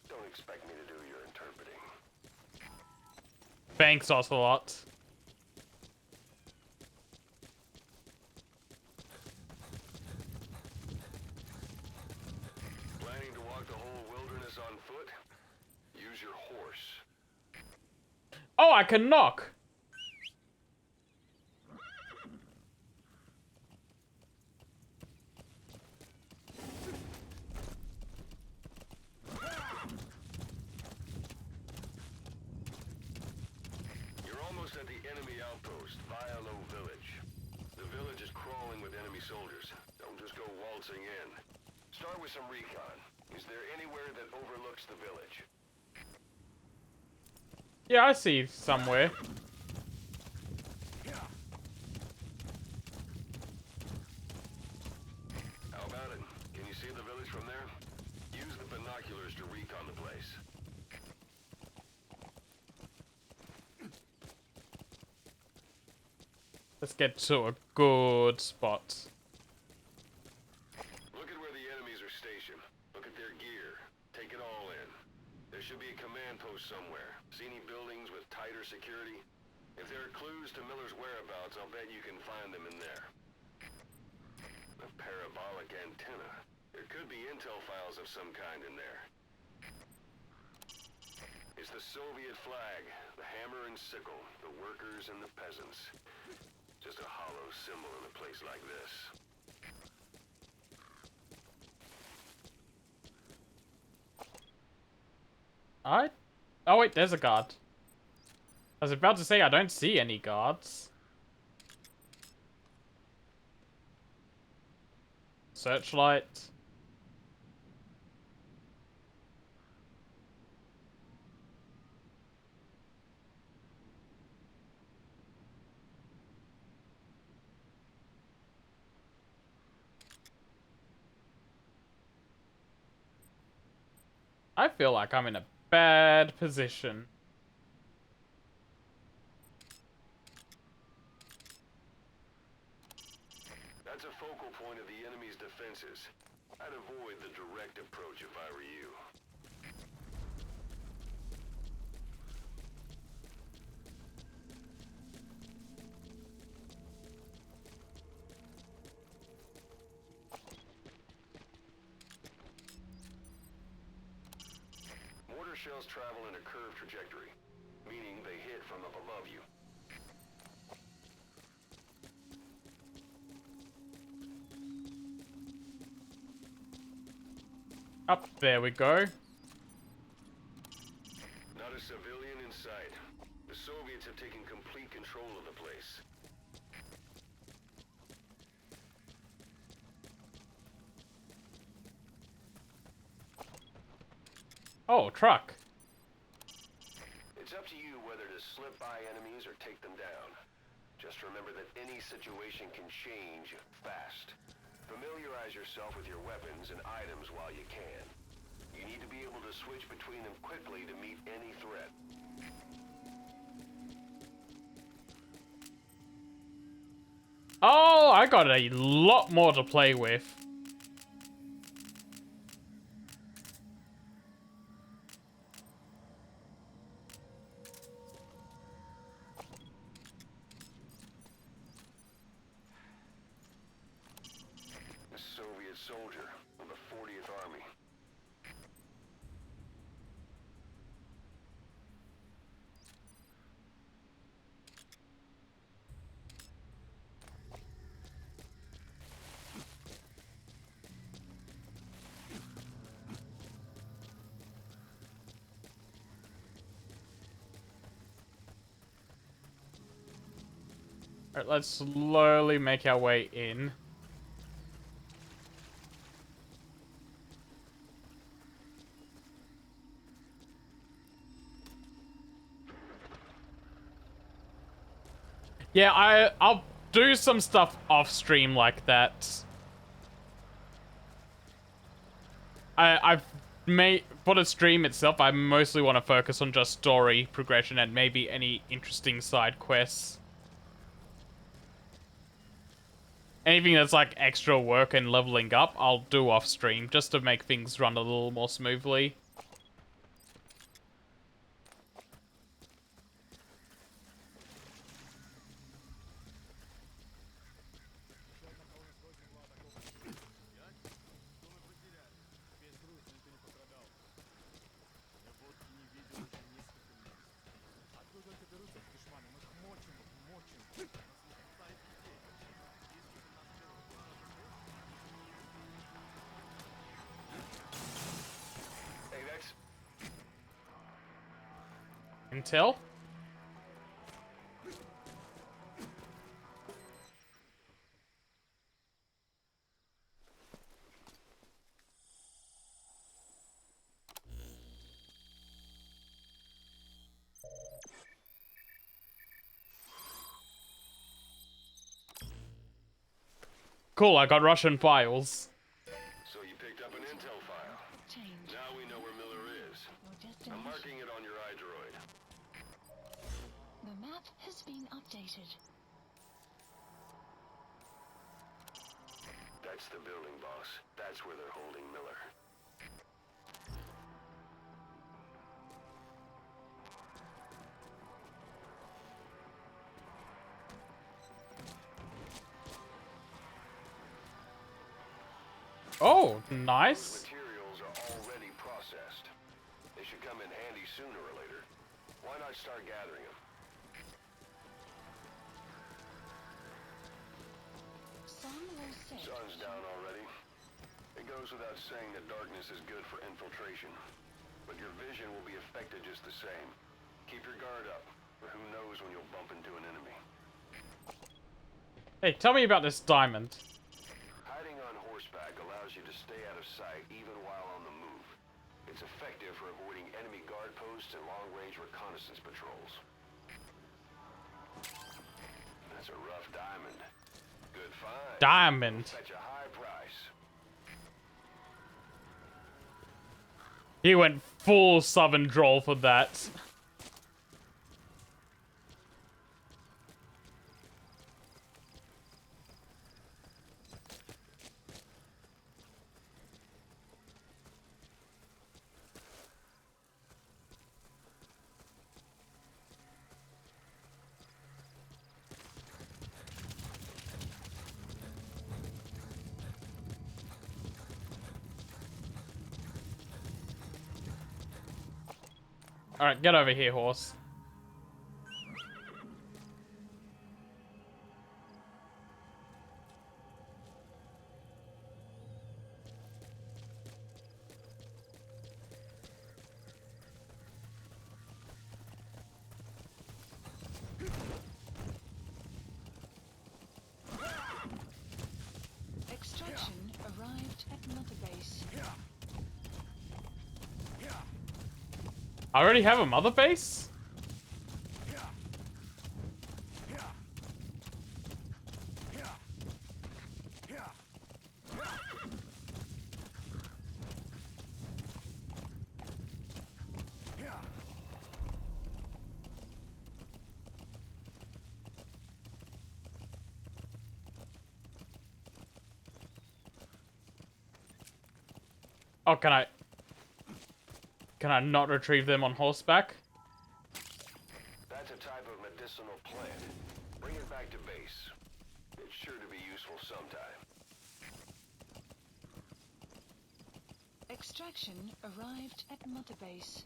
don't expect me to do your interpreting. Thanks, Ocelot. Planning to walk the whole wilderness on foot? Use your horse. Oh, I can knock! You're almost at the enemy outpost, Vialo Village. The village is crawling with enemy soldiers. Don't just go waltzing in. Start with some recon. Is there anywhere that overlooks the village? Yeah, I see somewhere. How about it? Can you see the village from there? Use the binoculars to recon the place. Let's get to a good spot. Look at where the enemies are stationed. Look at their gear. Take it all in. There should be a command post somewhere. See any buildings with tighter security? If there are clues to Miller's whereabouts, I'll bet you can find them in there. A parabolic antenna. There could be intel files of some kind in there. It's the Soviet flag, the hammer and sickle, the workers and the peasants. Just a hollow symbol in a place like this. Oh wait, there's a guard. I was about to say I don't see any guards. Searchlight. I feel like I'm in a bad position. That's a focal point of the enemy's defenses. I'd avoid the direct approach if I were you. Mortar shells travel in a curved trajectory, meaning they hit from up above you. Up there we go. Not a civilian in sight. The Soviets have taken complete control of the place. Oh, truck. It's up to you whether to slip by enemies or take them down. Just remember that any situation can change fast. Familiarize yourself with your weapons and items while you can. You need to be able to switch between them quickly to meet any threat. Oh, I got a lot more to play with. A Soviet soldier of the 40th Army. Alright, let's slowly make our way in. Yeah, I'll do some stuff off stream like that. I've made for the stream itself. I mostly want to focus on just story progression and maybe any interesting side quests. Anything that's like extra work and leveling up, I'll do off stream just to make things run a little more smoothly. Hey, that's... Intel? Cool, I got Russian files. So you picked up an intel file. Now we know where Miller is. I'm marking it on your iDroid. The map has been updated. That's the building, boss. That's where they're holding Miller. Oh, Those nice. materials are already processed. They should come in handy sooner or later. Why not start gathering them? Sun's down already. It goes without saying that darkness is good for infiltration. But your vision will be affected just the same. Keep your guard up, or who knows when you'll bump into an enemy. Hey, tell me about this diamond. Hiding on horseback allows you to stay out of sight even while on the move. It's effective for avoiding enemy guard posts and long-range reconnaissance patrols. That's a rough diamond. Good find. Diamond. Fetch a high price. He went full southern drawl for that. Alright, get over here, horse. Extraction arrived at Mother Base. I already have a mother base? Oh, can I not retrieve them on horseback? That's a type of medicinal plant. Bring it back to base. It's sure to be useful sometime. Extraction arrived at Mother Base.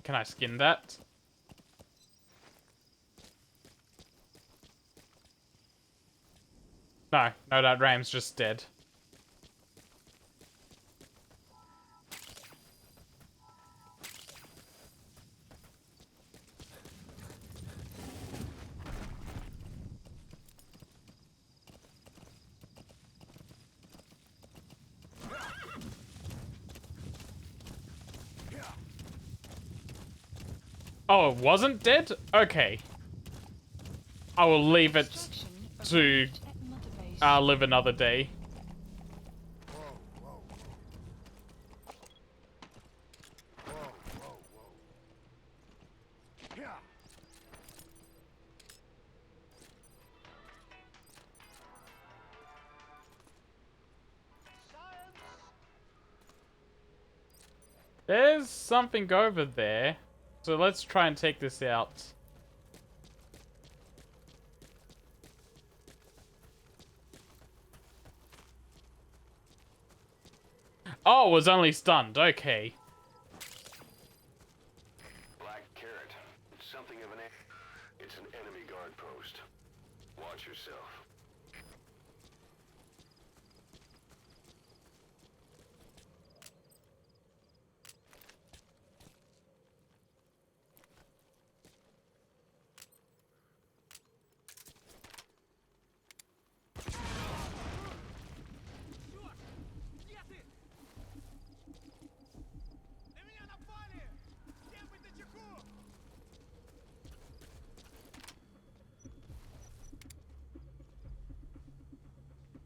Can I skin that? No, that ram's just dead. Oh, it wasn't dead? Okay. I will leave it to live another day. There's something over there. So let's try and take this out. Oh, it was only stunned. Okay. Black carrot. It's something of an... It's an enemy guard post. Watch yourself.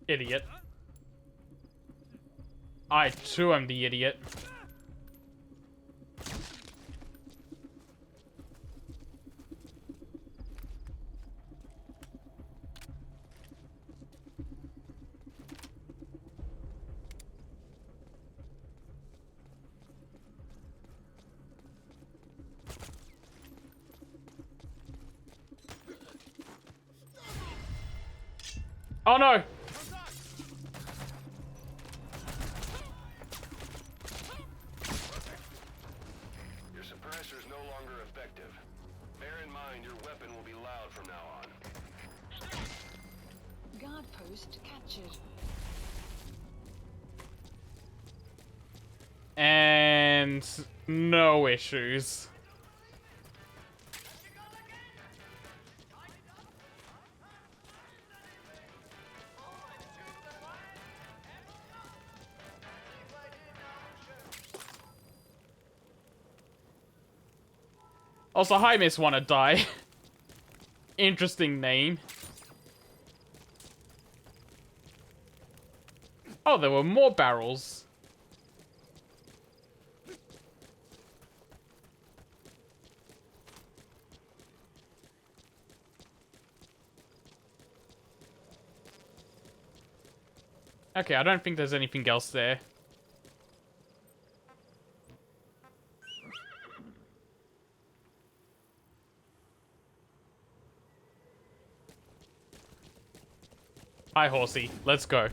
Idiot. I too am the idiot. Oh no! Your suppressor is no longer effective. Bear in mind your weapon will be loud from now on. Guard post captured. And no issues. Also, hi, Miss Wanna Die. Interesting name. Oh, there were more barrels. Okay, I don't think there's anything else there. Hi, horsey. Let's go.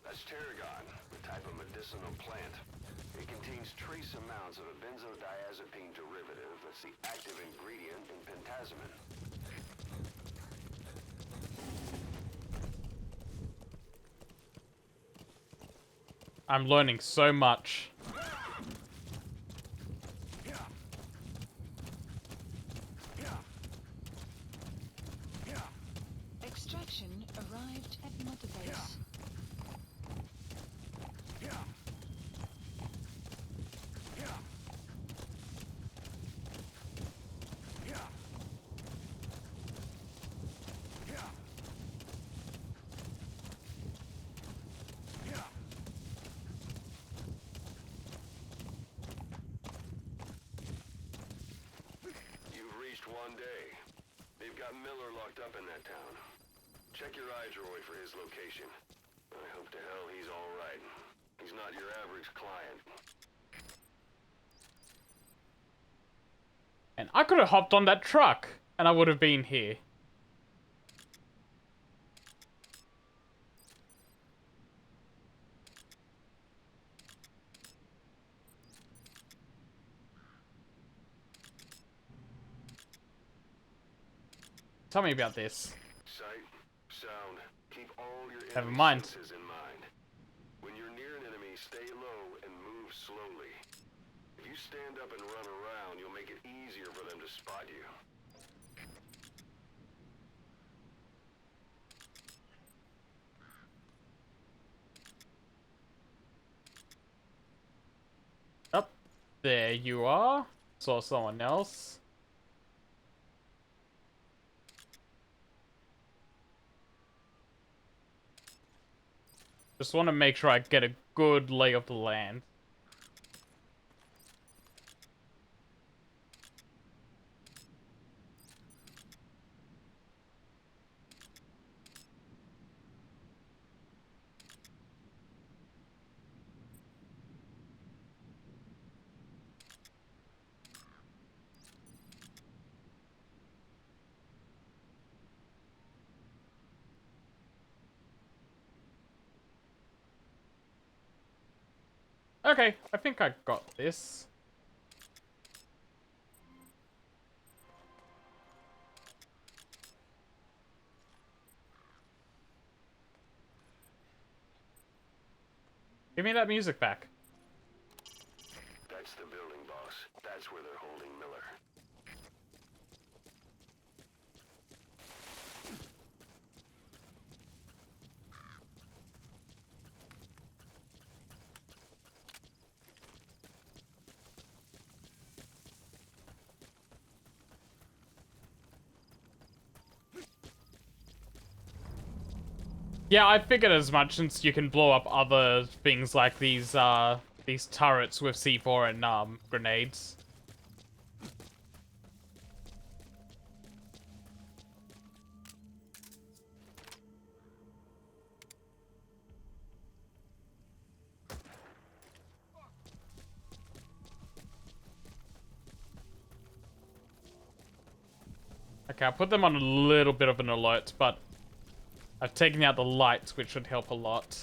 That's tarragon, a type of medicinal plant. It contains trace amounts of a benzodiazepine derivative that's the active ingredient in pentazemin. I'm learning so much. Extraction arrived at Mother Base. You've reached 1 day. They've got Miller locked up in that town. Check your iDroid for his location. I hope to hell he's all right. He's not your average client. And I could have hopped on that truck, and I would have been here. Tell me about this. Sight, sound, keep all your Never enemy mind. senses in mind. When you're near an enemy, stay low and move slowly. If you stand up and run around, you'll make it easier for them to spot you. Up there you are. Saw someone else. Just want to make sure I get a good lay of the land. Okay, I think I got this. Give me that music back. That's the building, boss. That's where they're holding Miller. Yeah, I figured as much since you can blow up other things like these turrets with C4 and grenades. Okay, I'll put them on a little bit of an alert, but I've taken out the lights, which should help a lot.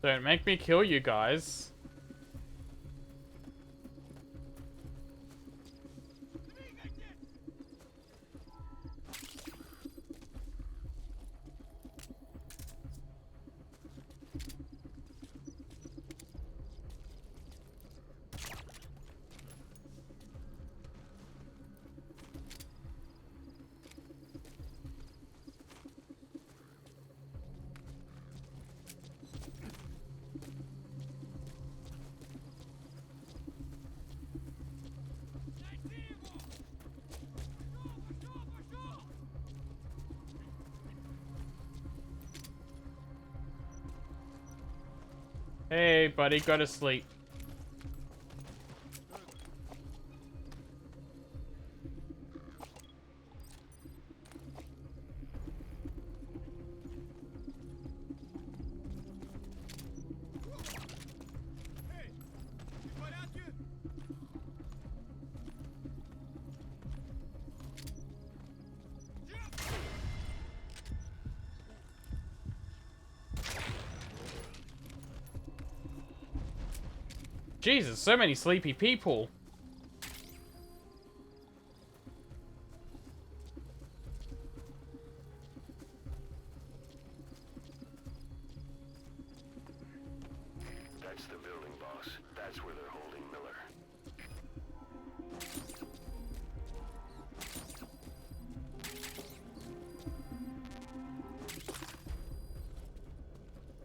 Don't make me kill you guys. Hey, buddy, go to sleep. Jesus, so many sleepy people. That's the building, boss. That's where they're holding Miller.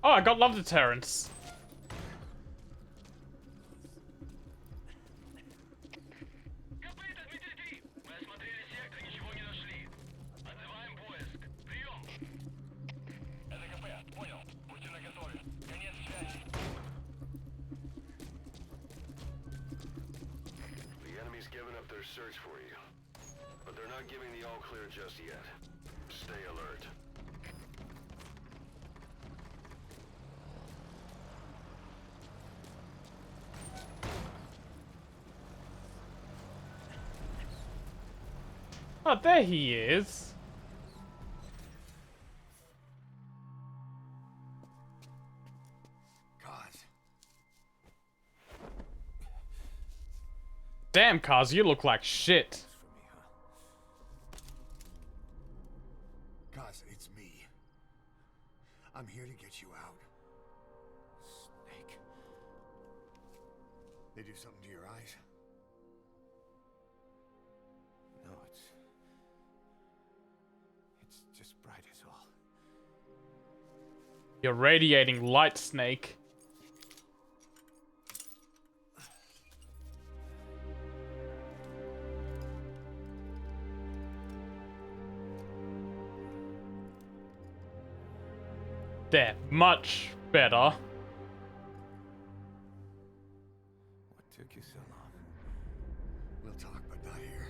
Oh, I got love deterrence. The enemy's given up their search for you. But they're not giving the all clear just yet. Stay alert. Oh, there he is. Damn, Kaz, you look like shit. Kaz, it's me. I'm here to get you out. Snake. They do something to your eyes? No, it's just bright is all. You're radiating light, Snake. There, much better. What took you so long? We'll talk, but not here.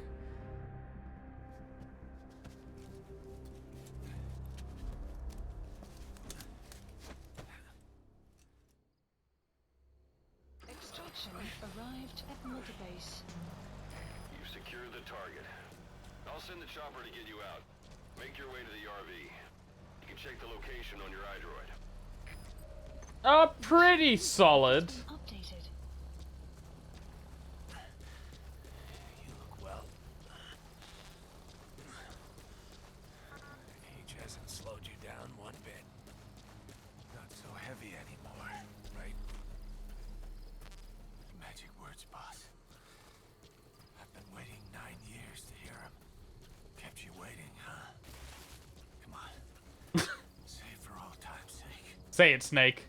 Extraction arrived at Mother Base. You've secured the target. I'll send the chopper to get you out. Make your way to the RV. You can check the location on your iDroid. Pretty solid. Updated. You look well. Age hasn't slowed you down one bit. Not so heavy anymore, right? Magic words, boss. I've been waiting 9 years to hear them. Kept you waiting, huh? Come on. Say it for all time's sake. Say it, Snake.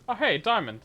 Oh, hey, diamond.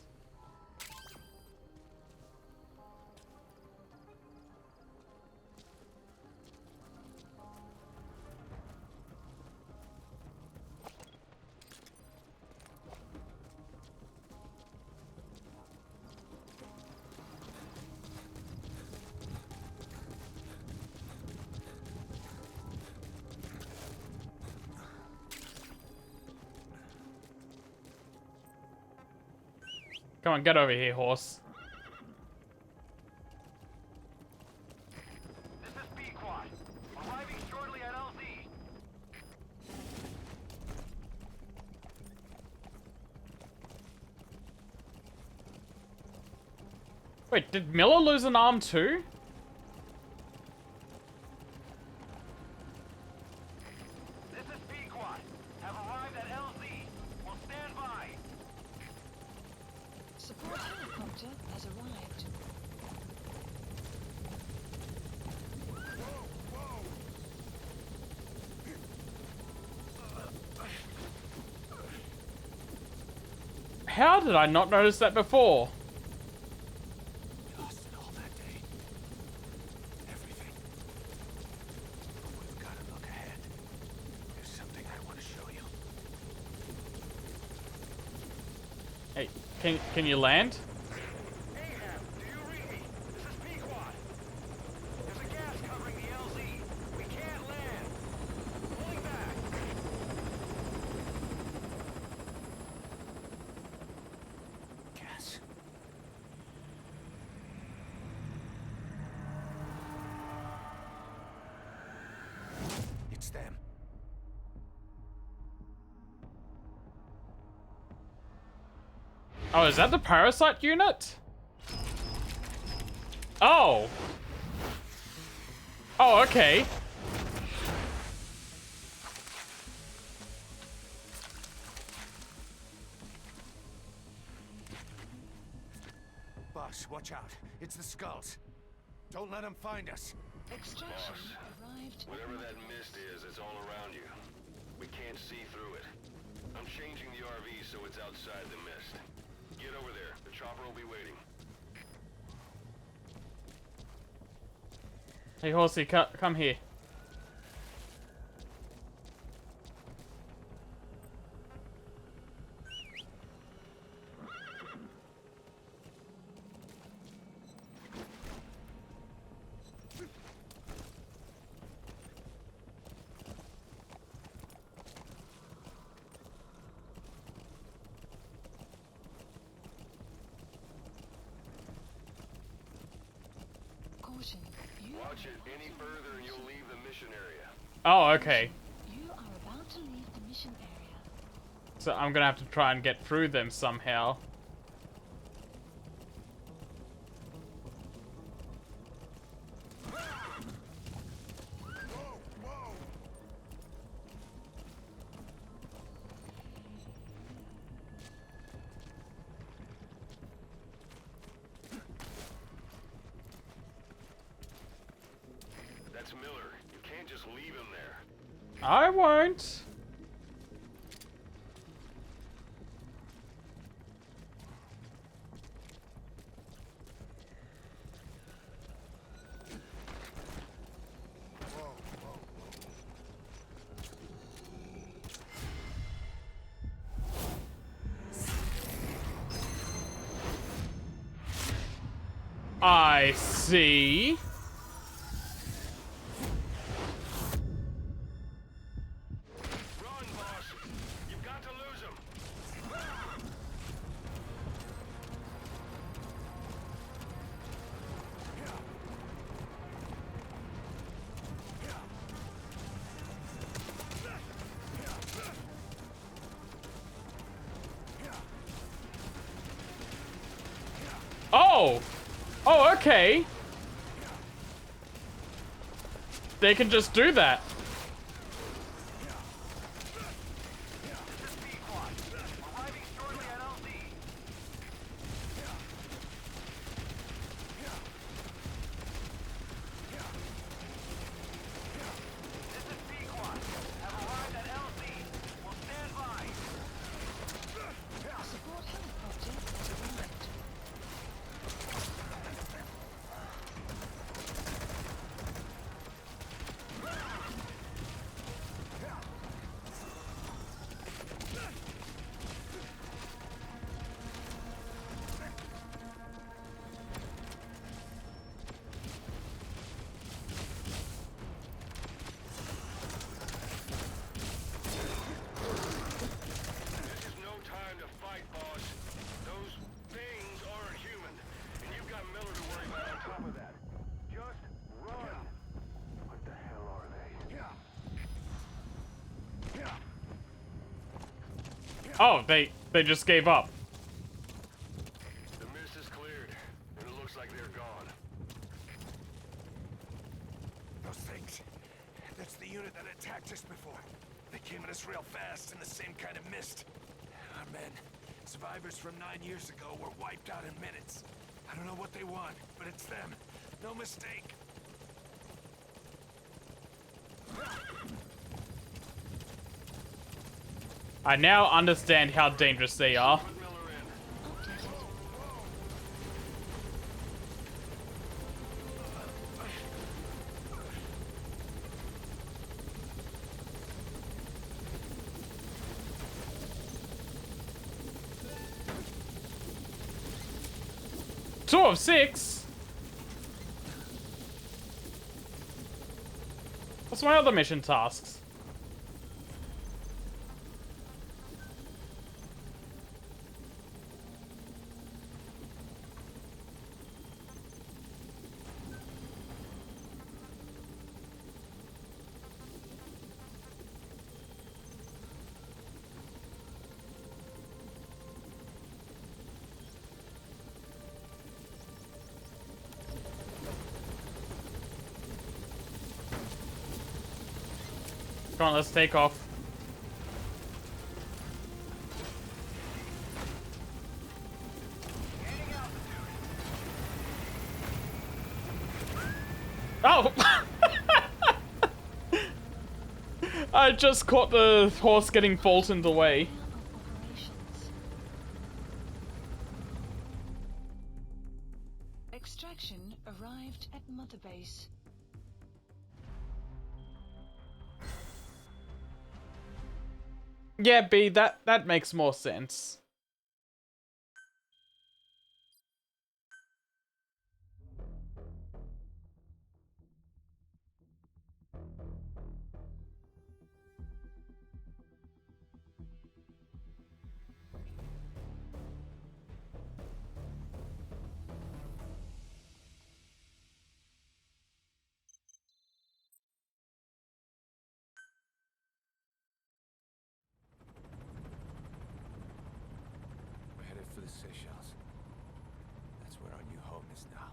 Come on, get over here, horse. This is B-Quad. Arriving shortly at LZ. Wait, did Miller lose an arm too? This is B-Quad. Have arrived at LZ. Will stand by. Support helicopter has arrived. How did I not notice that before? You lost it all that day. Everything. Hey, can you land? Ahab, do you read me? This is Pequod. There's a gas covering the LZ. We can't land. Pulling back. Gas. It's them. Oh, is that the parasite unit? Oh. Oh, okay. Boss, watch out. It's the skulls. Don't let them find us. Extraction arrived. Whatever that mist is, it's all around you. We can't see through it. I'm changing the RV so it's outside the mist. Get over there. The chopper will be waiting. Hey, Horsey, come here. Caution. Watch it any further and you'll leave the mission area. Oh, okay. You are about to leave the mission area. So I'm gonna have to try and get through them somehow. That's Miller. You can't just leave him there. I won't. I see. Run, boss. You've got to lose him. Oh! Oh, okay. They can just do that. This is Pequod. Arriving shortly at LZ. This is Pequod. Have arrived at LZ. We'll stand by. A support helicopter has arrived. This is no time to fight, boss. Those things aren't human. And you've got Miller to worry about on top of that. Just run. What the hell are they? Oh, they just gave up. The mist is cleared, and it looks like they're gone. Those things. That's the unit that attacked us before. They came at us real fast in the same kind of mist. Our men, survivors from 9 years ago, were wiped out in minutes. I don't know what they want, but it's them. No mistake. I now understand how dangerous they are. Put Miller in. Updated. 2 of 6? What's my other mission tasks? Come on, let's take off. Oh! I just caught the horse getting Fultoned away. Extraction arrived at Mother Base. Yeah, B, that makes more sense. We're headed for the Seychelles. That's where our new home is now.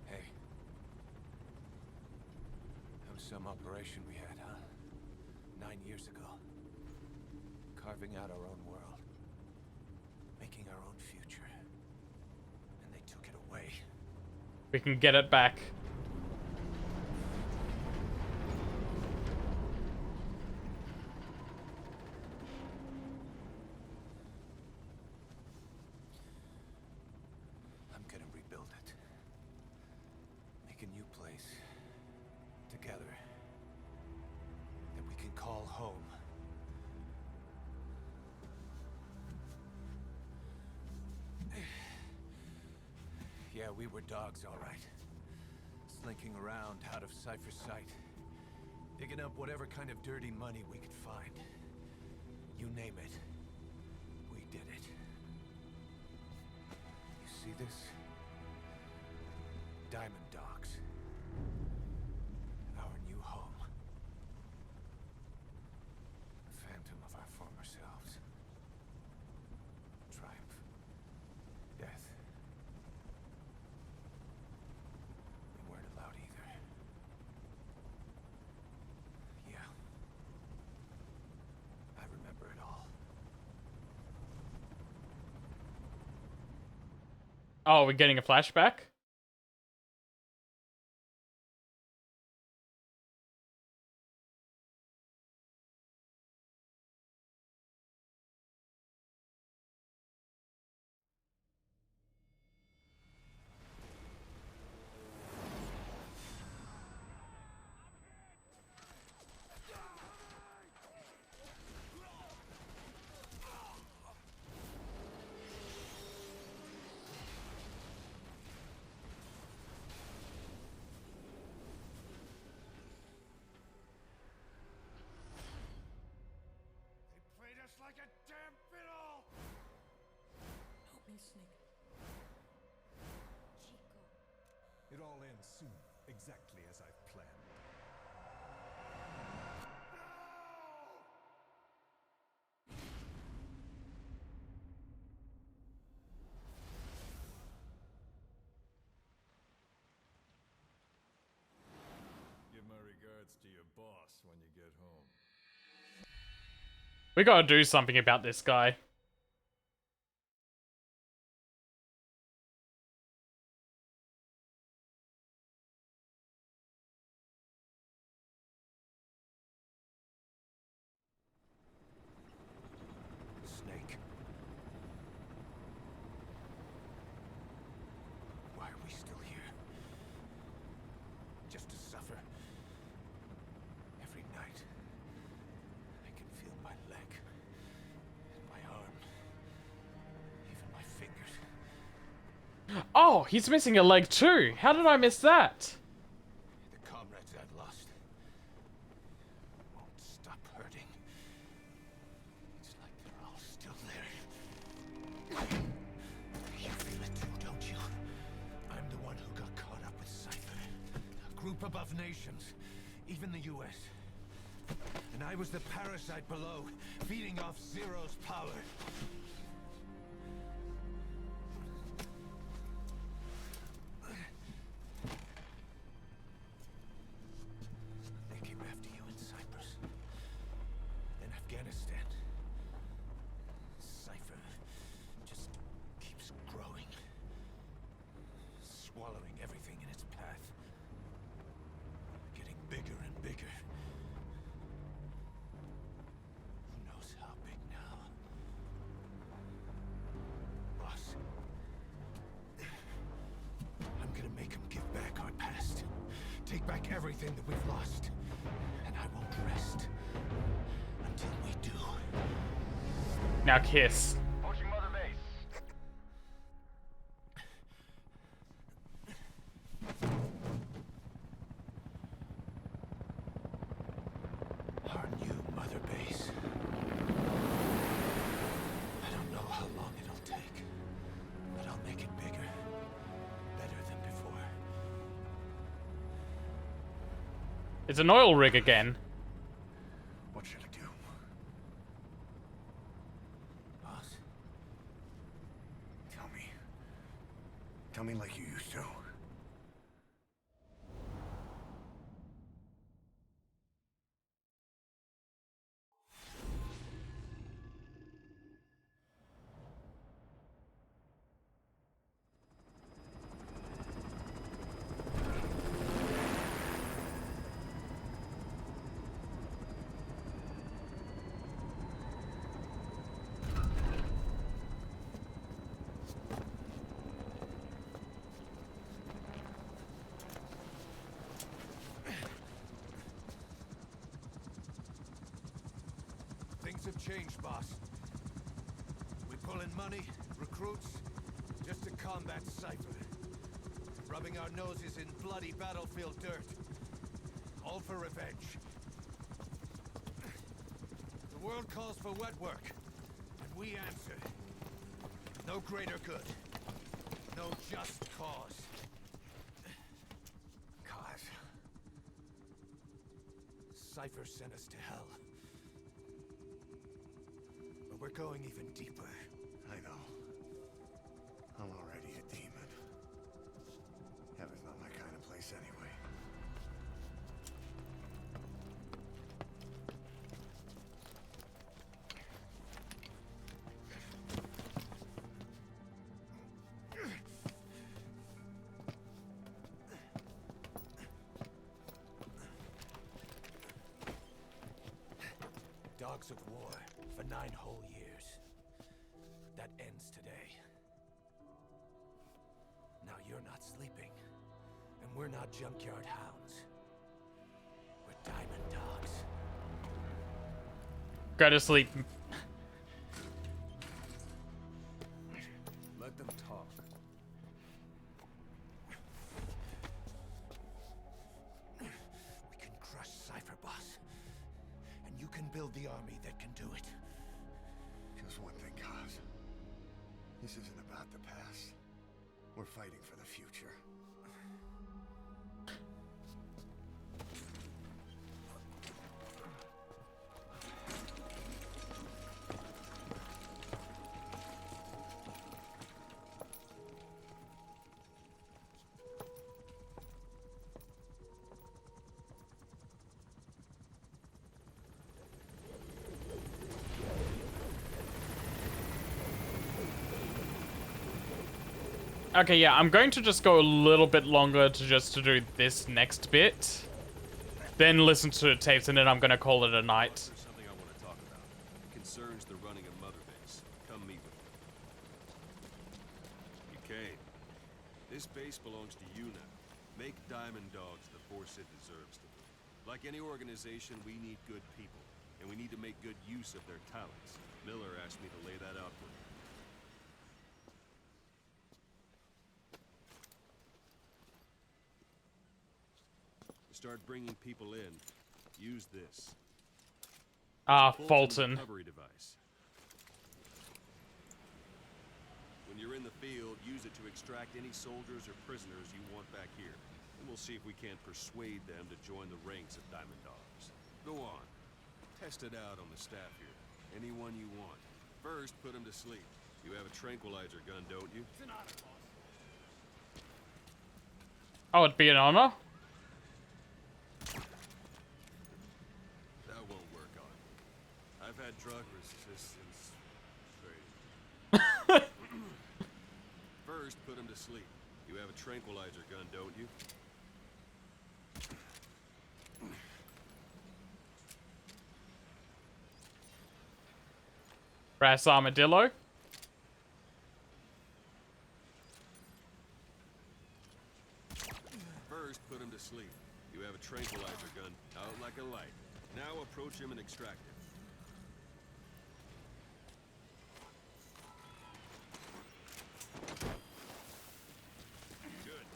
Hey. That was some operation we had, huh? 9 years ago. Carving out our own world. Making our own future. And they took it away. We can get it back. I'm gonna rebuild it. Make a new place. Together. That we can call home. Yeah, we were dogs, all right. Slinking around out of Cypher's sight. Digging up whatever kind of dirty money we could find. You name it. We did it. You see this? Diamond Dogs. Our new home. A phantom of our former selves. Triumph. Death. We weren't allowed either. Yeah. I remember it all. Oh, we're getting a flashback? Played us like a damn fiddle! Help me, Snake. Chico. It all ends soon, exactly as I've planned. Give my regards to your boss when you get home. We gotta do something about this guy. Snake. Why are we still here? Just to suffer? Every night, I can feel my leg and my arm Oh, he's missing a leg too. How did I miss that? The comrades I've lost won't stop hurting. It's like they're all still there. You feel it too, don't you? I'm the one who got caught up with Cypher. A group above nations, even the US. And I was the parasite below, feeding off Zero's power. They came after you in Cyprus. Then Afghanistan. Cypher just keeps growing. Swallowing everything in its path. Getting bigger and bigger. Who knows how big now? Boss. I'm gonna make him give back our past. Take back everything that we've lost. And I won't rest until we do. Now kiss. Approaching Mother Base. Our new Mother Base. I don't know how long it'll take, but I'll make it bigger. Better than before. It's an oil rig again. What should I do? Boss? Tell me. Tell me like you used to. Things have changed, boss. We pull in money, recruits, just to combat Cypher. Rubbing our noses in bloody battlefield dirt. All for revenge. The world calls for wet work, and we answer. No greater good. No just cause. Cause. Cypher sent us to hell. But we're going even deeper. I know. I'm already a demon. Heaven's not my kind of place anyway. Dogs of war for 9 whole years. That ends today. Now you're not sleeping, and we're not junkyard hounds. We're diamond dogs. Go to sleep. Let them talk. We can crush Cypher, boss. And you can build the army that can do it. Just one thing, Kaz. This isn't about the past. We're fighting for the future. Okay, yeah, I'm going to just go a little bit longer to do this next bit. Then listen to the tapes, and then I'm going to call it a night. There's something I want to talk about. It concerns the running of Mother Base. Come meet with me. You came. This base belongs to you now. Make Diamond Dogs the force it deserves to be. Like any organization, we need good people. And we need to make good use of their talents. Miller asked me to lay that out for you. start bringing people in, use this. Ah, It's a Fulton. recovery device. When you're in the field, use it to extract any soldiers or prisoners you want back here. And we'll see if we can't persuade them to join the ranks of Diamond Dogs. Go on. Test it out on the staff here. Anyone you want. First, put them to sleep. You have a tranquilizer gun, don't you? It's an honor, boss. Oh, it'd be an honor? That won't work on. I've had drug resistance training. First, put him to sleep. You have a tranquilizer gun, don't you? Brass armadillo? First, put him to sleep. You have a tranquilizer gun, out like a light. Now approach him and extract him. Good.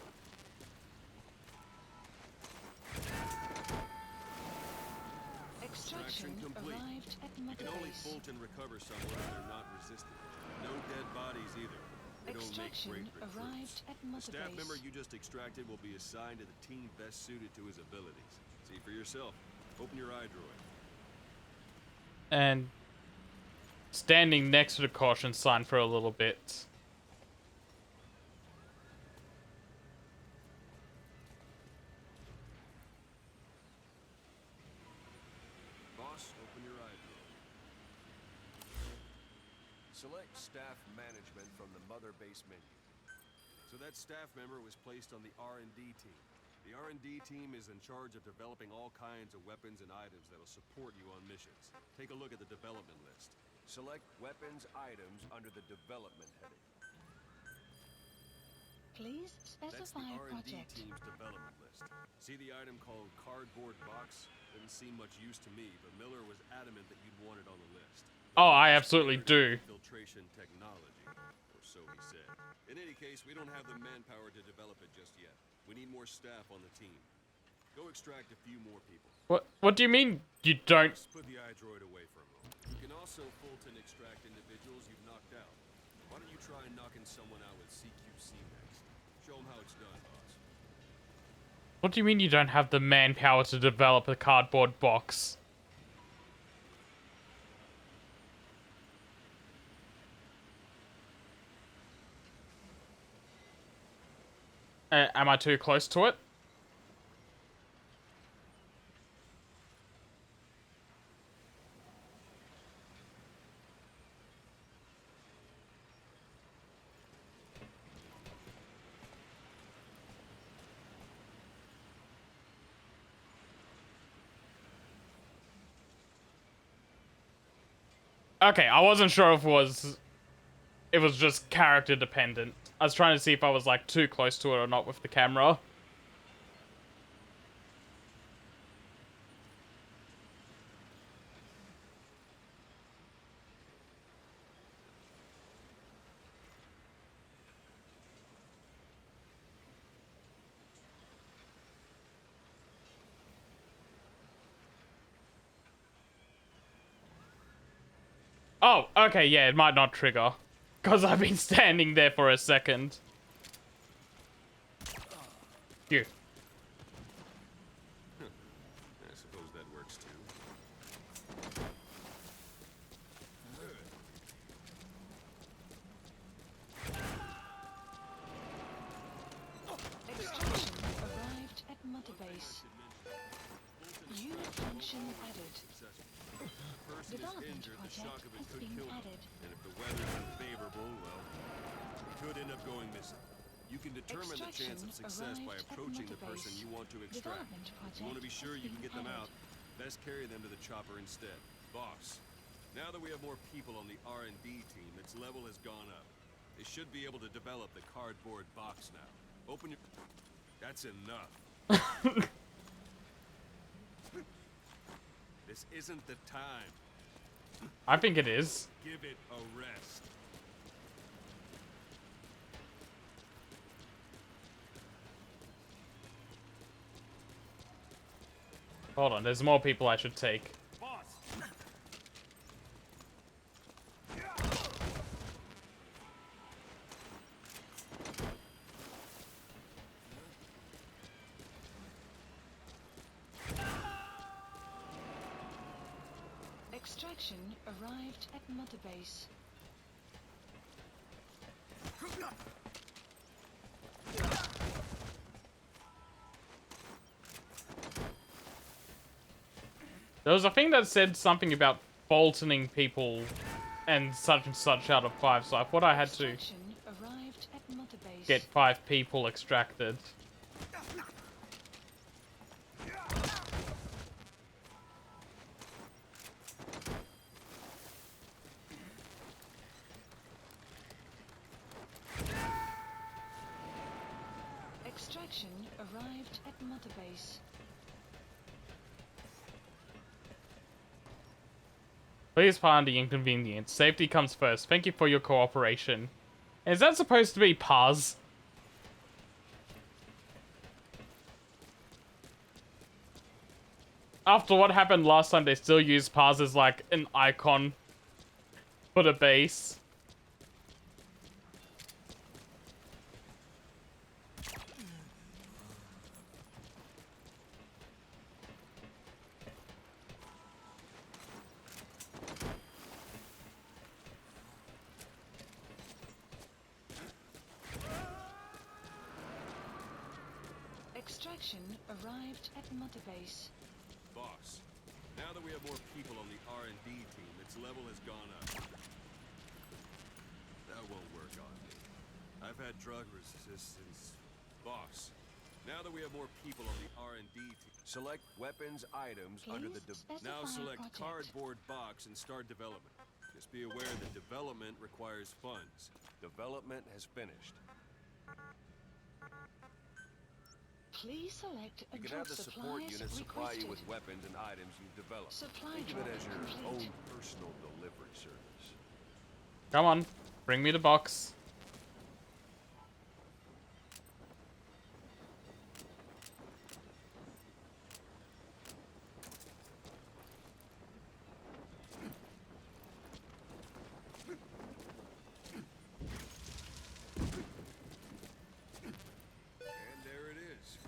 Extraction complete. arrived at You can only Mother bolt and recover someone if they're not resistant. No dead bodies either. They don't make Extraction great recruits. arrived at The Mother staff Base. member you just extracted will be assigned to the team best suited to his abilities. See for yourself. Open your eye droid. And standing next to the caution sign for a little bit. Boss, open your eye droid. Select staff management from the Mother Base menu. So that staff member was placed on the R&D team. The R&D team is in charge of developing all kinds of weapons and items that'll support you on missions. Take a look at the development list. Select weapons items under the development heading. Please That's the specify R&D project. team's development list. See the item called cardboard box? Didn't seem much use to me, but Miller was adamant that you'd want it on the list. Oh, I absolutely do. Filtration technology, or so he said. In any case, we don't have the manpower to develop it just yet. We need more staff on the team. Go extract a few more people. What do you mean you don't? Just put the eye droid away for a moment. You can also Fulton extract individuals you've knocked out. Why don't you try knocking someone out with CQC next? Show them how it's done, boss. What do you mean you don't have the manpower to develop a cardboard box? Am I too close to it? Okay, I wasn't sure if it was just character dependent. I was trying to see if I was like too close to it or not with the camera. Oh, okay, yeah, it might not trigger. Because I've been standing there for a second. You. I suppose that works too. Extraction arrived at Mother Base. Unit function added. Person is Development injured, the project shock of it has could been kill them. added. And if the weather's unfavorable, well, it could end up going missing. You can determine the chance of success by Arrived at approaching the Mother person Base. you want to extract. Development If you want to be project sure has you can been get them added. out, best carry them to the chopper instead. Boss, now that we have more people on the R&D team, its level has gone up. They should be able to develop the cardboard box now. Open your... That's enough. This isn't the time. I think it is. Give it a rest. Hold on, there's more people I should take. Extraction arrived at Mother Base. There was a thing that said something about boltoning people and such out of 5, so I thought I had to Arrived at Mother Base. get 5 people extracted. Extraction arrived at Mother Base. Please pardon the inconvenience. Safety comes first. Thank you for your cooperation. Is that supposed to be Paz? After what happened last time, they still use Paz as like an icon for the base. Extraction arrived at Mother Base. Boss, now that we have more people on the R&D team, its level has gone up. That won't work on me. I've had drug resistance. Boss, now that we have more people on the R&D team, select weapons items under the... Now select cardboard box and start development. Just be aware that development requires funds. Development has finished. Please select a You can drug have the support supplies unit supply you requested. with weapons and items you've developed. Supply Think of it drop as your complete. own personal delivery service. Come on, bring me the box. And there it is.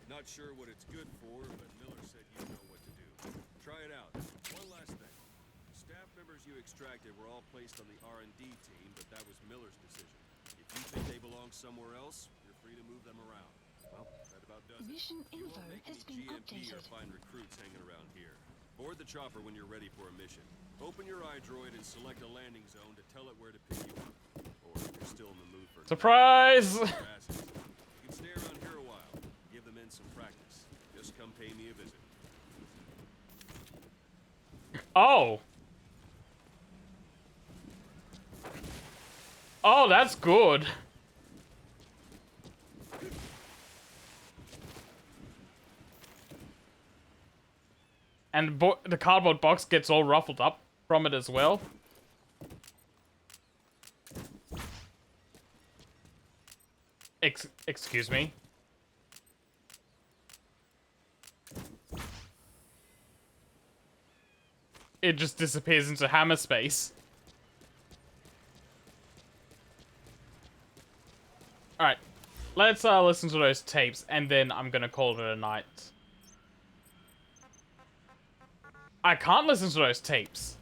Not sure what it's good for, but Miller said you know what to do. Try it out. One last thing. Staff members you extracted were all placed on the R&D team, but that was Miller's decision. If you think they belong somewhere else, you're free to move them around. Well, that about does it. Mission You info won't make has any been GMP or updated. find recruits hanging around here. Board the chopper when you're ready for a mission. Open your iDroid and select a landing zone to tell it where to pick you up. Or if you're still in the mood for Surprise! you can stay around here a while. Give the men some practice. Just come pay me a visit. Oh. Oh, that's good. And the cardboard box gets all ruffled up from it as well. Excuse me. It just disappears into hammer space. Alright. Let's listen to those tapes, and then I'm gonna call it a night. I can't listen to those tapes.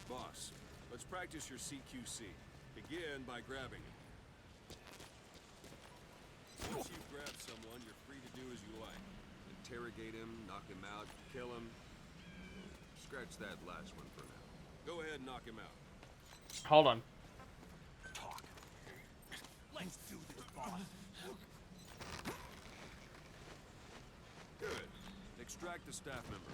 Boss, let's practice your CQC. Begin by grabbing him. Once you've grabbed someone, you're free to do as you like. Interrogate him, knock him out, kill him. Scratch that last one for now. Go ahead and knock him out. Hold on. Talk. Let's do this, boss. Good. Extract the staff member.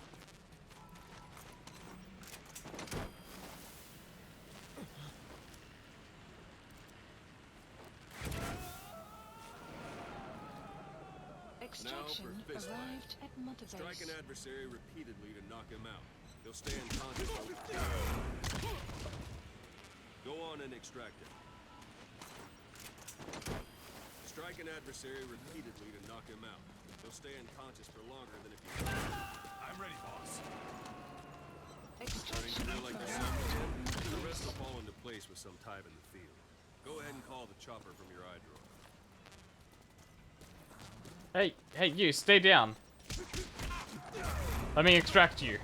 Extraction Now for fist fight. arrived at Mother Strike Base. an adversary repeatedly to knock him out. He'll stay unconscious. Go on and extract him. Strike an adversary repeatedly to knock him out. He'll stay unconscious for longer than if you... I'm ready, boss. Starting to feel like the sun again? The rest will fall into place with some time in the field. Go ahead and call the chopper from your eye drawer. Hey, you, stay down. Let me extract you.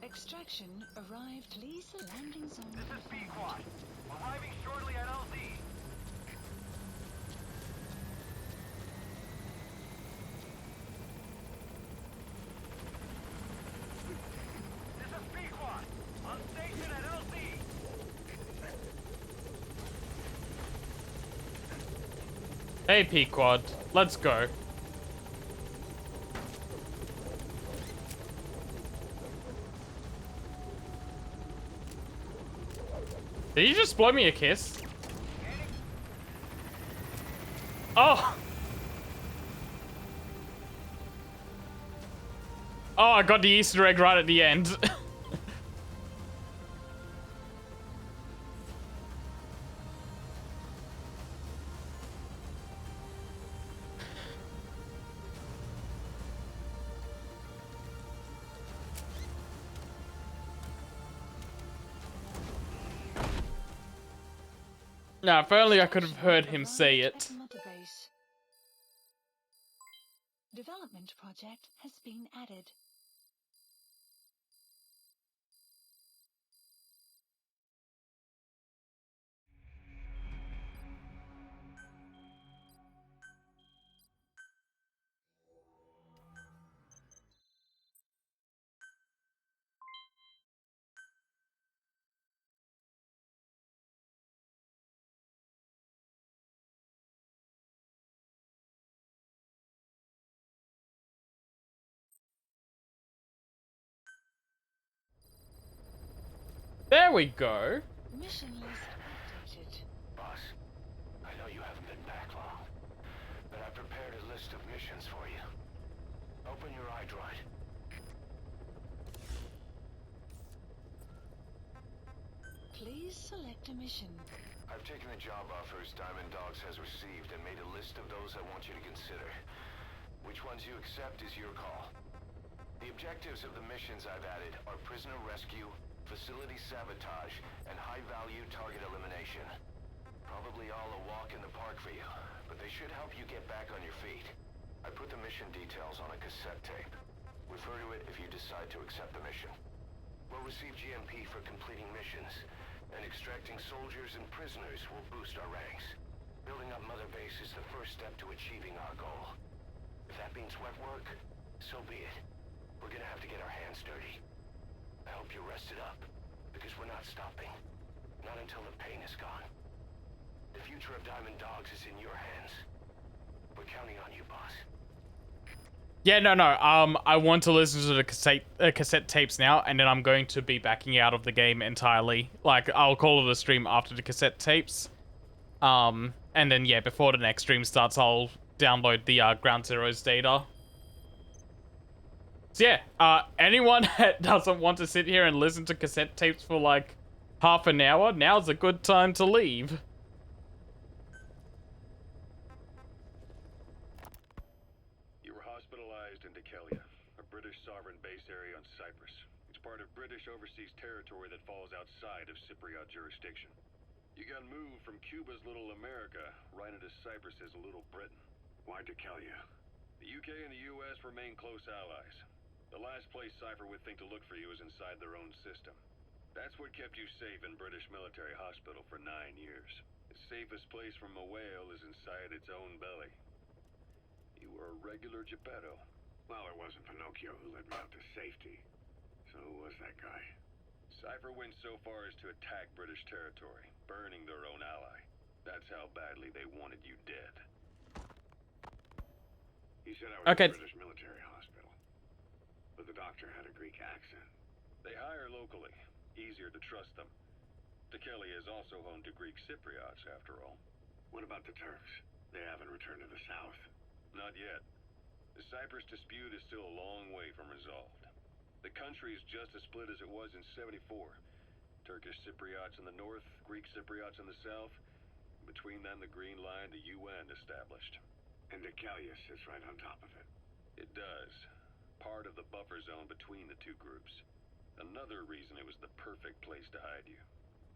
Extraction arrived. Please the landing zone. This is Pequod. Arriving shortly at LZ. This is Pequod. On station at LZ. Hey, Pequod, let's go. Did you just blow me a kiss? Oh! Oh, I got the Easter egg right at the end. Now, if only I could have heard him say it. Mother Base. Development project has been added. There we go. Mission list updated. Boss, I know you haven't been back long, but I prepared a list of missions for you. Open your iDroid. Please select a mission. I've taken the job offers Diamond Dogs has received and made a list of those I want you to consider. Which ones you accept is your call. The objectives of the missions I've added are prisoner rescue, facility sabotage, and high-value target elimination. Probably all a walk in the park for you, but they should help you get back on your feet. I put the mission details on a cassette tape. Refer to it if you decide to accept the mission. We'll receive GMP for completing missions, and extracting soldiers and prisoners will boost our ranks. Building up Mother Base is the first step to achieving our goal. If that means wet work, so be it. We're gonna have to get our hands dirty. I hope you're rested up, because we're not stopping. Not until the pain is gone. The future of Diamond Dogs is in your hands. We're counting on you, boss. Yeah, no. I want to listen to the cassette tapes now, and then I'm going to be backing out of the game entirely. Like, I'll call it a stream after the cassette tapes. And then, yeah, before the next stream starts, I'll download the Ground Zeroes data. So yeah, anyone that doesn't want to sit here and listen to cassette tapes for like half an hour, now's a good time to leave. You were hospitalized in Dekelia, a British sovereign base area on Cyprus. It's part of British overseas territory that falls outside of Cypriot jurisdiction. You got moved from Cuba's Little America right into Cyprus's Little Britain. Why Dekelia? The UK and the US remain close allies. The last place Cypher would think to look for you is inside their own system. That's what kept you safe in British military hospital for 9 years. The safest place from a whale is inside its own belly. You were a regular Geppetto. Well, it wasn't Pinocchio who led me out to safety. So who was that guy? Cypher went so far as to attack British territory, burning their own ally. That's how badly they wanted you dead. He said I was in a British military hospital. but the doctor had a Greek accent. They hire locally. Easier to trust them. Dikelia is also home to Greek Cypriots, after all. What about the Turks? They haven't returned to the south. Not yet. The Cyprus dispute is still a long way from resolved. The country is just as split as it was in '74. Turkish Cypriots in the north, Greek Cypriots in the south. Between them, the Green Line, the UN established. And Dikelia sits right on top of it. It does. Part of the buffer zone between the two groups. Another reason it was the perfect place to hide you.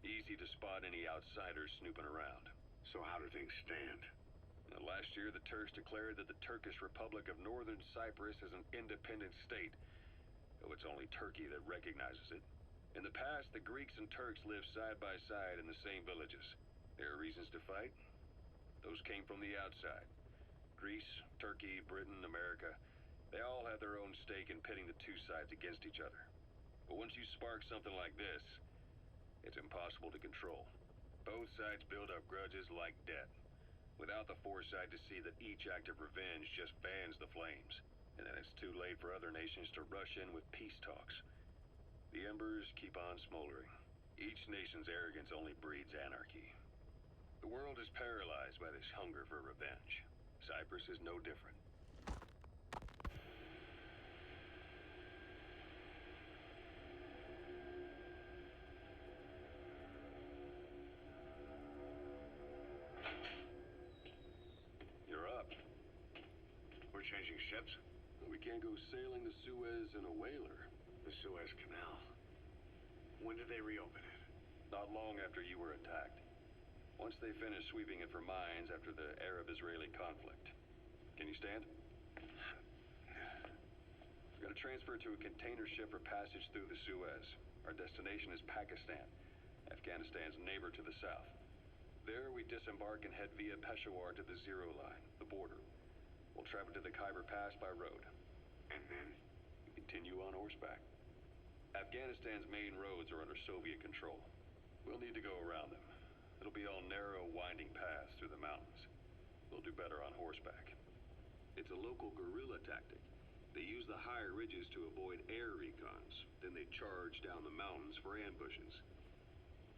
Easy to spot any outsiders snooping around. So how do things stand? Now, last year, the Turks declared that the Turkish Republic of Northern Cyprus is an independent state, though it's only Turkey that recognizes it. In the past, the Greeks and Turks lived side by side in the same villages. There are reasons to fight. Those came from the outside. Greece, Turkey, Britain, America, they all have their own stake in pitting the two sides against each other. But once you spark something like this, it's impossible to control. Both sides build up grudges like debt, without the foresight to see that each act of revenge just fans the flames. And then it's too late for other nations to rush in with peace talks. The embers keep on smoldering. Each nation's arrogance only breeds anarchy. The world is paralyzed by this hunger for revenge. Cyprus is no different. You're up. We're changing ships? We can't go sailing the Suez in a whaler. The Suez Canal. When did they reopen it? Not long after you were attacked. Once they finished sweeping it for mines after the Arab-Israeli conflict. Can you stand? We're going to transfer to a container ship for passage through the Suez. Our destination is Pakistan, Afghanistan's neighbor to the south. There, we disembark and head via Peshawar to the Zero Line, the border. We'll travel to the Khyber Pass by road. And then? We continue on horseback. Afghanistan's main roads are under Soviet control. We'll need to go around them. It'll be all narrow, winding paths through the mountains. We'll do better on horseback. It's a local guerrilla tactic. They use the higher ridges to avoid air recons. Then they charge down the mountains for ambushes.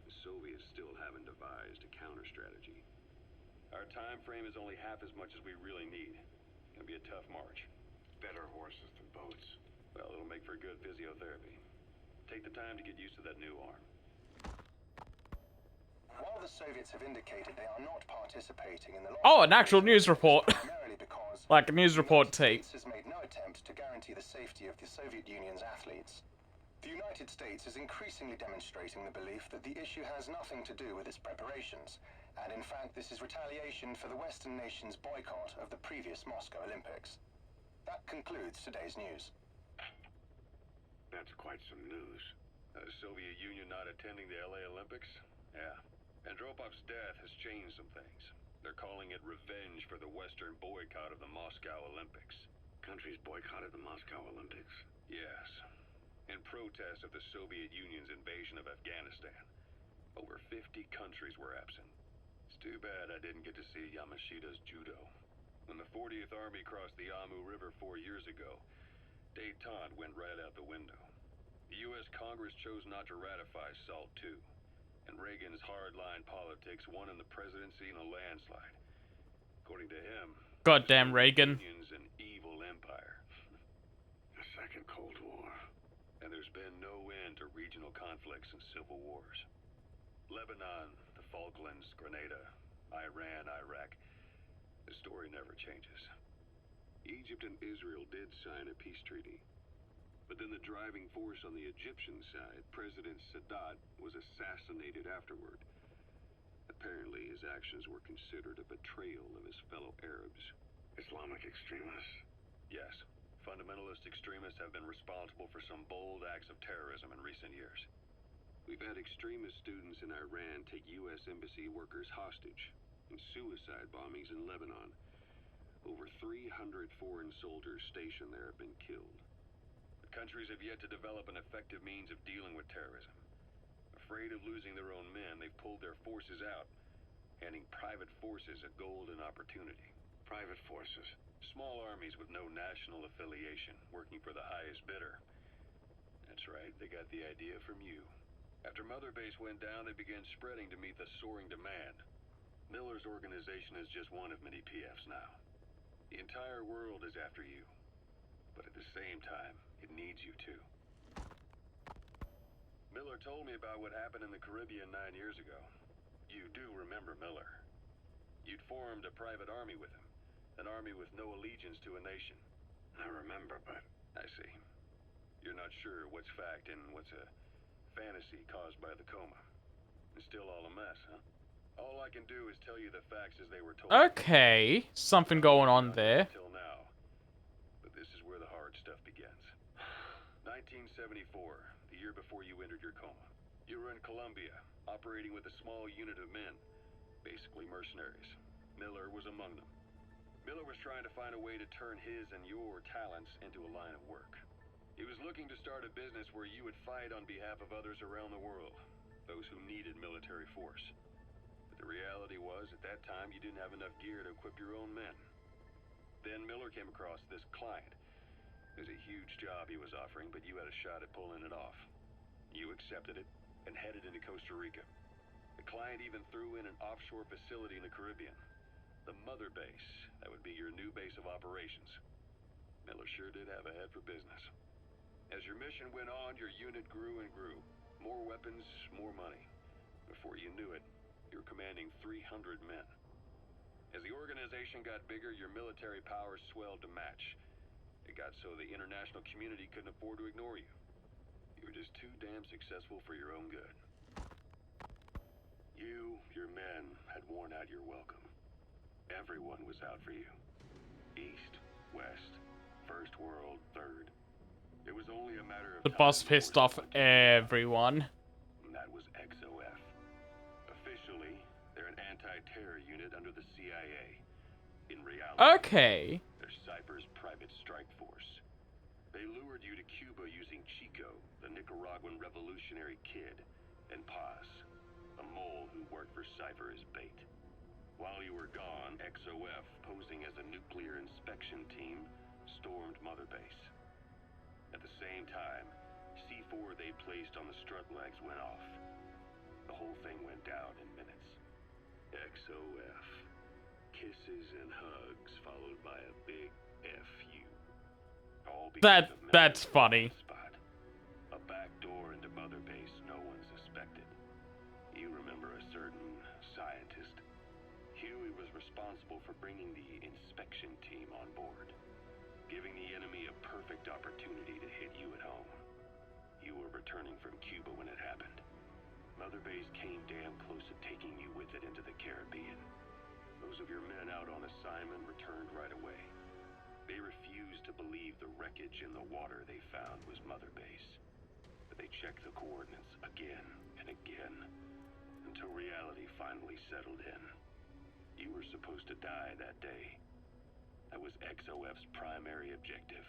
The Soviets still haven't devised a counter strategy. Our time frame is only half as much as we really need. It's gonna be a tough march. Better horses than boats. Well, it'll make for good physiotherapy. Take the time to get used to that new arm. While the Soviets have indicated they are not participating in the Oh, an actual news report. primarily because Like a news report tape. the United States has made no attempt to guarantee the safety of the Soviet Union's athletes. The United States is increasingly demonstrating the belief that the issue has nothing to do with its preparations, and in fact this is retaliation for the Western nations' boycott of the previous Moscow Olympics. That concludes today's news. That's quite some news. The Soviet Union not attending the LA Olympics? Yeah. Andropov's death has changed some things. They're calling it revenge for the Western boycott of the Moscow Olympics. Countries boycotted the Moscow Olympics? Yes. In protest of the Soviet Union's invasion of Afghanistan. Over 50 countries were absent. It's too bad I didn't get to see Yamashita's judo. When the 40th Army crossed the Amu River 4 years ago, détente went right out the window. The U.S. Congress chose not to ratify SALT II. And Reagan's hardline politics won in the presidency in a landslide. According to him, Goddamn Reagan. The Union's an evil empire. The Second Cold War. And there's been no end to regional conflicts and civil wars. Lebanon, the Falklands, Grenada, Iran, Iraq. The story never changes. Egypt and Israel did sign a peace treaty. But then the driving force on the Egyptian side, President Sadat, was assassinated afterward. Apparently, his actions were considered a betrayal of his fellow Arabs. Islamic extremists? Yes. Fundamentalist extremists have been responsible for some bold acts of terrorism in recent years. We've had extremist students in Iran take U.S. embassy workers hostage, and suicide bombings in Lebanon. Over 300 foreign soldiers stationed there have been killed. Countries have yet to develop an effective means of dealing with terrorism. Afraid of losing their own men, they've pulled their forces out, handing private forces a golden opportunity. Private forces. Small armies with no national affiliation, working for the highest bidder. That's right, they got the idea from you. After Mother Base went down, they began spreading to meet the soaring demand. Miller's organization is just one of many PFs now. The entire world is after you. But at the same time, it needs you too. Miller told me about what happened in the Caribbean 9 years ago. You do remember Miller. You'd formed a private army with him. An army with no allegiance to a nation. I remember, but... I see. You're not sure what's fact and what's a fantasy caused by the coma. It's still all a mess, huh? All I can do is tell you the facts as they were told. Okay, something going on there. Until now. But this is where the hard stuff begins. 1974, the year before you entered your coma. You were in Colombia, operating with a small unit of men. Basically mercenaries. Miller was among them. Miller was trying to find a way to turn his and your talents into a line of work. He was looking to start a business where you would fight on behalf of others around the world, those who needed military force. But the reality was, at that time, you didn't have enough gear to equip your own men. Then Miller came across this client. It was a huge job he was offering, but you had a shot at pulling it off. You accepted it and headed into Costa Rica. The client even threw in an offshore facility in the Caribbean. The Mother Base, that would be your new base of operations. Miller sure did have a head for business. As your mission went on, your unit grew and grew. More weapons, more money. Before you knew it, you were commanding 300 men. As the organization got bigger, your military powers swelled to match. It got so the international community couldn't afford to ignore you. You were just too damn successful for your own good. You, your men, had worn out your welcome. Everyone was out for you. East, West, First World, Third. It was only a matter of The boss pissed off everyone. And that was XOF. Officially, they're an anti-terror unit under the CIA. In reality, Okay. they're Cypher's private strike force. They lured you to Cuba using Chico, the Nicaraguan revolutionary kid, and Paz, a mole who worked for Cypher as bait. While you were gone, XOF, posing as a nuclear inspection team, stormed Mother Base. At the same time, C4 they placed on the strut legs went off. The whole thing went down in minutes. XOF. Kisses and hugs, followed by a big FU. All because of That's funny. spot. A back door into Mother Base no one suspected. You remember a certain scientist. Huey was responsible for bringing the inspection team on board, giving the enemy a perfect opportunity to hit you at home. You were returning from Cuba when it happened. Mother Base came damn close to taking you with it into the Caribbean. Those of your men out on assignment returned right away. They refused to believe the wreckage in the water they found was Mother Base. But they checked the coordinates again and again, until reality finally settled in. You were supposed to die that day. That was XOF's primary objective.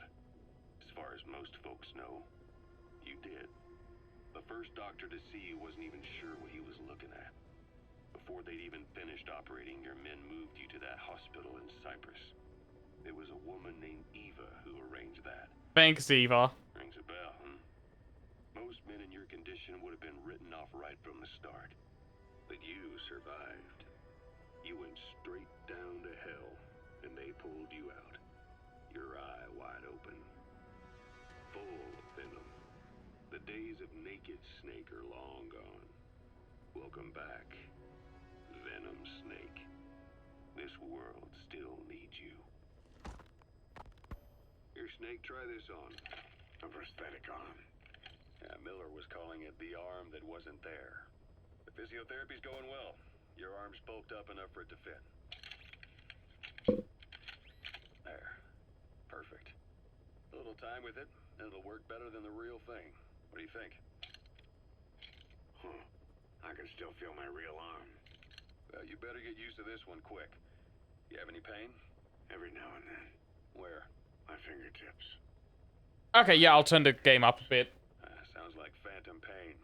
As far as most folks know, you did. The first doctor to see you wasn't even sure what he was looking at. Before they'd even finished operating, your men moved you to that hospital in Cyprus. It was a woman named Eva who arranged that. Thanks, Eva. Rings a bell, huh? Most men in your condition would have been written off right from the start. But you survived. You went straight down to hell, and they pulled you out. Your eye wide open. Full of venom. The days of naked Snake are long gone. Welcome back, Venom Snake. This world still needs you. Here, Snake, try this on. A prosthetic arm. Yeah, Miller was calling it the arm that wasn't there. The physiotherapy's going well. Your arm's bulked up enough for it to fit. There. Perfect. A little time with it, and it'll work better than the real thing. What do you think? I can still feel my real arm. Well, you better get used to this one quick. You have any pain? Every now and then. Where? My fingertips. Okay, yeah, I'll turn the game up a bit. Sounds like phantom pain.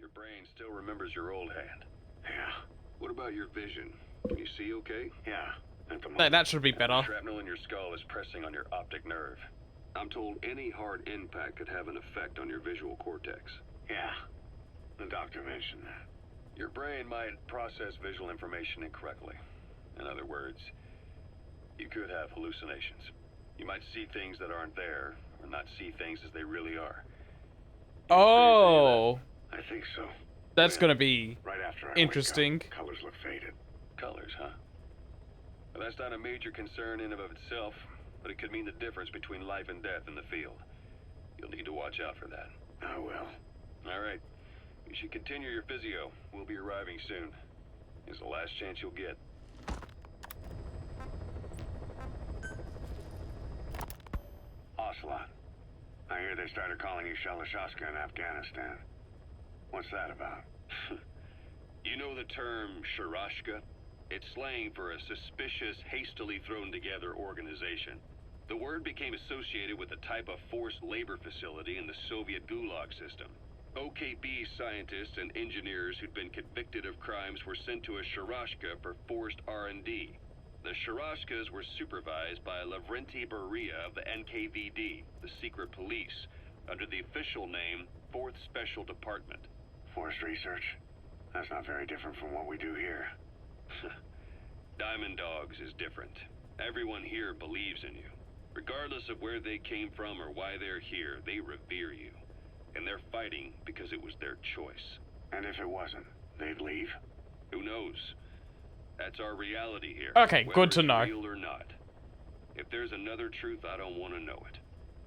Your brain still remembers your old hand. Yeah. What about your vision? Can you see okay? Yeah. At the moment, That should be better. shrapnel in your skull is pressing on your optic nerve. I'm told any hard impact could have an effect on your visual cortex. Yeah, the doctor mentioned that. Your brain might process visual information incorrectly. In other words, you could have hallucinations. You might see things that aren't there, or not see things as they really are. Oh, I think so. that's gonna be Right after I interesting. wake up, colors look faded. Colors, huh? Well, that's not a major concern in and of itself, but it could mean the difference between life and death in the field. You'll need to watch out for that. I will. All right. You should continue your physio. We'll be arriving soon. It's the last chance you'll get. Ocelot. I hear they started calling you Shalashashka in Afghanistan. What's that about? You know the term Sharashka? It's slang for a suspicious, hastily thrown together organization. The word became associated with a type of forced labor facility in the Soviet Gulag system. OKB scientists and engineers who'd been convicted of crimes were sent to a Sharashka for forced R&D. The Sharashkas were supervised by Lavrenti Beria of the NKVD, the secret police, under the official name 4th Special Department. Forced research? That's not very different from what we do here. Diamond Dogs is different. Everyone here believes in you. Regardless of where they came from or why they're here, they revere you. And they're fighting because it was their choice. And if it wasn't, they'd leave? Who knows? That's our reality here. Okay, good to whether know. it's real or not. If there's another truth, I don't want to know it.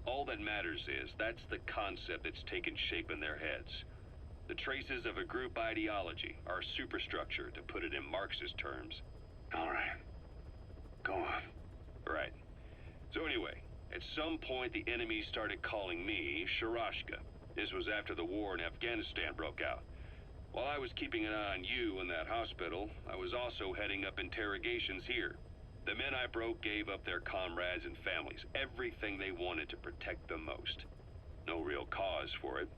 All that matters is that's the concept that's taken shape in their heads. The traces of a group ideology, our superstructure, to put it in Marxist terms. All right. Go on. Right. So anyway, at some point the enemy started calling me Sharashka. This was after the war in Afghanistan broke out. While I was keeping an eye on you in that hospital, I was also heading up interrogations here. The men I broke gave up their comrades and families, everything they wanted to protect them most. No real cause for it.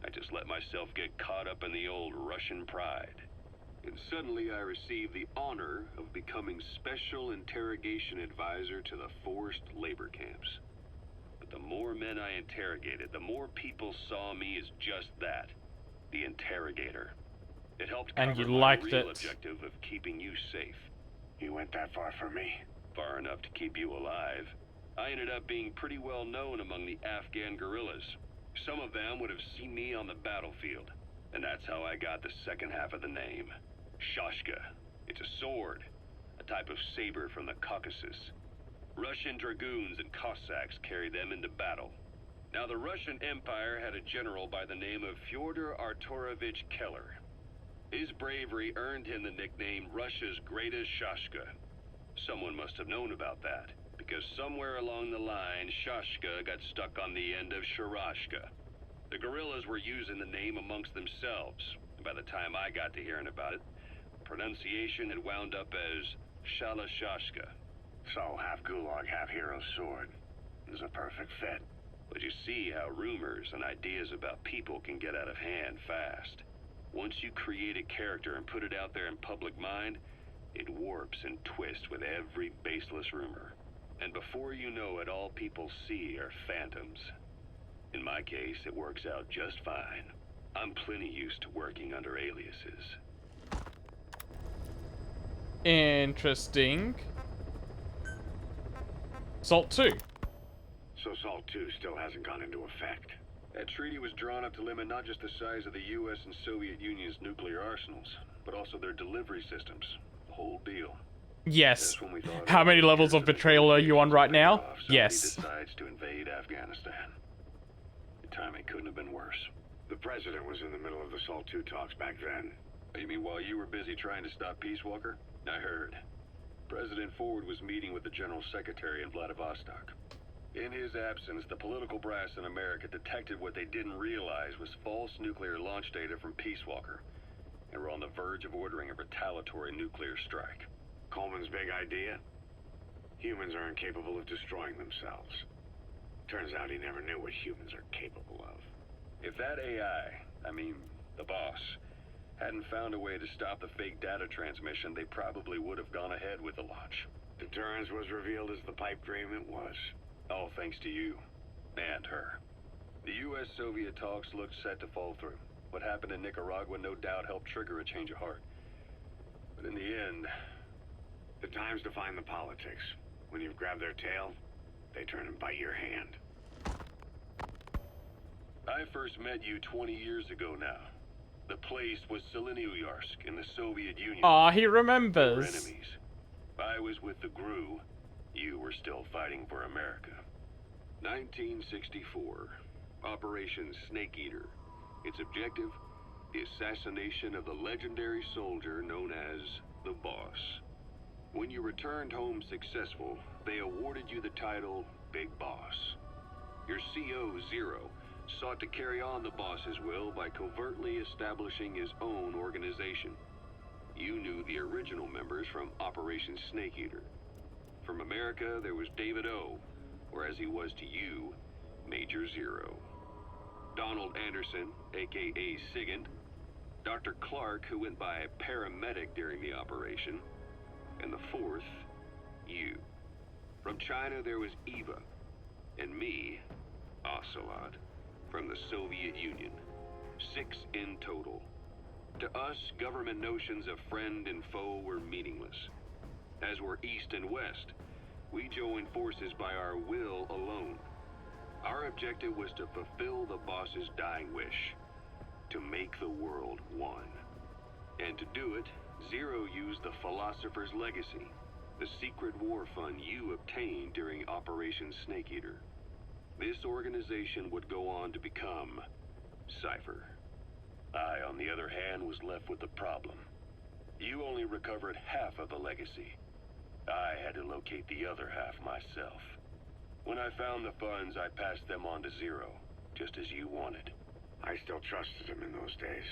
I just let myself get caught up in the old Russian pride. And suddenly I received the honor of becoming Special Interrogation Advisor to the forced labor camps. But the more men I interrogated, the more people saw me as just that, the interrogator. It helped cover And you my liked real it. objective of keeping you safe. You went that far for me? Far enough to keep you alive. I ended up being pretty well known among the Afghan guerrillas. Some of them would have seen me on the battlefield, and that's how I got the second half of the name. Shashka. It's a sword, a type of saber from the Caucasus. Russian dragoons and Cossacks carried them into battle. Now, the Russian Empire had a general by the name of Fyodor Arturovich Keller. His bravery earned him the nickname Russia's Greatest Shashka. Someone must have known about that, because somewhere along the line, Shashka got stuck on the end of Sharashka. The guerrillas were using the name amongst themselves, and by the time I got to hearing about it, pronunciation had wound up as Shalashashka. So, half Gulag, half hero sword. Is a perfect fit. But you see how rumors and ideas about people can get out of hand fast. Once you create a character and put it out there in public mind, it warps and twists with every baseless rumor. And before you know it, all people see are phantoms. In my case, it works out just fine. I'm plenty used to working under aliases. Interesting. Salt 2. So Salt 2 still hasn't gone into effect. That treaty was drawn up to limit not just the size of the U.S. and Soviet Union's nuclear arsenals, but also their delivery systems. The whole deal. Yes. How many levels of betrayal are you on right now? Yes. Decides to invade Afghanistan. The timing couldn't have been worse. The president was in the middle of the Salt 2 talks back then. You mean while you were busy trying to stop Peace Walker? I heard. President Ford was meeting with the General Secretary in Vladivostok. In his absence, the political brass in America detected what they didn't realize was false nuclear launch data from Peace Walker, and were on the verge of ordering a retaliatory nuclear strike. Coleman's big idea? Humans are incapable of destroying themselves. Turns out he never knew what humans are capable of. If that AI, I mean, the boss, Hadn't found a way to stop the fake data transmission, they probably would have gone ahead with the launch. Deterrence was revealed as the pipe dream it was. All thanks to you. And her. The US-Soviet talks looked set to fall through. What happened in Nicaragua no doubt helped trigger a change of heart. But in the end... The time's to find the politics. When you've grabbed their tail, they turn and bite your hand. I first met you 20 years ago now. The place was Selenouyarsk in the Soviet Union. Aw, he We were remembers. enemies. I was with the GRU. You were still fighting for America. 1964. Operation Snake Eater. Its objective? The assassination of the legendary soldier known as the Boss. When you returned home successful, they awarded you the title Big Boss. Your CO, Zero, sought to carry on the boss's will by covertly establishing his own organization. You knew the original members from Operation Snake Eater. From America, there was David O, or as he was to you, Major Zero. Donald Anderson, aka Sigint. Dr. Clark, who went by paramedic during the operation. And the fourth, you. From China, there was Eva. And me, Ocelot, from the Soviet Union. 6 in total. To us, government notions of friend and foe were meaningless. As were East and West, we joined forces by our will alone. Our objective was to fulfill the boss's dying wish, to make the world one. And to do it, Zero used the Philosopher's Legacy, the secret war fund you obtained during Operation Snake Eater. This organization would go on to become Cypher. I, on the other hand, was left with the problem. You only recovered half of the legacy. I had to locate the other half myself. When I found the funds, I passed them on to Zero, just as you wanted. I still trusted him in those days.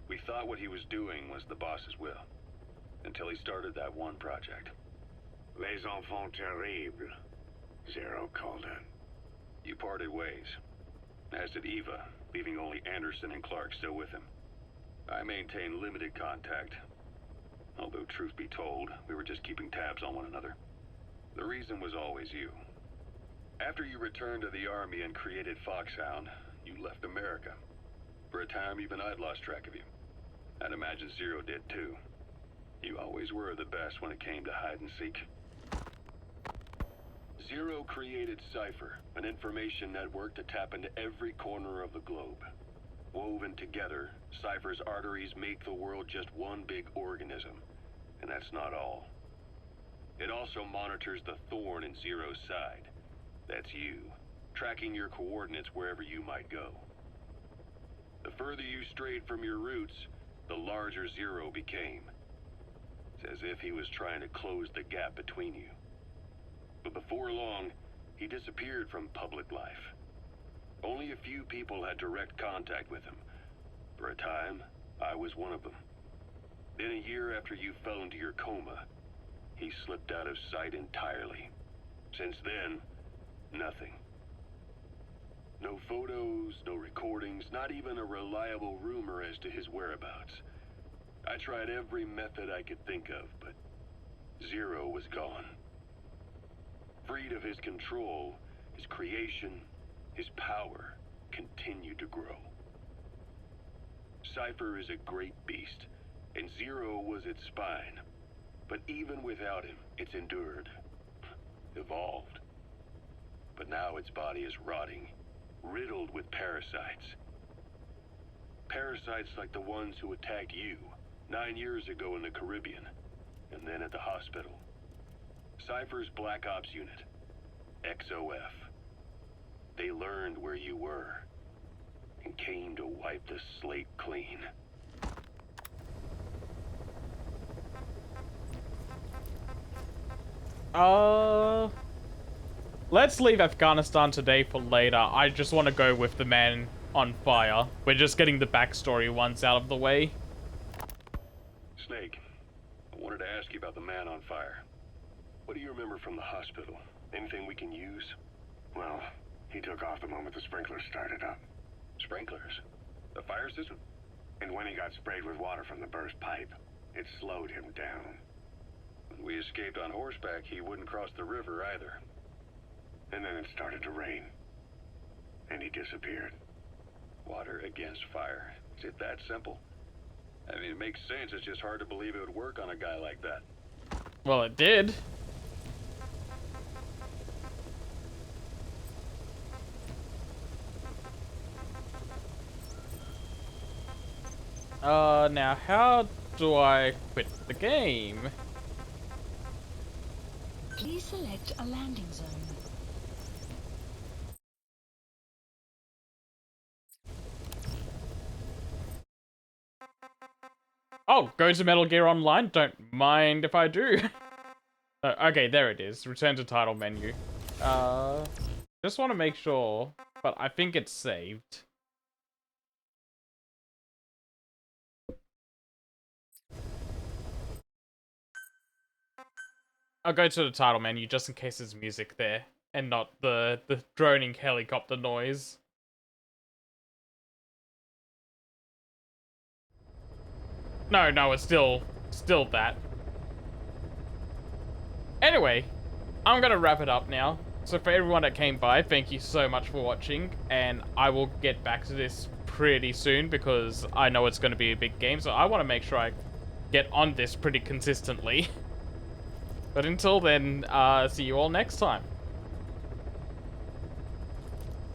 We thought what he was doing was the boss's will, until he started that one project. Les enfants terribles, Zero called it. You parted ways, as did Eva, leaving only Anderson and Clark still with him. I maintained limited contact, although truth be told, we were just keeping tabs on one another. The reason was always you. After you returned to the Army and created Foxhound, you left America. For a time, even I'd lost track of you. I'd imagine Zero did too. You always were the best when it came to hide and seek. Zero created Cypher, an information network to tap into every corner of the globe. Woven together, Cypher's arteries make the world just one big organism. And that's not all. It also monitors the thorn in Zero's side. That's you, tracking your coordinates wherever you might go. The further you strayed from your roots, the larger Zero became. It's as if he was trying to close the gap between you. But before long, he disappeared from public life. Only a few people had direct contact with him. For a time, I was one of them. Then a year after you fell into your coma, he slipped out of sight entirely. Since then, nothing. No photos, no recordings, not even a reliable rumor as to his whereabouts. I tried every method I could think of, but Zero was gone. Freed of his control, his creation, his power continued to grow. Cypher is a great beast, and Zero was its spine. But even without him, it's endured, evolved. But now its body is rotting, riddled with parasites. Parasites like the ones who attacked you 9 years ago in the Caribbean, and then at the hospital. Cypher's Black Ops Unit, XOF. They learned where you were, and came to wipe the slate clean. Let's leave Afghanistan today for later. I just want to go with the man on fire. We're just getting the backstory once out of the way. Snake, I wanted to ask you about the man on fire. What do you remember from the hospital? Anything we can use? Well, he took off the moment the sprinklers started up. Sprinklers? The fire system? And when he got sprayed with water from the burst pipe, it slowed him down. When we escaped on horseback, he wouldn't cross the river either. And then it started to rain. And he disappeared. Water against fire. Is it that simple? I mean, it makes sense. It's just hard to believe it would work on a guy like that. Well, it did. Now how do I quit the game? Please select a landing zone. Oh, go to Metal Gear Online? Don't mind if I do. Okay, there it is. Return to title menu. Just want to make sure, but I think it's saved. I'll go to the title menu just in case there's music there and not the droning helicopter noise. No, it's still that. Anyway, I'm gonna wrap it up now. So for everyone that came by, thank you so much for watching, and I will get back to this pretty soon because I know it's gonna be a big game, so I want to make sure I get on this pretty consistently. But until then, see you all next time.